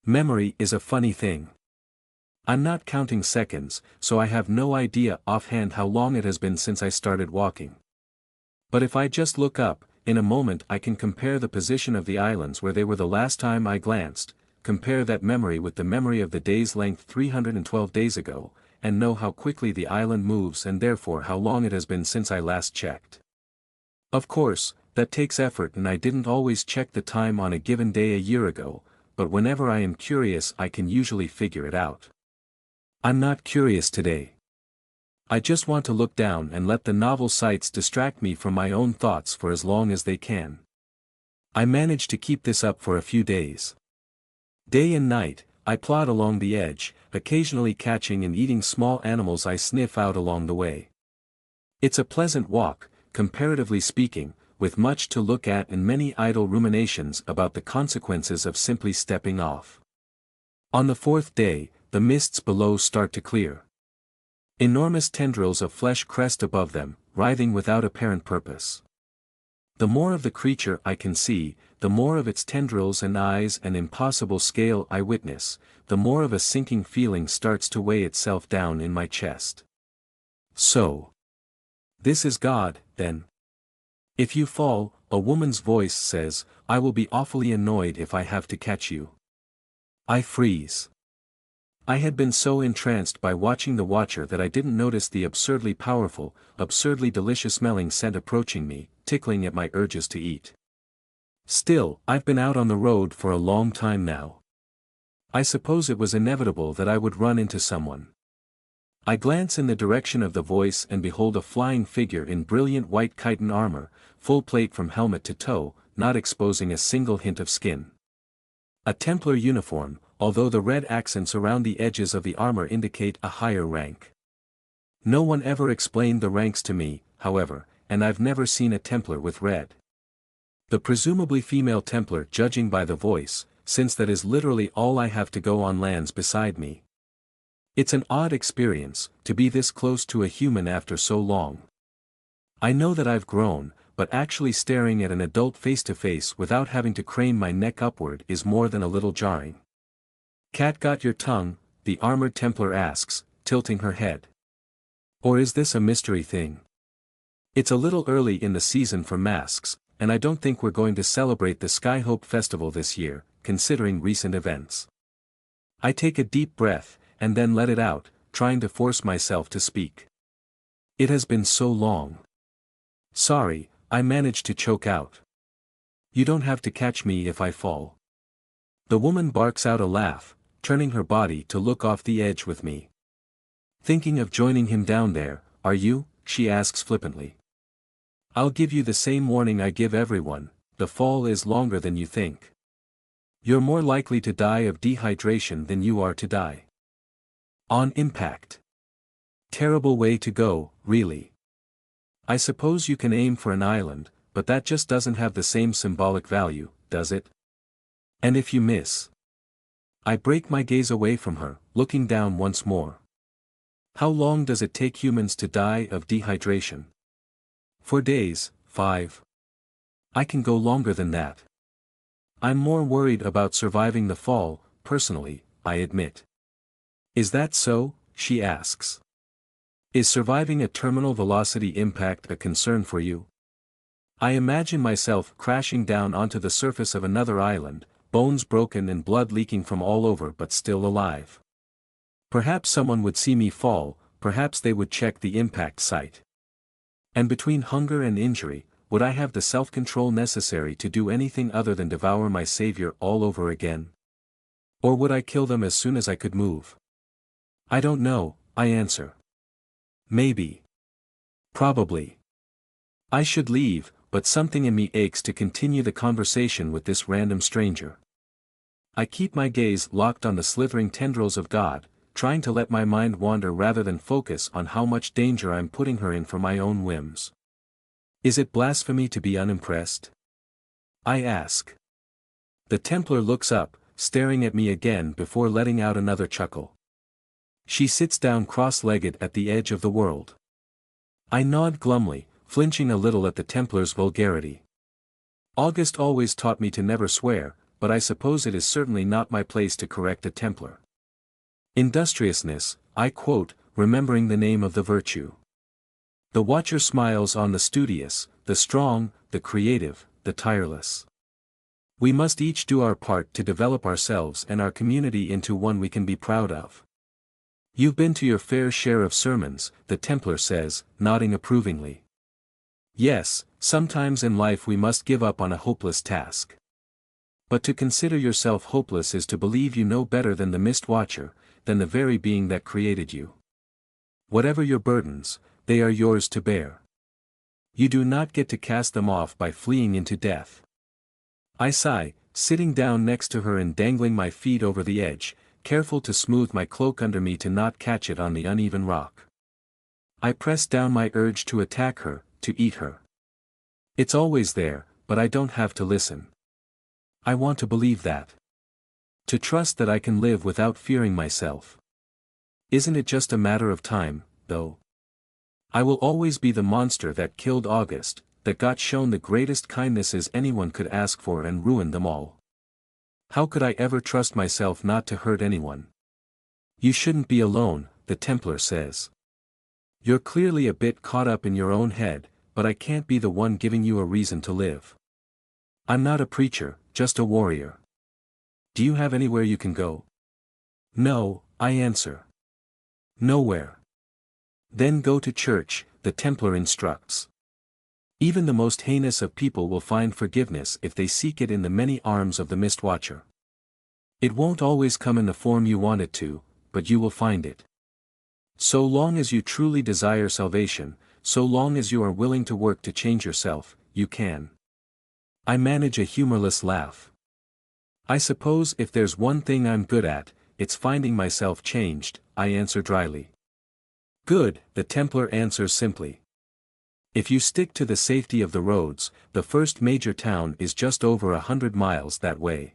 Memory is a funny thing. I'm not counting seconds, so I have no idea offhand how long it has been since I started walking. But if I just look up, in a moment I can compare the position of the islands where they were the last time I glanced, compare that memory with the memory of the day's length 312 days ago, and know how quickly the island moves and therefore how long it has been since I last checked. Of course, that takes effort, and I didn't always check the time on a given day a year ago, but whenever I am curious I can usually figure it out. I'm not curious today. I just want to look down and let the novel sights distract me from my own thoughts for as long as they can. I manage to keep this up for a few days. Day and night, I plod along the edge, occasionally catching and eating small animals I sniff out along the way. It's a pleasant walk, comparatively speaking, with much to look at and many idle ruminations about the consequences of simply stepping off. On the fourth day, the mists below start to clear. Enormous tendrils of flesh crest above them, writhing without apparent purpose. The more of the creature I can see, the more of its tendrils and eyes and impossible scale I witness, the more of a sinking feeling starts to weigh itself down in my chest. So. This is God, then. If you fall, a woman's voice says, I will be awfully annoyed if I have to catch you. I freeze. I had been so entranced by watching the watcher that I didn't notice the absurdly powerful, absurdly delicious-smelling scent approaching me, tickling at my urges to eat. Still, I've been out on the road for a long time now. I suppose it was inevitable that I would run into someone. I glance in the direction of the voice and behold a flying figure in brilliant white chitin armor, full plate from helmet to toe, not exposing a single hint of skin. A Templar uniform, although the red accents around the edges of the armor indicate a higher rank. No one ever explained the ranks to me, however, and I've never seen a Templar with red. The presumably female Templar, judging by the voice, since that is literally all I have to go on, lands beside me. It's an odd experience, to be this close to a human after so long. I know that I've grown, but actually staring at an adult face to face without having to crane my neck upward is more than a little jarring. Cat got your tongue? The armored Templar asks, tilting her head. Or is this a mystery thing? It's a little early in the season for masks, and I don't think we're going to celebrate the Skyhope Festival this year, considering recent events. I take a deep breath, and then let it out, trying to force myself to speak. It has been so long. Sorry, I managed to choke out. You don't have to catch me if I fall. The woman barks out a laugh, turning her body to look off the edge with me. Thinking of joining him down there, are you? She asks flippantly. I'll give you the same warning I give everyone, the fall is longer than you think. You're more likely to die of dehydration than you are to die on impact. Terrible way to go, really. I suppose you can aim for an island, but that just doesn't have the same symbolic value, does it? And if you miss? I break my gaze away from her, looking down once more. How long does it take humans to die of dehydration? 4 days, 5. I can go longer than that. I'm more worried about surviving the fall, personally, I admit. Is that so? She asks. Is surviving a terminal velocity impact a concern for you? I imagine myself crashing down onto the surface of another island, bones broken and blood leaking from all over but still alive. Perhaps someone would see me fall, perhaps they would check the impact site. And between hunger and injury, would I have the self-control necessary to do anything other than devour my savior all over again? Or would I kill them as soon as I could move? I don't know, I answer. Maybe. Probably. I should leave, but something in me aches to continue the conversation with this random stranger. I keep my gaze locked on the slithering tendrils of God, trying to let my mind wander rather than focus on how much danger I'm putting her in for my own whims. Is it blasphemy to be unimpressed? I ask. The Templar looks up, staring at me again before letting out another chuckle. She sits down cross-legged at the edge of the world. I nod glumly, flinching a little at the Templar's vulgarity. August always taught me to never swear, but I suppose it is certainly not my place to correct a Templar. Industriousness, I quote, remembering the name of the virtue. The watcher smiles on the studious, the strong, the creative, the tireless. We must each do our part to develop ourselves and our community into one we can be proud of. You've been to your fair share of sermons, the Templar says, nodding approvingly. Yes, sometimes in life we must give up on a hopeless task. But to consider yourself hopeless is to believe you know better than the Mist Watcher, than the very being that created you. Whatever your burdens, they are yours to bear. You do not get to cast them off by fleeing into death. I sigh, sitting down next to her and dangling my feet over the edge, careful to smooth my cloak under me to not catch it on the uneven rock. I press down my urge to attack her, to eat her. It's always there, but I don't have to listen. I want to believe that. To trust that I can live without fearing myself. Isn't it just a matter of time, though? I will always be the monster that killed August, that got shown the greatest kindnesses anyone could ask for and ruined them all. How could I ever trust myself not to hurt anyone? You shouldn't be alone, the Templar says. You're clearly a bit caught up in your own head, but I can't be the one giving you a reason to live. I'm not a preacher, just a warrior. Do you have anywhere you can go? No, I answer. Nowhere. Then go to church, the Templar instructs. Even the most heinous of people will find forgiveness if they seek it in the many arms of the Mist Watcher. It won't always come in the form you want it to, but you will find it. So long as you truly desire salvation, so long as you are willing to work to change yourself, you can. I manage a humorless laugh. I suppose if there's one thing I'm good at, it's finding myself changed, I answer dryly. Good, the Templar answers simply. If you stick to the safety of the roads, the first major town is just over 100 miles that way.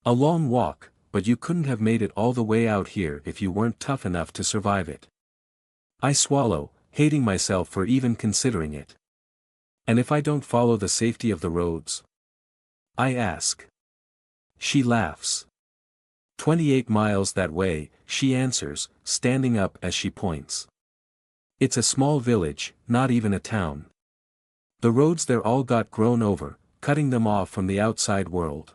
A long walk, but you couldn't have made it all the way out here if you weren't tough enough to survive it. I swallow, hating myself for even considering it. And if I don't follow the safety of the roads? I ask. She laughs. 28 miles that way, she answers, standing up as she points. It's a small village, not even a town. The roads there all got grown over, cutting them off from the outside world.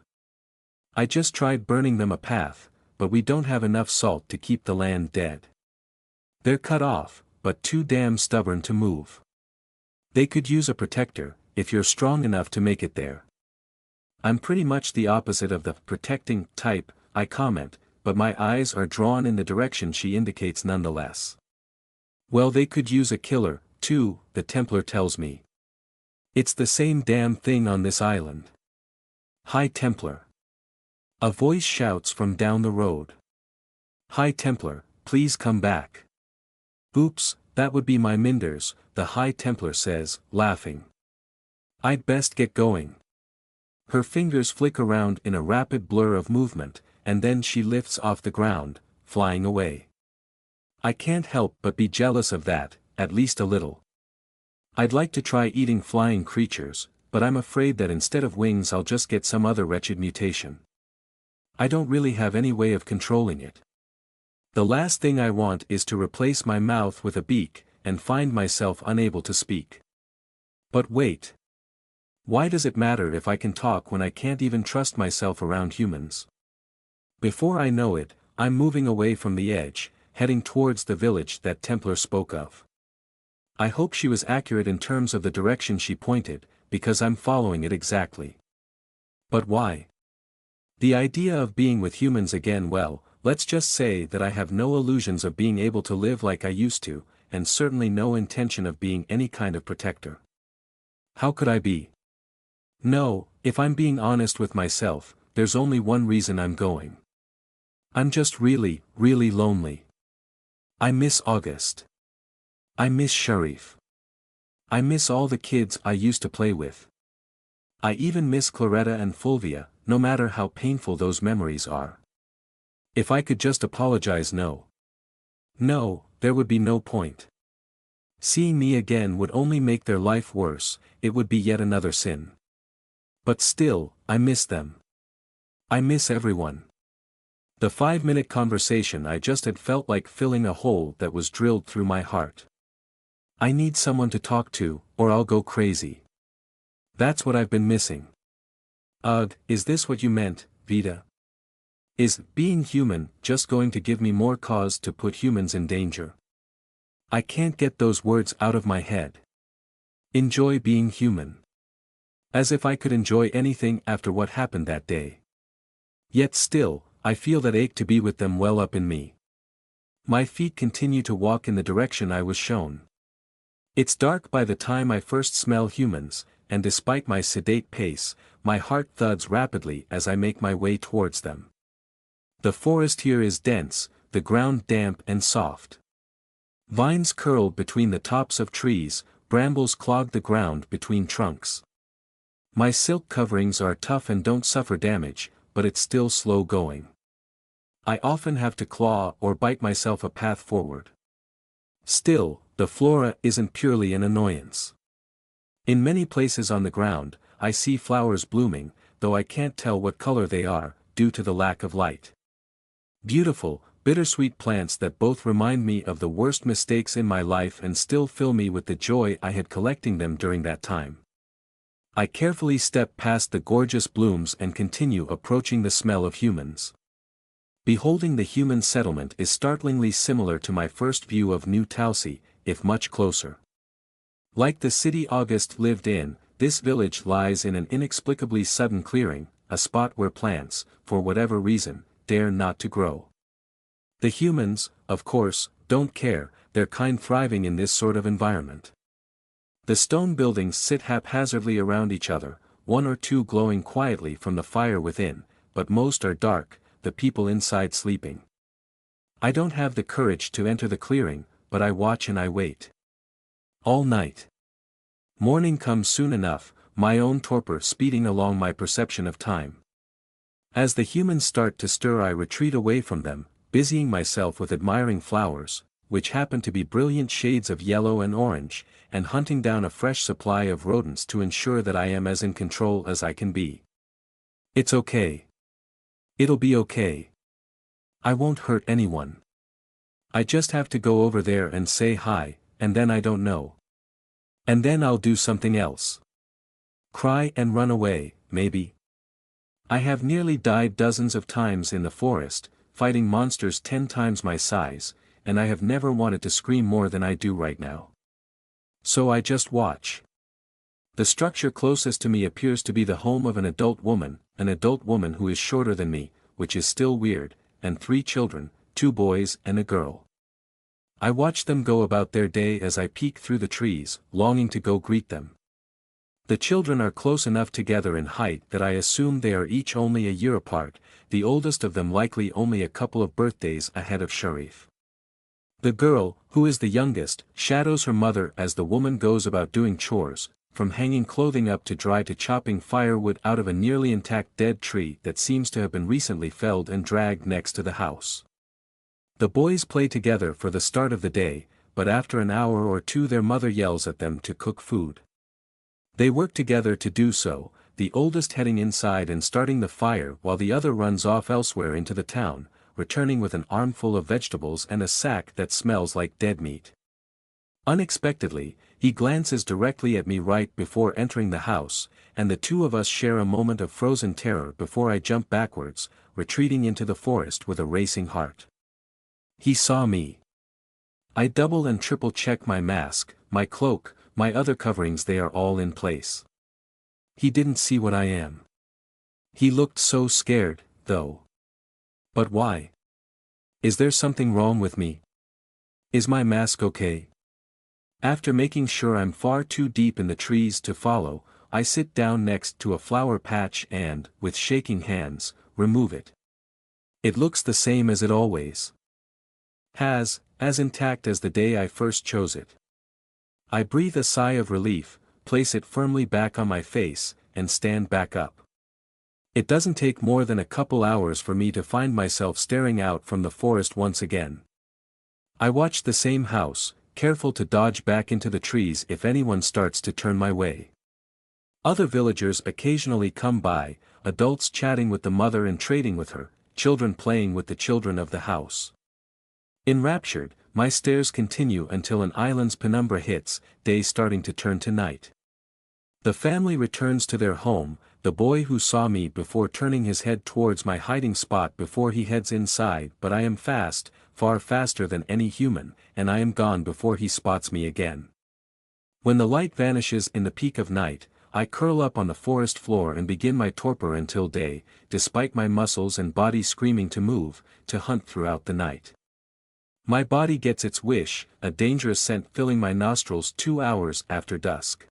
I just tried burning them a path, but we don't have enough salt to keep the land dead. They're cut off, but too damn stubborn to move. They could use a protector, if you're strong enough to make it there. I'm pretty much the opposite of the protecting type, I comment, but my eyes are drawn in the direction she indicates nonetheless. Well, they could use a killer, too, the Templar tells me. It's the same damn thing on this island. High Templar. A voice shouts from down the road. High Templar, please come back. Oops, that would be my Minders, the High Templar says, laughing. I'd best get going. Her fingers flick around in a rapid blur of movement, and then she lifts off the ground, flying away. I can't help but be jealous of that, at least a little. I'd like to try eating flying creatures, but I'm afraid that instead of wings I'll just get some other wretched mutation. I don't really have any way of controlling it. The last thing I want is to replace my mouth with a beak, and find myself unable to speak. But wait. Why does it matter if I can talk when I can't even trust myself around humans? Before I know it, I'm moving away from the edge, heading towards the village that Templar spoke of. I hope she was accurate in terms of the direction she pointed, because I'm following it exactly. But why? The idea of being with humans again, well, let's just say that I have no illusions of being able to live like I used to, and certainly no intention of being any kind of protector. How could I be? No, if I'm being honest with myself, there's only one reason I'm going. I'm just really, really lonely. I miss August. I miss Sharif. I miss all the kids I used to play with. I even miss Claretta and Fulvia, no matter how painful those memories are. If I could just apologize, no, there would be no point. Seeing me again would only make their life worse, it would be yet another sin. But still, I miss them. I miss everyone. The 5-minute conversation I just had felt like filling a hole that was drilled through my heart. I need someone to talk to, or I'll go crazy. That's what I've been missing. Ugh, is this what you meant, Vita? Is being human just going to give me more cause to put humans in danger? I can't get those words out of my head. Enjoy being human. As if I could enjoy anything after what happened that day. Yet still, I feel that ache to be with them well up in me. My feet continue to walk in the direction I was shown. It's dark by the time I first smell humans, and despite my sedate pace, my heart thuds rapidly as I make my way towards them. The forest here is dense, the ground damp and soft. Vines curl between the tops of trees, brambles clog the ground between trunks. My silk coverings are tough and don't suffer damage, but it's still slow going. I often have to claw or bite myself a path forward. Still, the flora isn't purely an annoyance. In many places on the ground, I see flowers blooming, though I can't tell what color they are, due to the lack of light. Beautiful, bittersweet plants that both remind me of the worst mistakes in my life and still fill me with the joy I had collecting them during that time. I carefully step past the gorgeous blooms and continue approaching the smell of humans. Beholding the human settlement is startlingly similar to my first view of New Tausi, if much closer. Like the city August lived in, this village lies in an inexplicably sudden clearing, a spot where plants, for whatever reason, dare not to grow. The humans, of course, don't care, their kind thriving in this sort of environment. The stone buildings sit haphazardly around each other, one or two glowing quietly from the fire within, but most are dark, the people inside sleeping. I don't have the courage to enter the clearing, but I watch and I wait. All night. Morning comes soon enough, my own torpor speeding along my perception of time. As the humans start to stir, I retreat away from them, busying myself with admiring flowers, which happen to be brilliant shades of yellow and orange, and hunting down a fresh supply of rodents to ensure that I am as in control as I can be. It's okay. It'll be okay. I won't hurt anyone. I just have to go over there and say hi, and then I don't know. And then I'll do something else. Cry and run away, maybe. I have nearly died dozens of times in the forest, fighting monsters 10 times my size, and I have never wanted to scream more than I do right now. So I just watch. The structure closest to me appears to be the home of an adult woman who is shorter than me, which is still weird, and 3 children, 2 boys and a girl. I watch them go about their day as I peek through the trees, longing to go greet them. The children are close enough together in height that I assume they are each only a year apart, the oldest of them likely only a couple of birthdays ahead of Sharif. The girl, who is the youngest, shadows her mother as the woman goes about doing chores, from hanging clothing up to dry to chopping firewood out of a nearly intact dead tree that seems to have been recently felled and dragged next to the house. The boys play together for the start of the day, but after an hour or two their mother yells at them to cook food. They work together to do so, the oldest heading inside and starting the fire while the other runs off elsewhere into the town, returning with an armful of vegetables and a sack that smells like dead meat. Unexpectedly, he glances directly at me right before entering the house, and the two of us share a moment of frozen terror before I jump backwards, retreating into the forest with a racing heart. He saw me. I double and triple check my mask, my cloak, my other coverings, they are all in place. He didn't see what I am. He looked so scared, though. But why? Is there something wrong with me? Is my mask okay? After making sure I'm far too deep in the trees to follow, I sit down next to a flower patch and, with shaking hands, remove it. It looks the same as it always has, as intact as the day I first chose it. I breathe a sigh of relief, place it firmly back on my face, and stand back up. It doesn't take more than a couple hours for me to find myself staring out from the forest once again. I watch the same house, careful to dodge back into the trees if anyone starts to turn my way. Other villagers occasionally come by, adults chatting with the mother and trading with her, children playing with the children of the house. Enraptured, my stares continue until an island's penumbra hits, day starting to turn to night. The family returns to their home, the boy who saw me before turning his head towards my hiding spot before he heads inside, but I am fast, far faster than any human, and I am gone before he spots me again. When the light vanishes in the peak of night, I curl up on the forest floor and begin my torpor until day, despite my muscles and body screaming to move, to hunt throughout the night. My body gets its wish, a dangerous scent filling my nostrils 2 hours after dusk.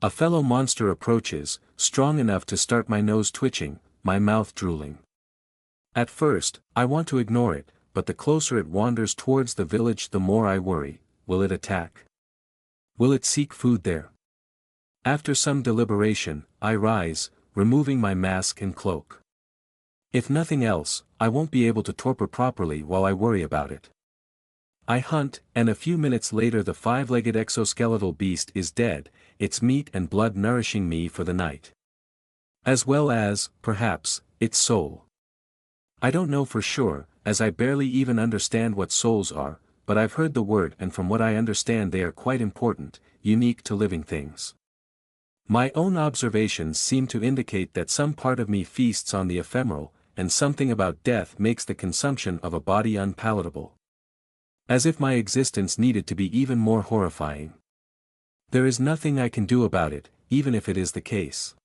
A fellow monster approaches, strong enough to start my nose twitching, my mouth drooling. At first, I want to ignore it, but the closer it wanders towards the village the more I worry. Will it attack? Will it seek food there? After some deliberation, I rise, removing my mask and cloak. If nothing else, I won't be able to torpor properly while I worry about it. I hunt, and a few minutes later the 5-legged exoskeletal beast is dead, its meat and blood nourishing me for the night. As well as, perhaps, its soul. I don't know for sure, as I barely even understand what souls are, but I've heard the word, and from what I understand they are quite important, unique to living things. My own observations seem to indicate that some part of me feasts on the ephemeral, and something about death makes the consumption of a body unpalatable. As if my existence needed to be even more horrifying. There is nothing I can do about it, even if it is the case.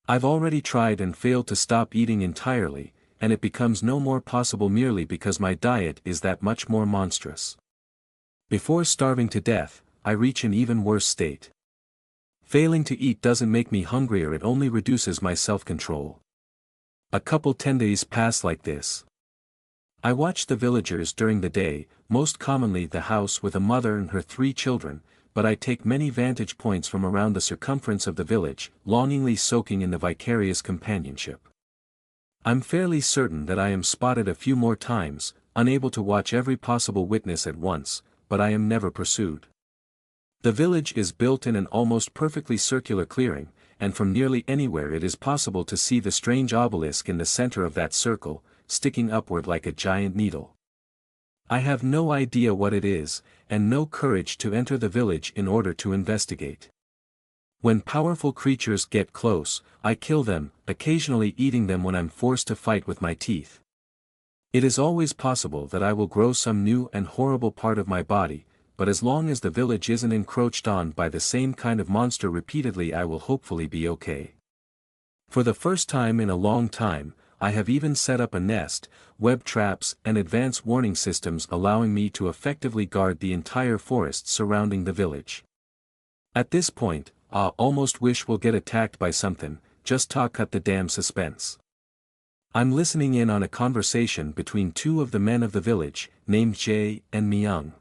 I've already tried and failed to stop eating entirely, and it becomes no more possible merely because my diet is that much more monstrous. Before starving to death, I reach an even worse state. Failing to eat doesn't make me hungrier, it only reduces my self-control. A couple 10 days pass like this. I watch the villagers during the day, most commonly the house with a mother and her 3 children, but I take many vantage points from around the circumference of the village, longingly soaking in the vicarious companionship. I'm fairly certain that I am spotted a few more times, unable to watch every possible witness at once, but I am never pursued. The village is built in an almost perfectly circular clearing, and from nearly anywhere it is possible to see the strange obelisk in the center of that circle, sticking upward like a giant needle. I have no idea what it is, and no courage to enter the village in order to investigate. When powerful creatures get close, I kill them, occasionally eating them when I'm forced to fight with my teeth. It is always possible that I will grow some new and horrible part of my body, but as long as the village isn't encroached on by the same kind of monster repeatedly, I will hopefully be okay. For the first time in a long time, I have even set up a nest, web traps and advanced warning systems allowing me to effectively guard the entire forest surrounding the village. At this point, I almost wish we'll get attacked by something, just cut the damn suspense. I'm listening in on a conversation between 2 of the men of the village, named Jay and Myung.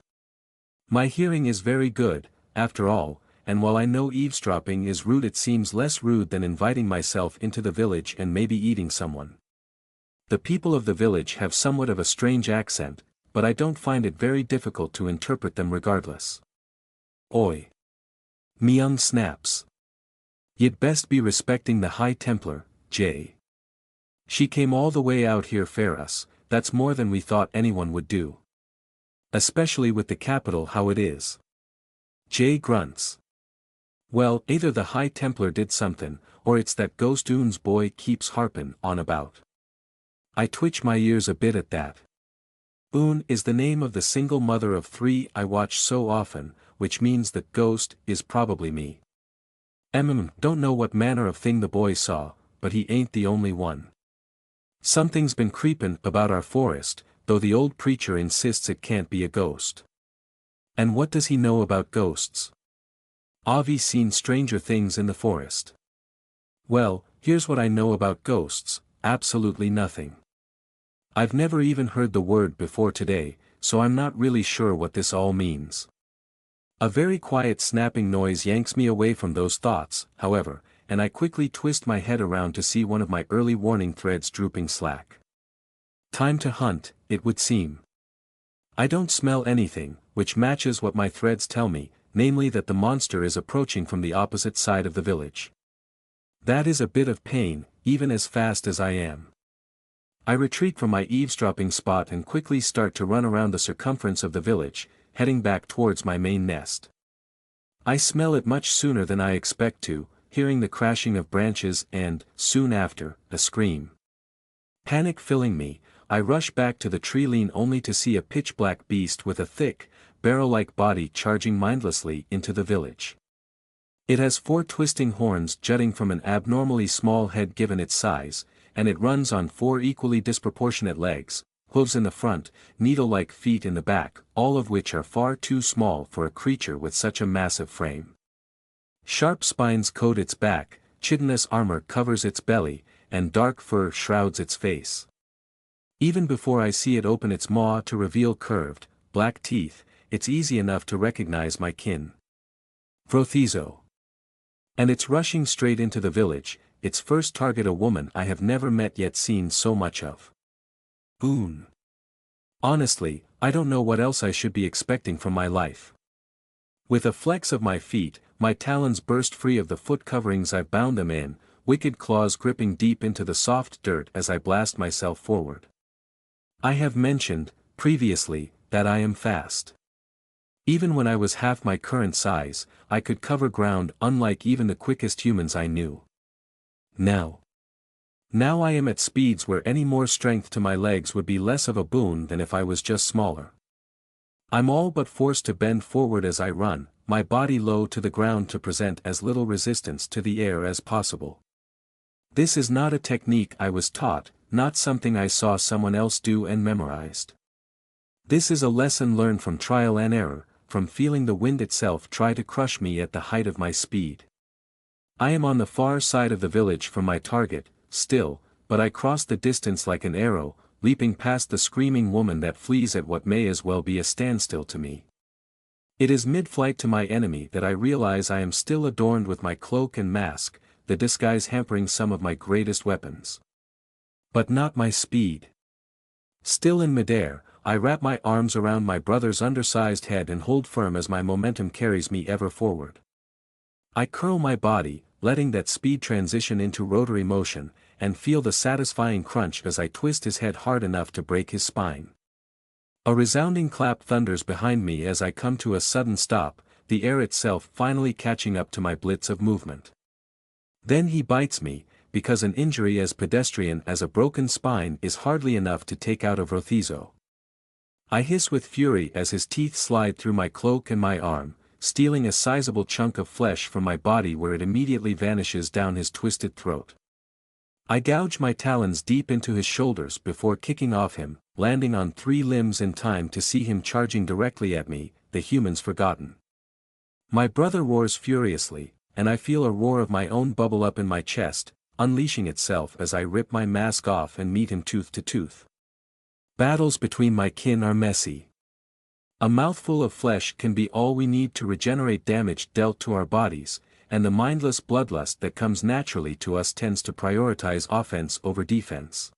My hearing is very good, after all, and while I know eavesdropping is rude, it seems less rude than inviting myself into the village and maybe eating someone. The people of the village have somewhat of a strange accent, but I don't find it very difficult to interpret them regardless. Oi! Myung snaps. You'd best be respecting the High Templar, Jay. She came all the way out here for us, that's more than we thought anyone would do. Especially with the capital how it is. Jay grunts. Well, either the High Templar did something, or it's that ghost Oon's boy keeps harping on about. I twitch my ears a bit at that. Is the name of the single mother of 3 I watch so often, which means the ghost is probably me. Don't know what manner of thing the boy saw, but he ain't the only one. Something's been creepin' about our forest, though the old preacher insists it can't be a ghost. And what does he know about ghosts? Avi seen stranger things in the forest. Well, here's what I know about ghosts, absolutely nothing. I've never even heard the word before today, so I'm not really sure what this all means. A very quiet snapping noise yanks me away from those thoughts, however, and I quickly twist my head around to see one of my early warning threads drooping slack. Time to hunt, it would seem. I don't smell anything, which matches what my threads tell me, namely that the monster is approaching from the opposite side of the village. That is a bit of pain, even as fast as I am. I retreat from my eavesdropping spot and quickly start to run around the circumference of the village, heading back towards my main nest. I smell it much sooner than I expect to, hearing the crashing of branches and, soon after, a scream. Panic filling me, I rush back to the tree lean only to see a pitch-black beast with a thick, barrel-like body charging mindlessly into the village. It has 4 twisting horns jutting from an abnormally small head given its size, and it runs on 4 equally disproportionate legs, hooves in the front, needle-like feet in the back, all of which are far too small for a creature with such a massive frame. Sharp spines coat its back, chitinous armor covers its belly, and dark fur shrouds its face. Even before I see it open its maw to reveal curved, black teeth, it's easy enough to recognize my kin. Vrothizo. And it's rushing straight into the village, its first target a woman I have never met yet seen so much of. Honestly, I don't know what else I should be expecting from my life. With a flex of my feet, my talons burst free of the foot coverings I've bound them in, wicked claws gripping deep into the soft dirt as I blast myself forward. I have mentioned, previously, that I am fast. Even when I was half my current size, I could cover ground unlike even the quickest humans I knew. Now I am at speeds where any more strength to my legs would be less of a boon than if I was just smaller. I'm all but forced to bend forward as I run, my body low to the ground to present as little resistance to the air as possible. This is not a technique I was taught, not something I saw someone else do and memorized. This is a lesson learned from trial and error, from feeling the wind itself try to crush me at the height of my speed. I am on the far side of the village from my target, still, but I cross the distance like an arrow, leaping past the screaming woman that flees at what may as well be a standstill to me. It is mid-flight to my enemy that I realize I am still adorned with my cloak and mask, the disguise hampering some of my greatest weapons. But not my speed. Still in midair, I wrap my arms around my brother's undersized head and hold firm as my momentum carries me ever forward. I curl my body, letting that speed transition into rotary motion, and feel the satisfying crunch as I twist his head hard enough to break his spine. A resounding clap thunders behind me as I come to a sudden stop, the air itself finally catching up to my blitz of movement. Then he bites me, because an injury as pedestrian as a broken spine is hardly enough to take out a Vrothizo. I hiss with fury as his teeth slide through my cloak and my arm, stealing a sizable chunk of flesh from my body where it immediately vanishes down his twisted throat. I gouge my talons deep into his shoulders before kicking off him, landing on 3 limbs in time to see him charging directly at me, the humans forgotten. My brother roars furiously, and I feel a roar of my own bubble up in my chest, unleashing itself as I rip my mask off and meet him tooth to tooth. Battles between my kin are messy. A mouthful of flesh can be all we need to regenerate damage dealt to our bodies, and the mindless bloodlust that comes naturally to us tends to prioritize offense over defense.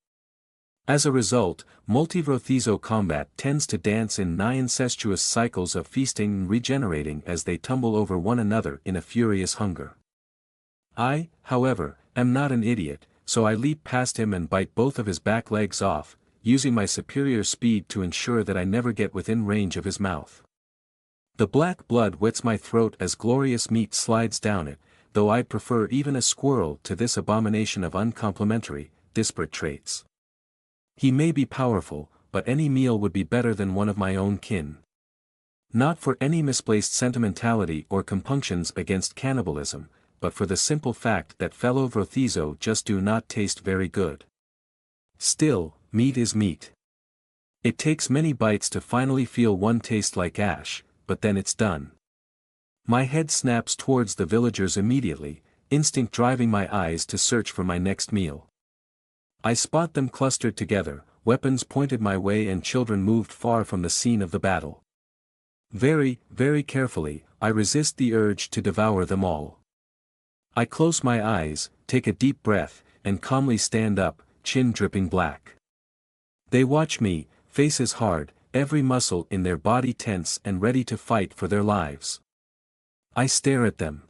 As a result, multi-Vrothizo combat tends to dance in nigh incestuous cycles of feasting and regenerating as they tumble over one another in a furious hunger. I, however, am not an idiot, so I leap past him and bite both of his back legs off, using my superior speed to ensure that I never get within range of his mouth. The black blood wets my throat as glorious meat slides down it, though I prefer even a squirrel to this abomination of uncomplimentary, disparate traits. He may be powerful, but any meal would be better than one of my own kin. Not for any misplaced sentimentality or compunctions against cannibalism, but for the simple fact that fellow Vrothizo just do not taste very good. Still, meat is meat. It takes many bites to finally feel one taste like ash, but then it's done. My head snaps towards the villagers immediately, instinct driving my eyes to search for my next meal. I spot them clustered together, weapons pointed my way and children moved far from the scene of the battle. Very, very carefully, I resist the urge to devour them all. I close my eyes, take a deep breath, and calmly stand up, chin dripping black. They watch me, faces hard, every muscle in their body tense and ready to fight for their lives. I stare at them.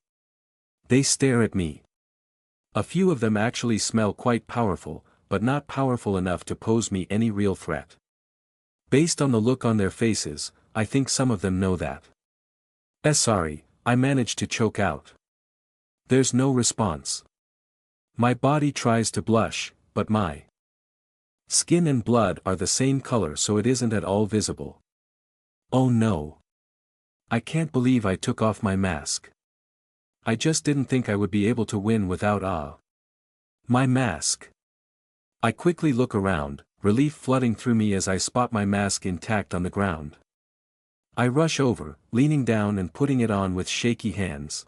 They stare at me. A few of them actually smell quite powerful, but not powerful enough to pose me any real threat. Based on the look on their faces, I think some of them know that. Sorry, I managed to choke out. There's no response. My body tries to blush, but my skin and blood are the same color, so it isn't at all visible. Oh no. I can't believe I took off my mask. I just didn't think I would be able to win without my mask. I quickly look around, relief flooding through me as I spot my mask intact on the ground. I rush over, leaning down and putting it on with shaky hands.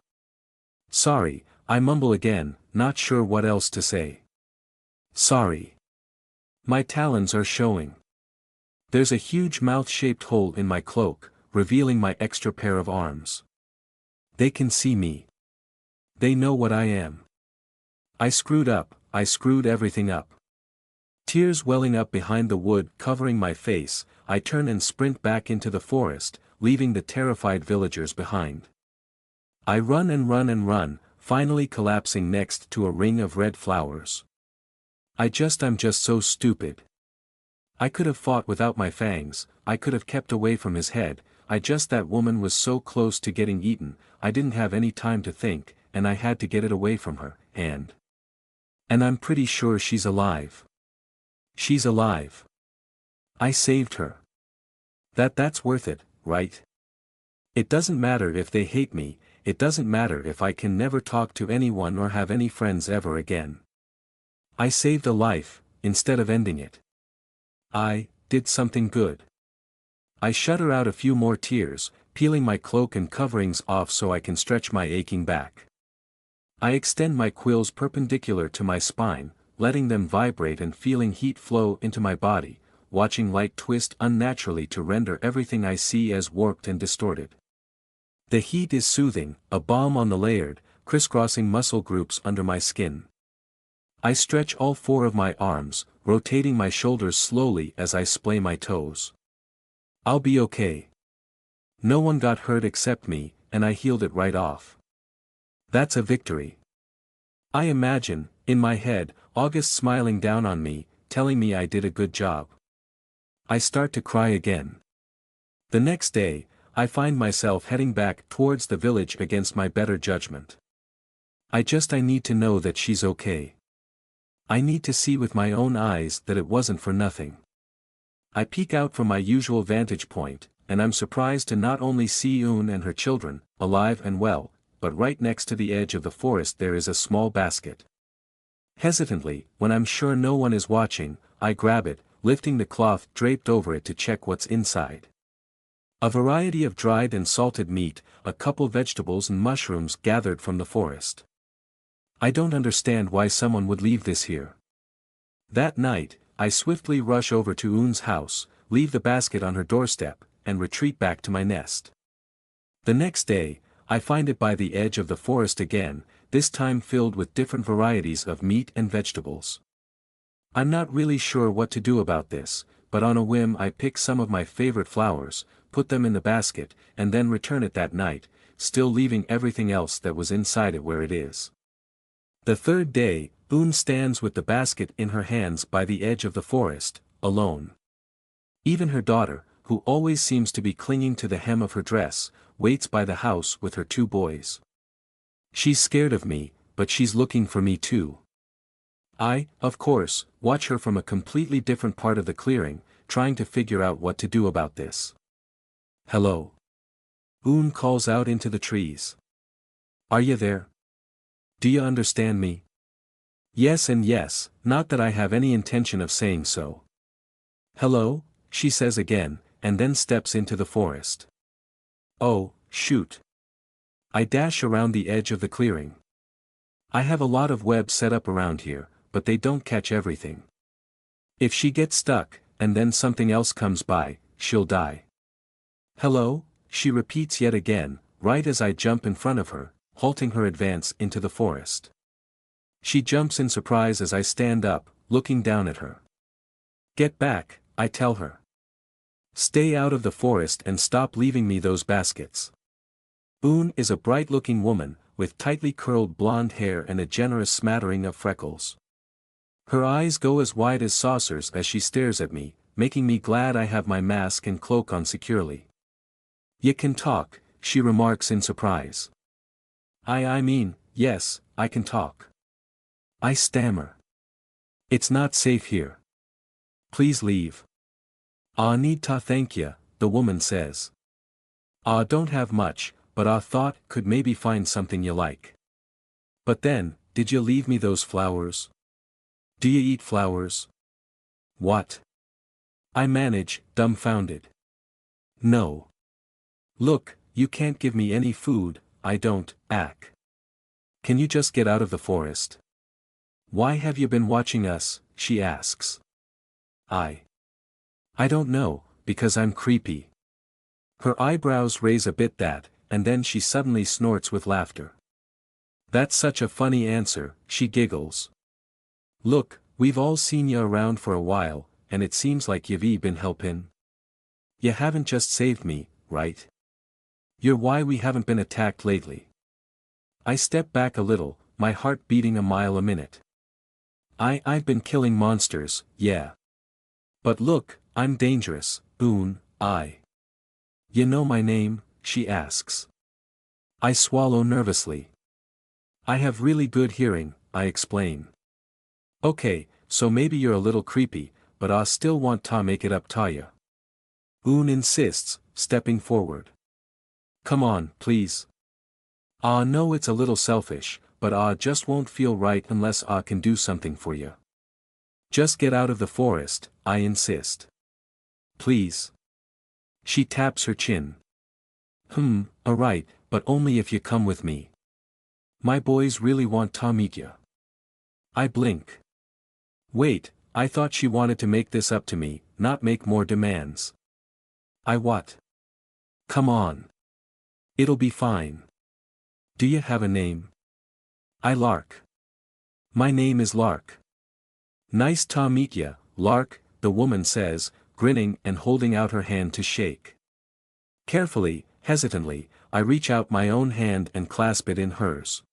Sorry, I mumble again, not sure what else to say. Sorry. My talons are showing. There's a huge mouth-shaped hole in my cloak, revealing my extra pair of arms. They can see me. They know what I am. I screwed everything up. Tears welling up behind the wood covering my face, I turn and sprint back into the forest, leaving the terrified villagers behind. I run and run and run, finally collapsing next to a ring of red flowers. I'm just so stupid. I could have fought without my fangs, I could have kept away from his head, that woman was so close to getting eaten, I didn't have any time to think, and I had to get it away from her, and I'm pretty sure she's alive. She's alive. I saved her. That's worth it, right? It doesn't matter if they hate me, it doesn't matter if I can never talk to anyone or have any friends ever again. I saved a life, instead of ending it. I did something good. I shudder out a few more tears, peeling my cloak and coverings off so I can stretch my aching back. I extend my quills perpendicular to my spine, letting them vibrate and feeling heat flow into my body, watching light twist unnaturally to render everything I see as warped and distorted. The heat is soothing, a balm on the layered, crisscrossing muscle groups under my skin. I stretch all four of my arms, rotating my shoulders slowly as I splay my toes. I'll be okay. No one got hurt except me, and I healed it right off. That's a victory. I imagine, in my head, August smiling down on me, telling me I did a good job. I start to cry again. The next day, I find myself heading back towards the village against my better judgment. I need to know that she's okay. I need to see with my own eyes that it wasn't for nothing. I peek out from my usual vantage point, and I'm surprised to not only see Yoon and her children, alive and well, but right next to the edge of the forest there is a small basket. Hesitantly, when I'm sure no one is watching, I grab it, lifting the cloth draped over it to check what's inside. A variety of dried and salted meat, a couple vegetables and mushrooms gathered from the forest. I don't understand why someone would leave this here. That night, I swiftly rush over to Yoon's house, leave the basket on her doorstep, and retreat back to my nest. The next day, I find it by the edge of the forest again, this time filled with different varieties of meat and vegetables. I'm not really sure what to do about this, but on a whim I pick some of my favorite flowers, put them in the basket, and then return it that night, still leaving everything else that was inside it where it is. The third day, Yoon stands with the basket in her hands by the edge of the forest, alone. Even her daughter, who always seems to be clinging to the hem of her dress, waits by the house with her two boys. She's scared of me, but she's looking for me too. I, of course, watch her from a completely different part of the clearing, trying to figure out what to do about this. Hello. Un calls out into the trees. Are you there? Do you understand me? Yes and yes, not that I have any intention of saying so. Hello, she says again, and then steps into the forest. Oh, shoot. I dash around the edge of the clearing. I have a lot of webs set up around here, but they don't catch everything. If she gets stuck, and then something else comes by, she'll die. Hello, she repeats yet again, right as I jump in front of her, halting her advance into the forest. She jumps in surprise as I stand up, looking down at her. Get back, I tell her. Stay out of the forest and stop leaving me those baskets. Un is a bright-looking woman, with tightly curled blonde hair and a generous smattering of freckles. Her eyes go as wide as saucers as she stares at me, making me glad I have my mask and cloak on securely. You can talk, she remarks in surprise. I mean, yes, I can talk. I stammer. It's not safe here. Please leave. Need to thank ya, the woman says. Don't have much, but thought could maybe find something you like. But then, did you leave me those flowers? Do you eat flowers? What? I manage, dumbfounded. No. Look, you can't give me any food, I don't, ack. Can you just get out of the forest? Why have you been watching us, she asks. I don't know, because I'm creepy. Her eyebrows raise a bit and then she suddenly snorts with laughter. That's such a funny answer, she giggles. Look, we've all seen you around for a while, and it seems like you've been helpin'. You haven't just saved me, right? You're why we haven't been attacked lately. I step back a little, my heart beating a mile a minute. I've been killing monsters, yeah. But look, I'm dangerous, Un. You know my name, she asks. I swallow nervously. I have really good hearing, I explain. Okay, so maybe you're a little creepy, but I still want to make it up to ya. Un insists, stepping forward. Come on, please. No, it's a little selfish, but just won't feel right unless I can do something for you. Just get out of the forest, I insist. Please. She taps her chin. Alright, but only if you come with me. My boys really want to meet you. I blink. Wait, I thought she wanted to make this up to me, not make more demands. I what? Come on. It'll be fine. Do you have a name? I Lark. My name is Lark. Nice to meet ya, Lark, the woman says, grinning and holding out her hand to shake. Carefully, hesitantly, I reach out my own hand and clasp it in hers.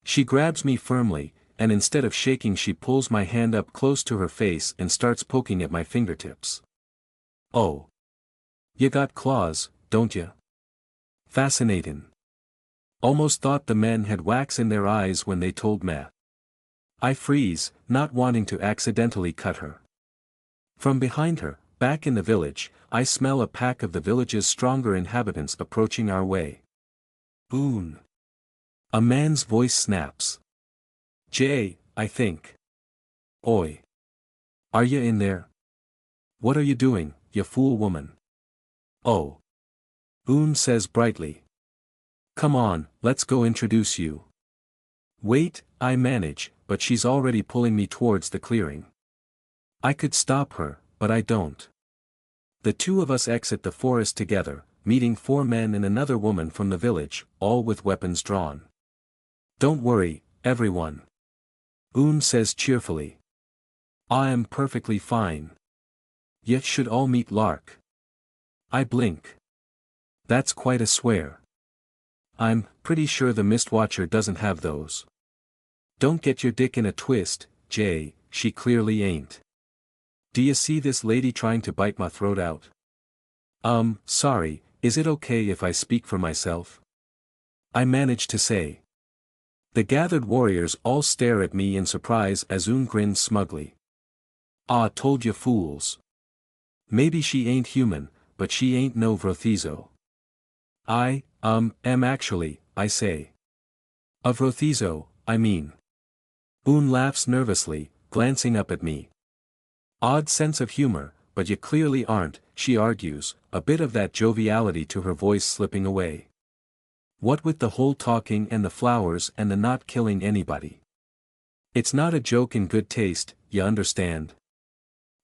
She grabs me firmly, and instead of shaking she pulls my hand up close to her face and starts poking at my fingertips. Oh. You got claws, don't ya? Fascinatin'. Almost thought the men had wax in their eyes when they told me. I freeze, not wanting to accidentally cut her. From behind her, back in the village, I smell a pack of the village's stronger inhabitants approaching our way. Un. A man's voice snaps. Jay, I think. Oi. Are you in there? What are you doing, you fool woman? Oh. Un says brightly. Come on, let's go introduce you. Wait, I manage, but she's already pulling me towards the clearing. I could stop her, but I don't. The two of us exit the forest together, meeting 4 men and another woman from the village, all with weapons drawn. Don't worry, everyone. Un says cheerfully. I am perfectly fine. You should all meet Lark. I blink. That's quite a swear. I'm pretty sure the Mistwatcher doesn't have those. Don't get your dick in a twist, Jay, she clearly ain't. Do you see this lady trying to bite my throat out? Sorry, is it okay if I speak for myself? I managed to say. The gathered warriors all stare at me in surprise as Un grins smugly. "Ah, told ya fools. Maybe she ain't human, but she ain't no Vrothizo." Am actually, I say. "A Vrothizo, I mean." Un laughs nervously, glancing up at me. "Odd sense of humor, but you clearly aren't," she argues, a bit of that joviality to her voice slipping away. "What with the whole talking and the flowers and the not killing anybody. It's not a joke in good taste, you understand.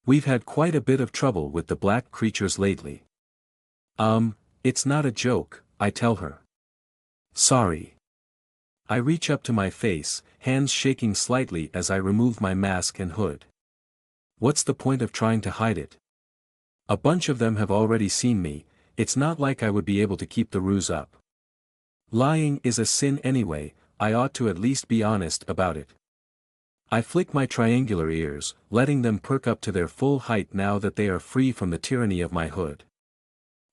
We've had quite a bit of trouble with the black creatures lately." It's not a joke," I tell her. "Sorry." I reach up to my face, hands shaking slightly as I remove my mask and hood. What's the point of trying to hide it? A bunch of them have already seen me, it's not like I would be able to keep the ruse up. Lying is a sin anyway, I ought to at least be honest about it. I flick my triangular ears, letting them perk up to their full height now that they are free from the tyranny of my hood.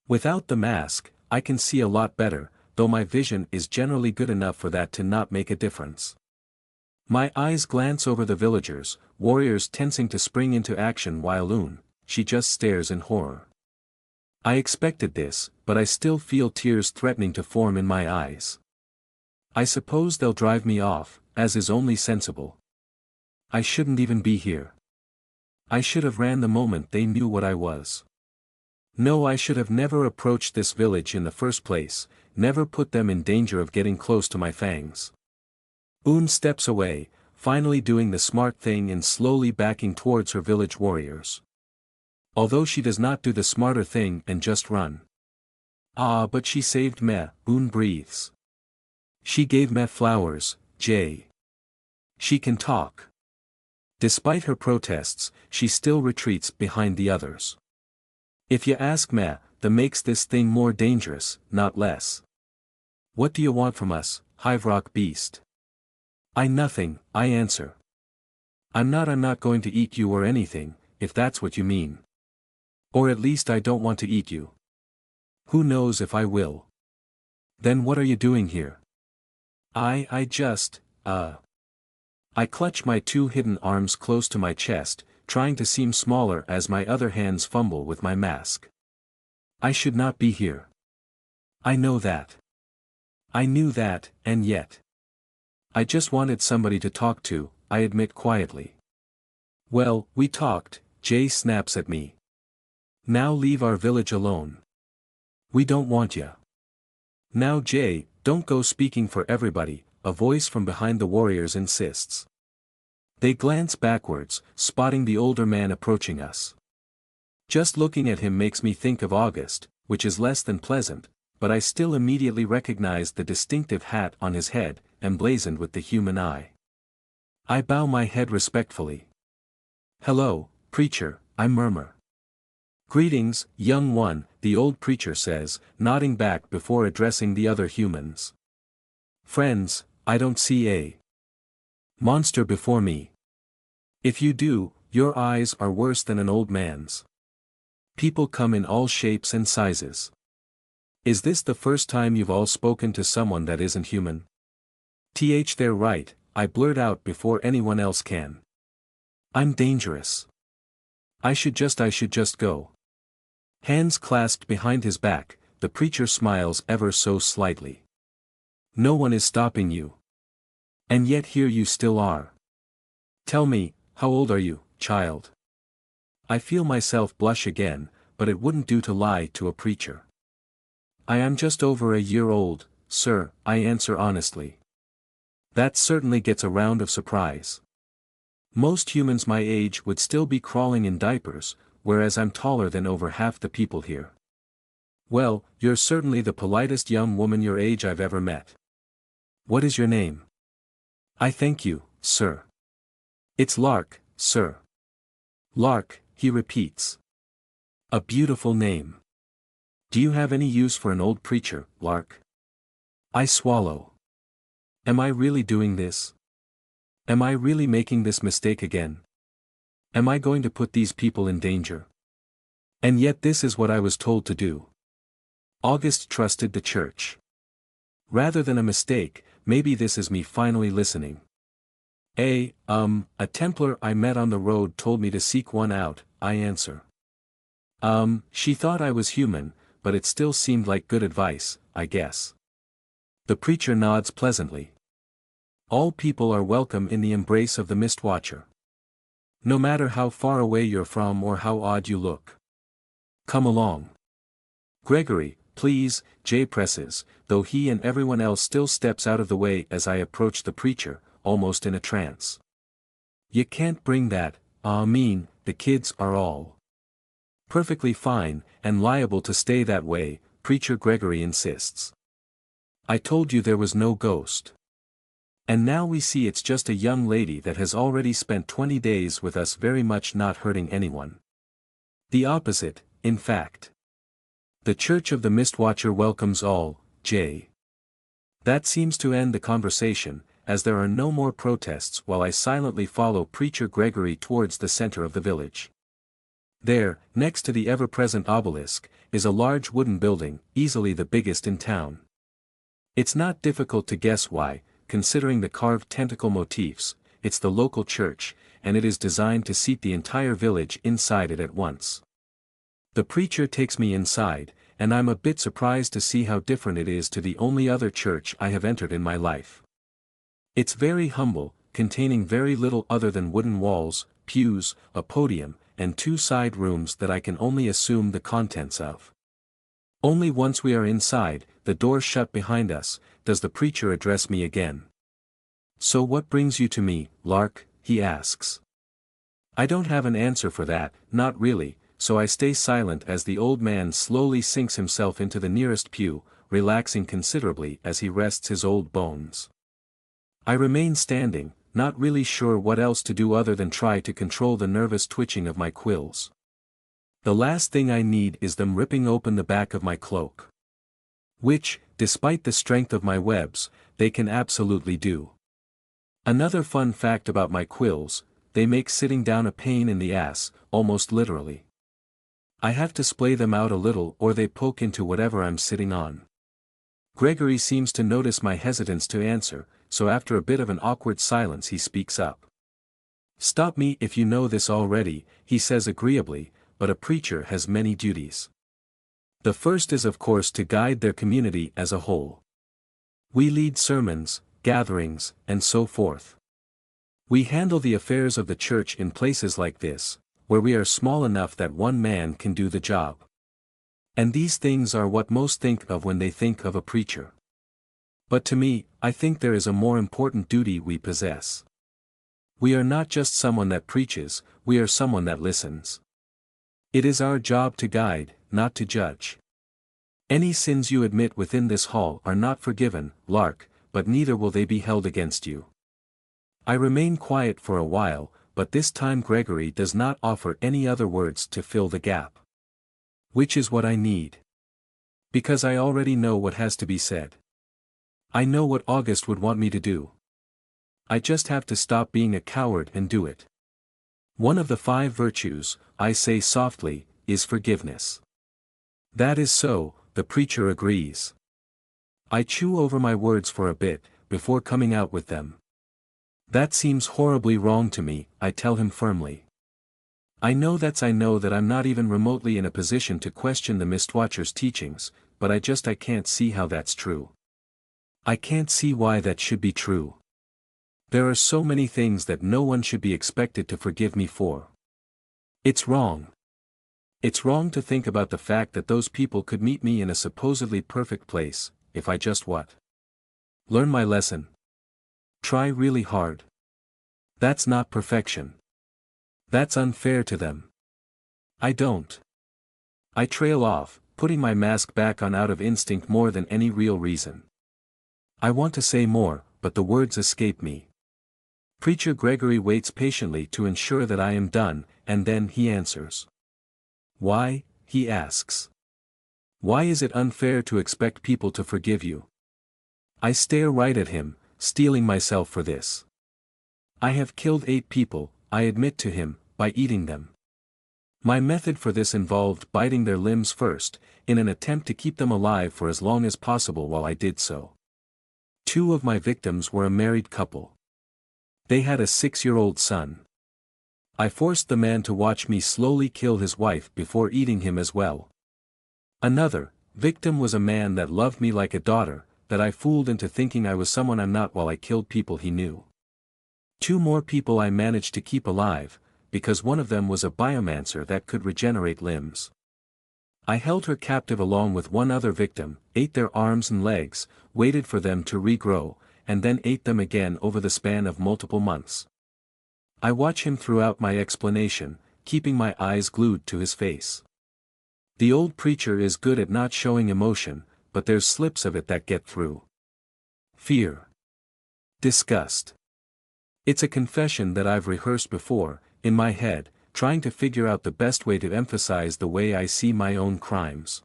Without the mask, I can see a lot better, though my vision is generally good enough for that to not make a difference. My eyes glance over the villagers, warriors tensing to spring into action while Un, she just stares in horror. I expected this, but I still feel tears threatening to form in my eyes. I suppose they'll drive me off, as is only sensible. I shouldn't even be here. I should have ran the moment they knew what I was. No, I should have never approached this village in the first place, never put them in danger of getting close to my fangs. Un steps away, finally doing the smart thing and slowly backing towards her village warriors. Although she does not do the smarter thing and just run. "Ah, but she saved me," Un breathes. "She gave me flowers, Jay. She can talk." Despite her protests, she still retreats behind the others. "If you ask me, that makes this thing more dangerous, not less. What do you want from us, Hiverock beast?" Nothing," I answer. I'm not going to eat you or anything, if that's what you mean. Or at least I don't want to eat you. Who knows if I will. Then what are you doing here?" I just, I clutch my two hidden arms close to my chest, trying to seem smaller as my other hands fumble with my mask. "I should not be here. I know that. I knew that, and yet. I just wanted somebody to talk to," I admit quietly. "Well, we talked," Jay snaps at me. "Now leave our village alone. We don't want ya." "Now Jay, don't go speaking for everybody," a voice from behind the warriors insists. They glance backwards, spotting the older man approaching us. Just looking at him makes me think of August, which is less than pleasant, but I still immediately recognize the distinctive hat on his head, emblazoned with the human eye. I bow my head respectfully. "Hello, preacher," I murmur. "Greetings, young one," the old preacher says, nodding back before addressing the other humans. "Friends, I don't see a monster before me. If you do, your eyes are worse than an old man's. People come in all shapes and sizes. Is this the first time you've all spoken to someone that isn't human?" They're right," I blurt out before anyone else can. "I'm dangerous. I should just go." Hands clasped behind his back, the preacher smiles ever so slightly. "No one is stopping you. And yet here you still are. Tell me, how old are you, child?" I feel myself blush again, but it wouldn't do to lie to a preacher. "I am just over a year old, sir," I answer honestly. That certainly gets a round of surprise. Most humans my age would still be crawling in diapers, whereas I'm taller than over half the people here. "Well, you're certainly the politest young woman your age I've ever met. What is your name?" "I thank you, sir. It's Lark, sir." "Lark," he repeats. "A beautiful name. Do you have any use for an old preacher, Lark?" I swallow. Am I really doing this? Am I really making this mistake again? Am I going to put these people in danger? And yet this is what I was told to do. August trusted the church. Rather than a mistake, maybe this is me finally listening. A Templar I met on the road told me to seek one out, I answer. She thought I was human, but it still seemed like good advice, I guess. The preacher nods pleasantly. All people are welcome in the embrace of the Mistwatcher. No matter how far away you're from or how odd you look. Come along. Gregory, please, Jay presses, though he and everyone else still steps out of the way as I approach the preacher, almost in a trance. You can't bring that, the kids are all perfectly fine, and liable to stay that way, Preacher Gregory insists. I told you there was no ghost. And now we see it's just a young lady that has already spent 20 days with us very much not hurting anyone. The opposite, in fact. The Church of the Mistwatcher welcomes all, Jay. That seems to end the conversation, as there are no more protests while I silently follow Preacher Gregory towards the center of the village. There, next to the ever-present obelisk, is a large wooden building, easily the biggest in town. It's not difficult to guess why, considering the carved tentacle motifs. It's the local church, and it is designed to seat the entire village inside it at once. The preacher takes me inside, and I'm a bit surprised to see how different it is to the only other church I have entered in my life. It's very humble, containing very little other than wooden walls, pews, a podium, and 2 side rooms that I can only assume the contents of. Only once we are inside, the door shut behind us, does the preacher address me again. So what brings you to me, Lark, he asks. I don't have an answer for that, not really, so I stay silent as the old man slowly sinks himself into the nearest pew, relaxing considerably as he rests his old bones. I remain standing, not really sure what else to do other than try to control the nervous twitching of my quills. The last thing I need is them ripping open the back of my cloak. Which, despite the strength of my webs, they can absolutely do. Another fun fact about my quills, they make sitting down a pain in the ass, almost literally. I have to splay them out a little or they poke into whatever I'm sitting on. Gregory seems to notice my hesitance to answer, so after a bit of an awkward silence he speaks up. Stop me if you know this already, he says agreeably, but a preacher has many duties. The first is of course to guide their community as a whole. We lead sermons, gatherings, and so forth. We handle the affairs of the church in places like this, where we are small enough that one man can do the job. And these things are what most think of when they think of a preacher. But to me, I think there is a more important duty we possess. We are not just someone that preaches, we are someone that listens. It is our job to guide, not to judge. Any sins you admit within this hall are not forgiven, Lark, but neither will they be held against you. I remain quiet for a while, but this time Gregory does not offer any other words to fill the gap. Which is what I need. Because I already know what has to be said. I know what August would want me to do. I just have to stop being a coward and do it. One of the 5 virtues, I say softly, is forgiveness. That is so, the preacher agrees. I chew over my words for a bit, before coming out with them. That seems horribly wrong to me, I tell him firmly. I know that I'm not even remotely in a position to question the Mistwatcher's teachings, but I can't see how that's true. I can't see why that should be true. There are so many things that no one should be expected to forgive me for. It's wrong. It's wrong to think about the fact that those people could meet me in a supposedly perfect place, if I just what? Learn my lesson. Try really hard. That's not perfection. That's unfair to them. I don't. I trail off, putting my mask back on out of instinct more than any real reason. I want to say more, but the words escape me. Preacher Gregory waits patiently to ensure that I am done, and then he answers. Why, he asks. Why is it unfair to expect people to forgive you? I stare right at him, steeling myself for this. I have killed 8 people, I admit to him, by eating them. My method for this involved biting their limbs first, in an attempt to keep them alive for as long as possible while I did so. Two of my victims were a married couple. They had a 6-year-old son. I forced the man to watch me slowly kill his wife before eating him as well. Another victim was a man that loved me like a daughter, that I fooled into thinking I was someone I'm not while I killed people he knew. Two more people I managed to keep alive, because one of them was a biomancer that could regenerate limbs. I held her captive along with one other victim, ate their arms and legs, waited for them to regrow, and then ate them again over the span of multiple months. I watch him throughout my explanation, keeping my eyes glued to his face. The old preacher is good at not showing emotion, but there's slips of it that get through. Fear. Disgust. It's a confession that I've rehearsed before, in my head, trying to figure out the best way to emphasize the way I see my own crimes.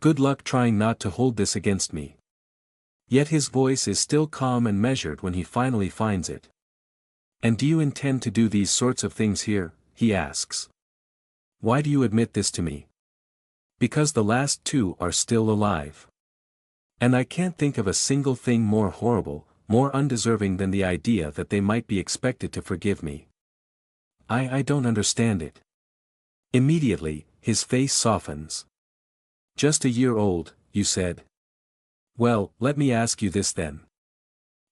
Good luck trying not to hold this against me. Yet his voice is still calm and measured when he finally finds it. And do you intend to do these sorts of things here? He asks. Why do you admit this to me? Because the last two are still alive. And I can't think of a single thing more horrible, more undeserving than the idea that they might be expected to forgive me. I don't understand it. Immediately, his face softens. Just a year old, you said. Well, let me ask you this then.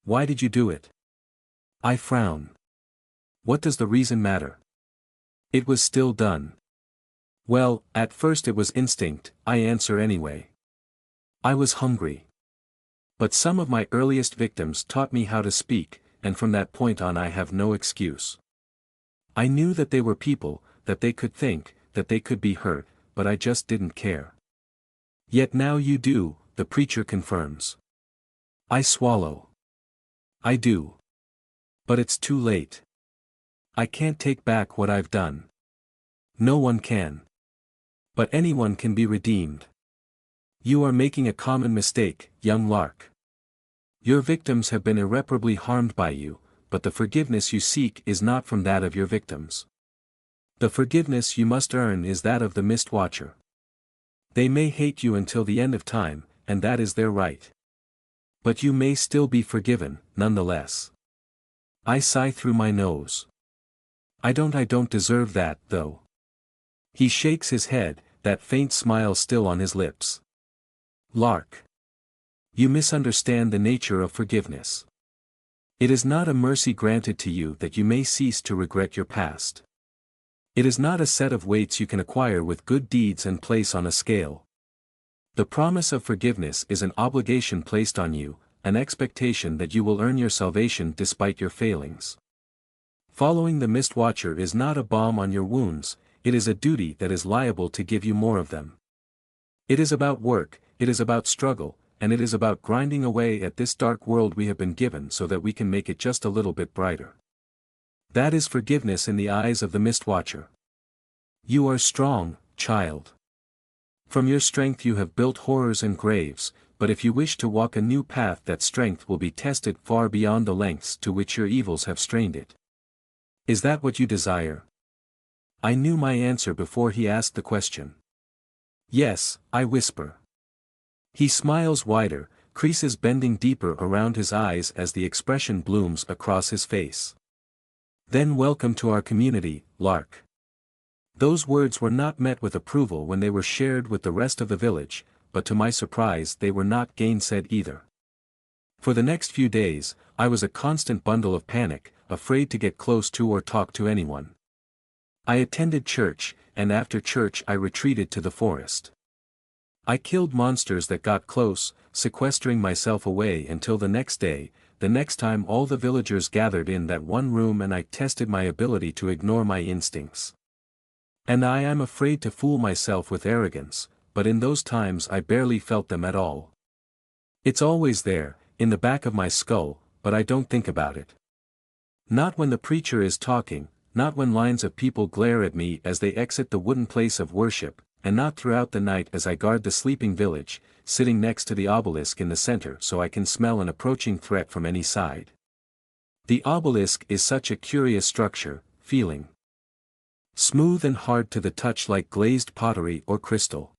Why did you do it? I frown. What does the reason matter? It was still done. Well, at first it was instinct, I answer anyway. I was hungry. But some of my earliest victims taught me how to speak, and from that point on I have no excuse. I knew that they were people, that they could think, that they could be hurt, but I just didn't care. Yet now you do, the preacher confirms. I swallow. I do. But it's too late. I can't take back what I've done. No one can. But anyone can be redeemed. You are making a common mistake, young lark. Your victims have been irreparably harmed by you, but the forgiveness you seek is not from that of your victims. The forgiveness you must earn is that of the Mist Watcher. They may hate you until the end of time, and that is their right. But you may still be forgiven, nonetheless. I sigh through my nose. I don't deserve that, though. He shakes his head, that faint smile still on his lips. Lark. You misunderstand the nature of forgiveness. It is not a mercy granted to you that you may cease to regret your past. It is not a set of weights you can acquire with good deeds and place on a scale. The promise of forgiveness is an obligation placed on you, an expectation that you will earn your salvation despite your failings. Following the Mist Watcher is not a balm on your wounds, it is a duty that is liable to give you more of them. It is about work, it is about struggle, and it is about grinding away at this dark world we have been given so that we can make it just a little bit brighter. That is forgiveness in the eyes of the Mist Watcher. You are strong, child. From your strength you have built horrors and graves, but if you wish to walk a new path that strength will be tested far beyond the lengths to which your evils have strained it. Is that what you desire? I knew my answer before he asked the question. Yes, I whisper. He smiles wider, creases bending deeper around his eyes as the expression blooms across his face. Then welcome to our community, Lark. Those words were not met with approval when they were shared with the rest of the village, but to my surprise they were not gainsaid either. For the next few days, I was a constant bundle of panic, afraid to get close to or talk to anyone. I attended church, and after church I retreated to the forest. I killed monsters that got close, sequestering myself away until the next day, the next time all the villagers gathered in that one room and I tested my ability to ignore my instincts. And I am afraid to fool myself with arrogance, but in those times I barely felt them at all. It's always there, in the back of my skull, but I don't think about it. Not when the preacher is talking, not when lines of people glare at me as they exit the wooden place of worship, and not throughout the night as I guard the sleeping village, sitting next to the obelisk in the center so I can smell an approaching threat from any side. The obelisk is such a curious structure, feeling smooth and hard to the touch like glazed pottery or crystal.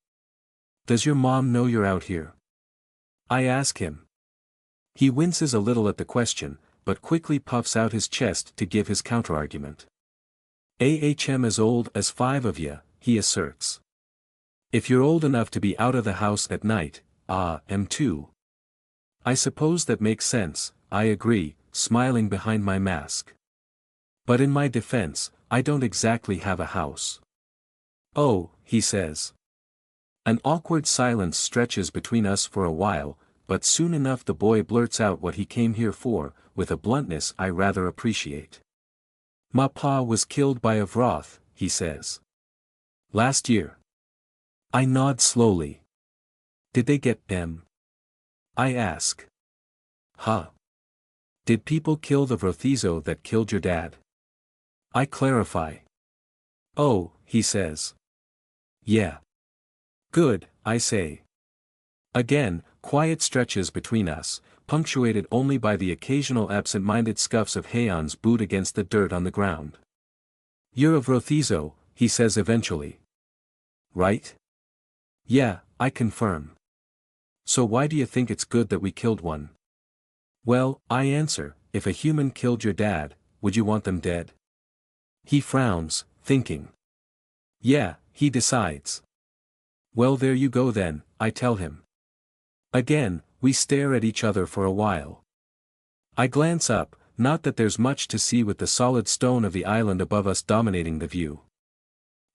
Does your mom know you're out here? I ask him. He winces a little at the question, but quickly puffs out his chest to give his counterargument. "Ahm as old as 5 of ya," he asserts. "If you're old enough to be out of the house at night, am too." "I suppose that makes sense," I agree, smiling behind my mask. "But in my defense, I don't exactly have a house." "Oh," he says. An awkward silence stretches between us for a while, but soon enough the boy blurts out what he came here for, with a bluntness I rather appreciate. "Ma pa was killed by a vroth," he says. "Last year." I nod slowly. "Did they get them?" I ask. "Huh? Did people kill the vrothizo that killed your dad?" I clarify. "Oh," he says. "Yeah." "Good," I say. Again, quiet stretches between us, punctuated only by the occasional absent-minded scuffs of Haon's boot against the dirt on the ground. "You're a vrothizo," he says eventually. "Right?" "Yeah," I confirm. "So why do you think it's good that we killed one?" "Well," I answer, "if a human killed your dad, would you want them dead?" He frowns, thinking. "Yeah," he decides. "Well, there you go then," I tell him. Again, we stare at each other for a while. I glance up, not that there's much to see with the solid stone of the island above us dominating the view.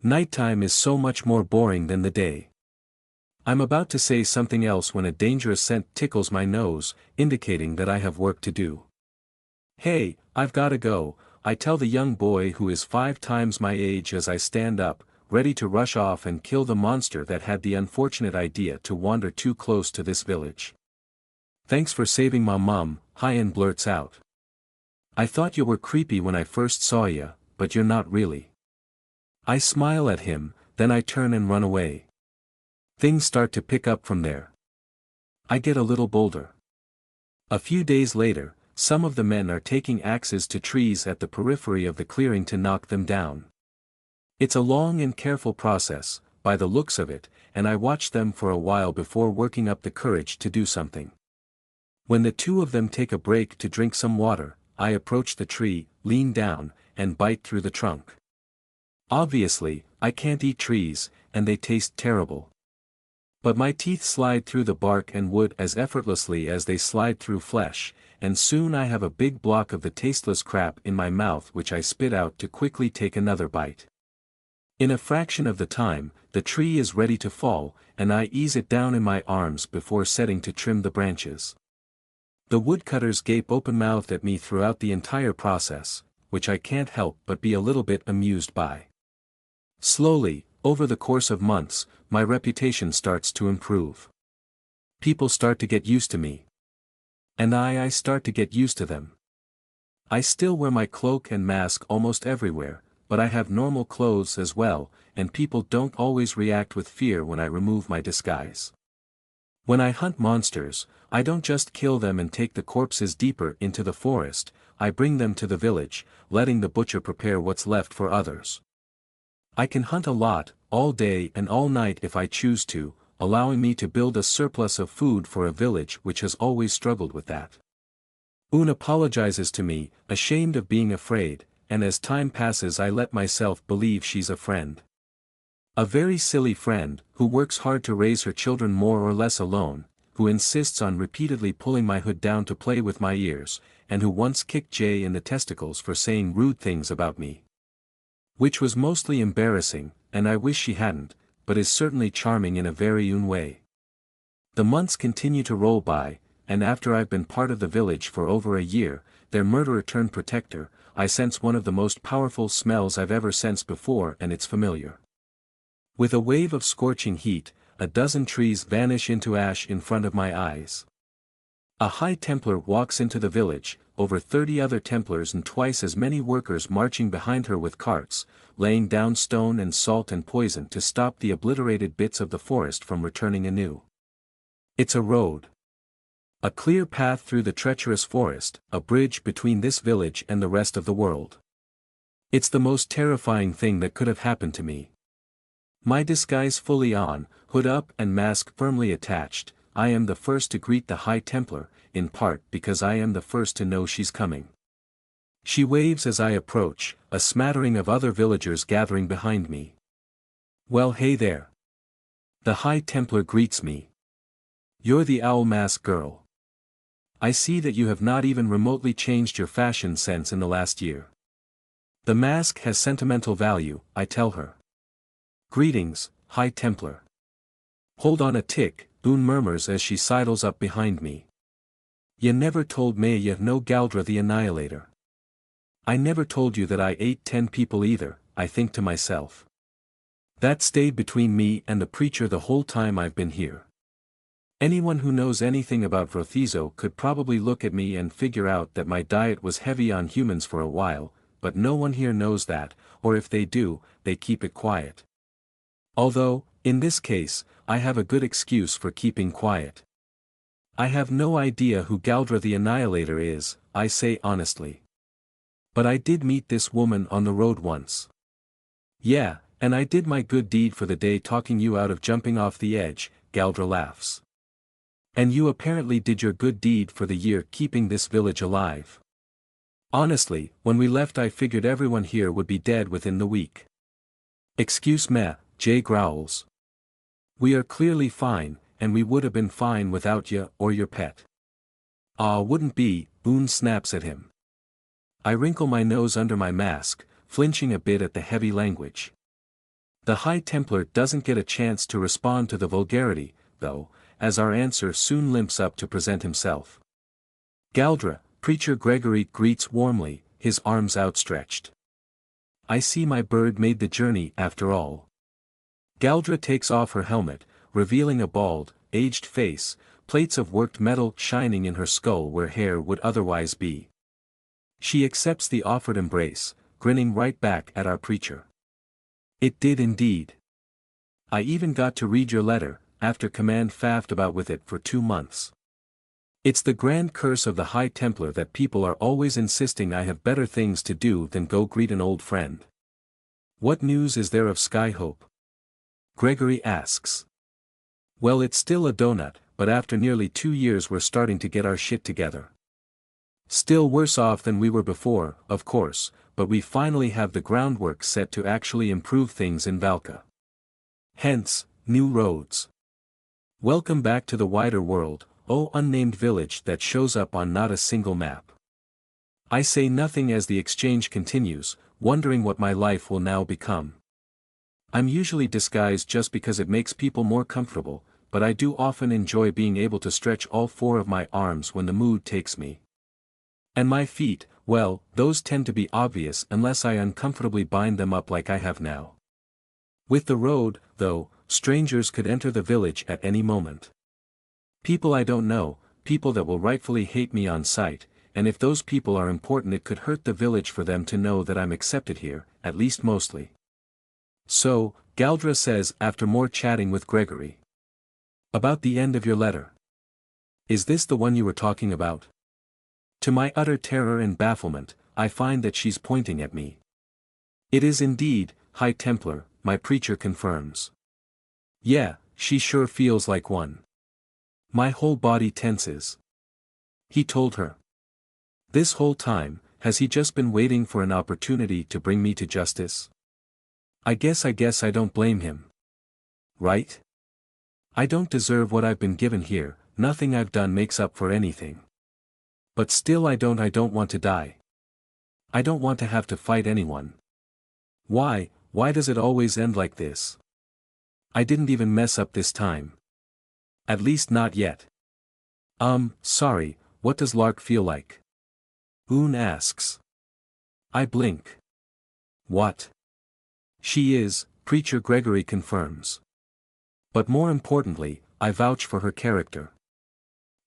Nighttime is so much more boring than the day. I'm about to say something else when a dangerous scent tickles my nose, indicating that I have work to do. "Hey, I've gotta go," I tell the young boy who is 5 times my age as I stand up, ready to rush off and kill the monster that had the unfortunate idea to wander too close to this village. "Thanks for saving my mum," Hyan blurts out. "I thought you were creepy when I first saw ya, but you're not really." I smile at him, then I turn and run away. Things start to pick up from there. I get a little bolder. A few days later, some of the men are taking axes to trees at the periphery of the clearing to knock them down. It's a long and careful process, by the looks of it, and I watch them for a while before working up the courage to do something. When the 2 of them take a break to drink some water, I approach the tree, lean down, and bite through the trunk. Obviously, I can't eat trees, and they taste terrible. But my teeth slide through the bark and wood as effortlessly as they slide through flesh, and soon I have a big block of the tasteless crap in my mouth which I spit out to quickly take another bite. In a fraction of the time, the tree is ready to fall, and I ease it down in my arms before setting to trim the branches. The woodcutters gape open-mouthed at me throughout the entire process, which I can't help but be a little bit amused by. Slowly, over the course of months, my reputation starts to improve. People start to get used to me. And I start to get used to them. I still wear my cloak and mask almost everywhere, but I have normal clothes as well, and people don't always react with fear when I remove my disguise. When I hunt monsters, I don't just kill them and take the corpses deeper into the forest, I bring them to the village, letting the butcher prepare what's left for others. I can hunt a lot, all day and all night if I choose to, allowing me to build a surplus of food for a village which has always struggled with that. Un apologizes to me, ashamed of being afraid, and as time passes I let myself believe she's a friend. A very silly friend, who works hard to raise her children more or less alone, who insists on repeatedly pulling my hood down to play with my ears, and who once kicked Jay in the testicles for saying rude things about me. Which was mostly embarrassing, and I wish she hadn't, but is certainly charming in a very own way. The months continue to roll by, and after I've been part of the village for over a year, their murderer-turned-protector, I sense one of the most powerful smells I've ever sensed before, and it's familiar. With a wave of scorching heat, a dozen trees vanish into ash in front of my eyes. A High Templar walks into the village, over 30 other Templars and twice as many workers marching behind her with carts, laying down stone and salt and poison to stop the obliterated bits of the forest from returning anew. It's a road. A clear path through the treacherous forest, a bridge between this village and the rest of the world. It's the most terrifying thing that could have happened to me. My disguise fully on, hood up and mask firmly attached, I am the first to greet the High Templar, in part because I am the first to know she's coming. She waves as I approach, a smattering of other villagers gathering behind me. Well, hey there. The High Templar greets me. You're the owl mask girl. I see that you have not even remotely changed your fashion sense in the last year. The mask has sentimental value, I tell her. Greetings, High Templar. Hold on a tick, Boone murmurs as she sidles up behind me. You never told me you know Galdra the Annihilator. I never told you that I ate 10 people either, I think to myself. That stayed between me and the preacher the whole time I've been here. Anyone who knows anything about Vrothizo could probably look at me and figure out that my diet was heavy on humans for a while, but no one here knows that, or if they do, they keep it quiet. Although, in this case, I have a good excuse for keeping quiet. I have no idea who Galdra the Annihilator is, I say honestly. But I did meet this woman on the road once. Yeah, and I did my good deed for the day talking you out of jumping off the edge, Galdra laughs. And you apparently did your good deed for the year keeping this village alive. Honestly, when we left I figured everyone here would be dead within the week. Excuse me, Jay growls. We are clearly fine, and we would have been fine without you or your pet. Wouldn't be, Boone snaps at him. I wrinkle my nose under my mask, flinching a bit at the heavy language. The High Templar doesn't get a chance to respond to the vulgarity, though, as our answer soon limps up to present himself. Galdra, Preacher Gregory greets warmly, his arms outstretched. I see my bird made the journey after all. Galdra takes off her helmet, revealing a bald, aged face, plates of worked metal shining in her skull where hair would otherwise be. She accepts the offered embrace, grinning right back at our preacher. It did indeed. I even got to read your letter, after Command faffed about with it for 2 months. It's the grand curse of the High Templar that people are always insisting I have better things to do than go greet an old friend. What news is there of Skyhope? Gregory asks. Well, it's still a donut, but after nearly 2 years we're starting to get our shit together. Still worse off than we were before, of course, but we finally have the groundwork set to actually improve things in Valka. Hence, new roads. Welcome back to the wider world, oh unnamed village that shows up on not a single map. I say nothing as the exchange continues, wondering what my life will now become. I'm usually disguised just because it makes people more comfortable, but I do often enjoy being able to stretch all 4 of my arms when the mood takes me. And my feet, well, those tend to be obvious unless I uncomfortably bind them up like I have now. With the road, though, strangers could enter the village at any moment. People I don't know, people that will rightfully hate me on sight, and if those people are important it could hurt the village for them to know that I'm accepted here, at least mostly. So, Galdra says after more chatting with Gregory. About the end of your letter. Is this the one you were talking about? To my utter terror and bafflement, I find that she's pointing at me. It is indeed, High Templar, my preacher confirms. Yeah, she sure feels like one. My whole body tenses. He told her. This whole time, has he just been waiting for an opportunity to bring me to justice? I guess I don't blame him. Right? I don't deserve what I've been given here, nothing I've done makes up for anything. But still I don't want to die. I don't want to have to fight anyone. Why does it always end like this? I didn't even mess up this time. At least not yet. Sorry, what does Lark feel like? Boone asks. I blink. What? She is, Preacher Gregory confirms. But more importantly, I vouch for her character.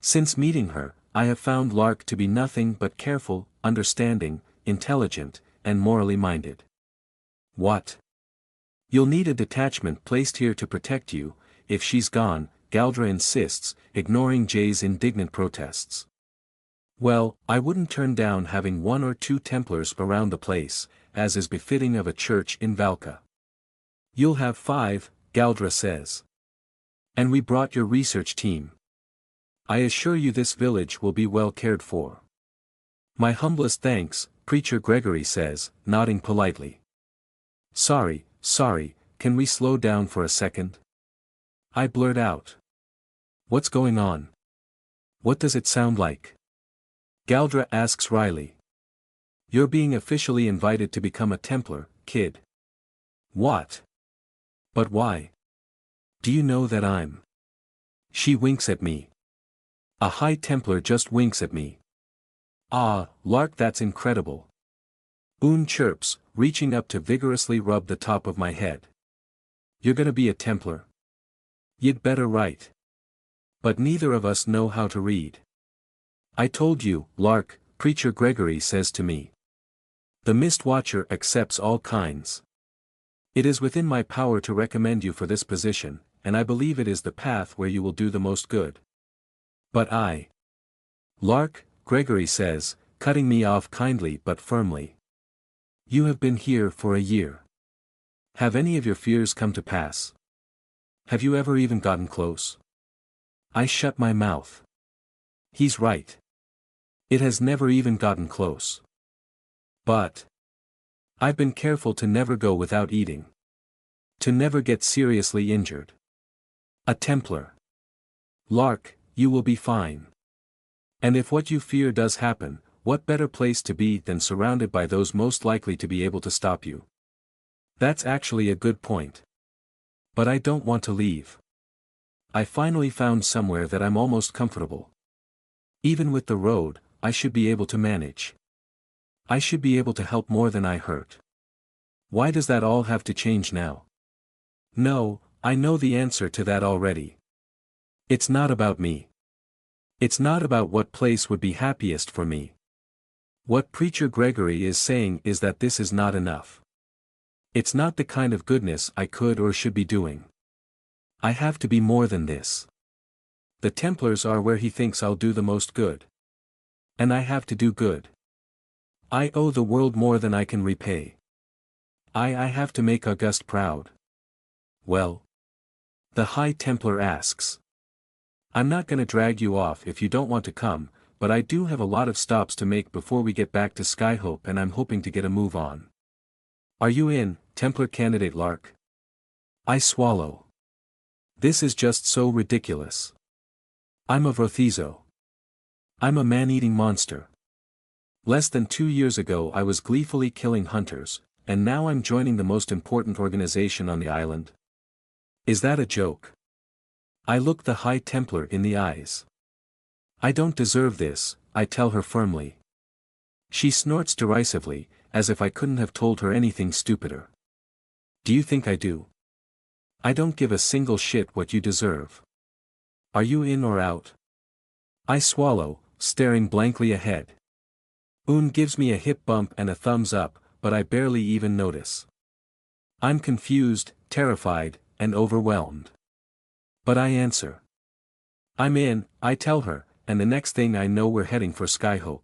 Since meeting her, I have found Lark to be nothing but careful, understanding, intelligent, and morally minded. What? You'll need a detachment placed here to protect you, if she's gone, Galdra insists, ignoring Jay's indignant protests. Well, I wouldn't turn down having 1 or 2 Templars around the place, as is befitting of a church in Valka. You'll have 5, Galdra says. And we brought your research team. I assure you this village will be well cared for. My humblest thanks, Preacher Gregory says, nodding politely. Sorry, can we slow down for a second? I blurt out. What's going on? What does it sound like? Galdra asks wryly. You're being officially invited to become a Templar, kid. What? But why? Do you know that I'm? She winks at me. A High Templar just winks at me. Ah, Lark, that's incredible. Un chirps, reaching up to vigorously rub the top of my head. You're gonna be a Templar? You'd better write. But neither of us know how to read. I told you, Lark, Preacher Gregory says to me. The Mist Watcher accepts all kinds. It is within my power to recommend you for this position, and I believe it is the path where you will do the most good. But I. Lark, Gregory says, cutting me off kindly but firmly. You have been here for a year. Have any of your fears come to pass? Have you ever even gotten close? I shut my mouth. He's right. It has never even gotten close. But I've been careful to never go without eating. To never get seriously injured. A Templar. Lark, you will be fine. And if what you fear does happen, what better place to be than surrounded by those most likely to be able to stop you? That's actually a good point. But I don't want to leave. I finally found somewhere that I'm almost comfortable. Even with the road, I should be able to manage. I should be able to help more than I hurt. Why does that all have to change now? No, I know the answer to that already. It's not about me. It's not about what place would be happiest for me. What Preacher Gregory is saying is that this is not enough. It's not the kind of goodness I could or should be doing. I have to be more than this. The Templars are where he thinks I'll do the most good. And I have to do good. I owe the world more than I can repay. I have to make August proud. Well? The High Templar asks. I'm not gonna drag you off if you don't want to come, but I do have a lot of stops to make before we get back to Skyhope, and I'm hoping to get a move on. Are you in, Templar candidate Lark? I swallow. This is just so ridiculous. I'm a Vrothizo. I'm a man-eating monster. Less than 2 years ago I was gleefully killing hunters, and now I'm joining the most important organization on the island. Is that a joke? I look the High Templar in the eyes. I don't deserve this, I tell her firmly. She snorts derisively, as if I couldn't have told her anything stupider. Do you think I do? I don't give a single shit what you deserve. Are you in or out? I swallow, staring blankly ahead. Un gives me a hip bump and a thumbs up, but I barely even notice. I'm confused, terrified, and overwhelmed. But I answer. I'm in, I tell her, and the next thing I know we're heading for Skyhope.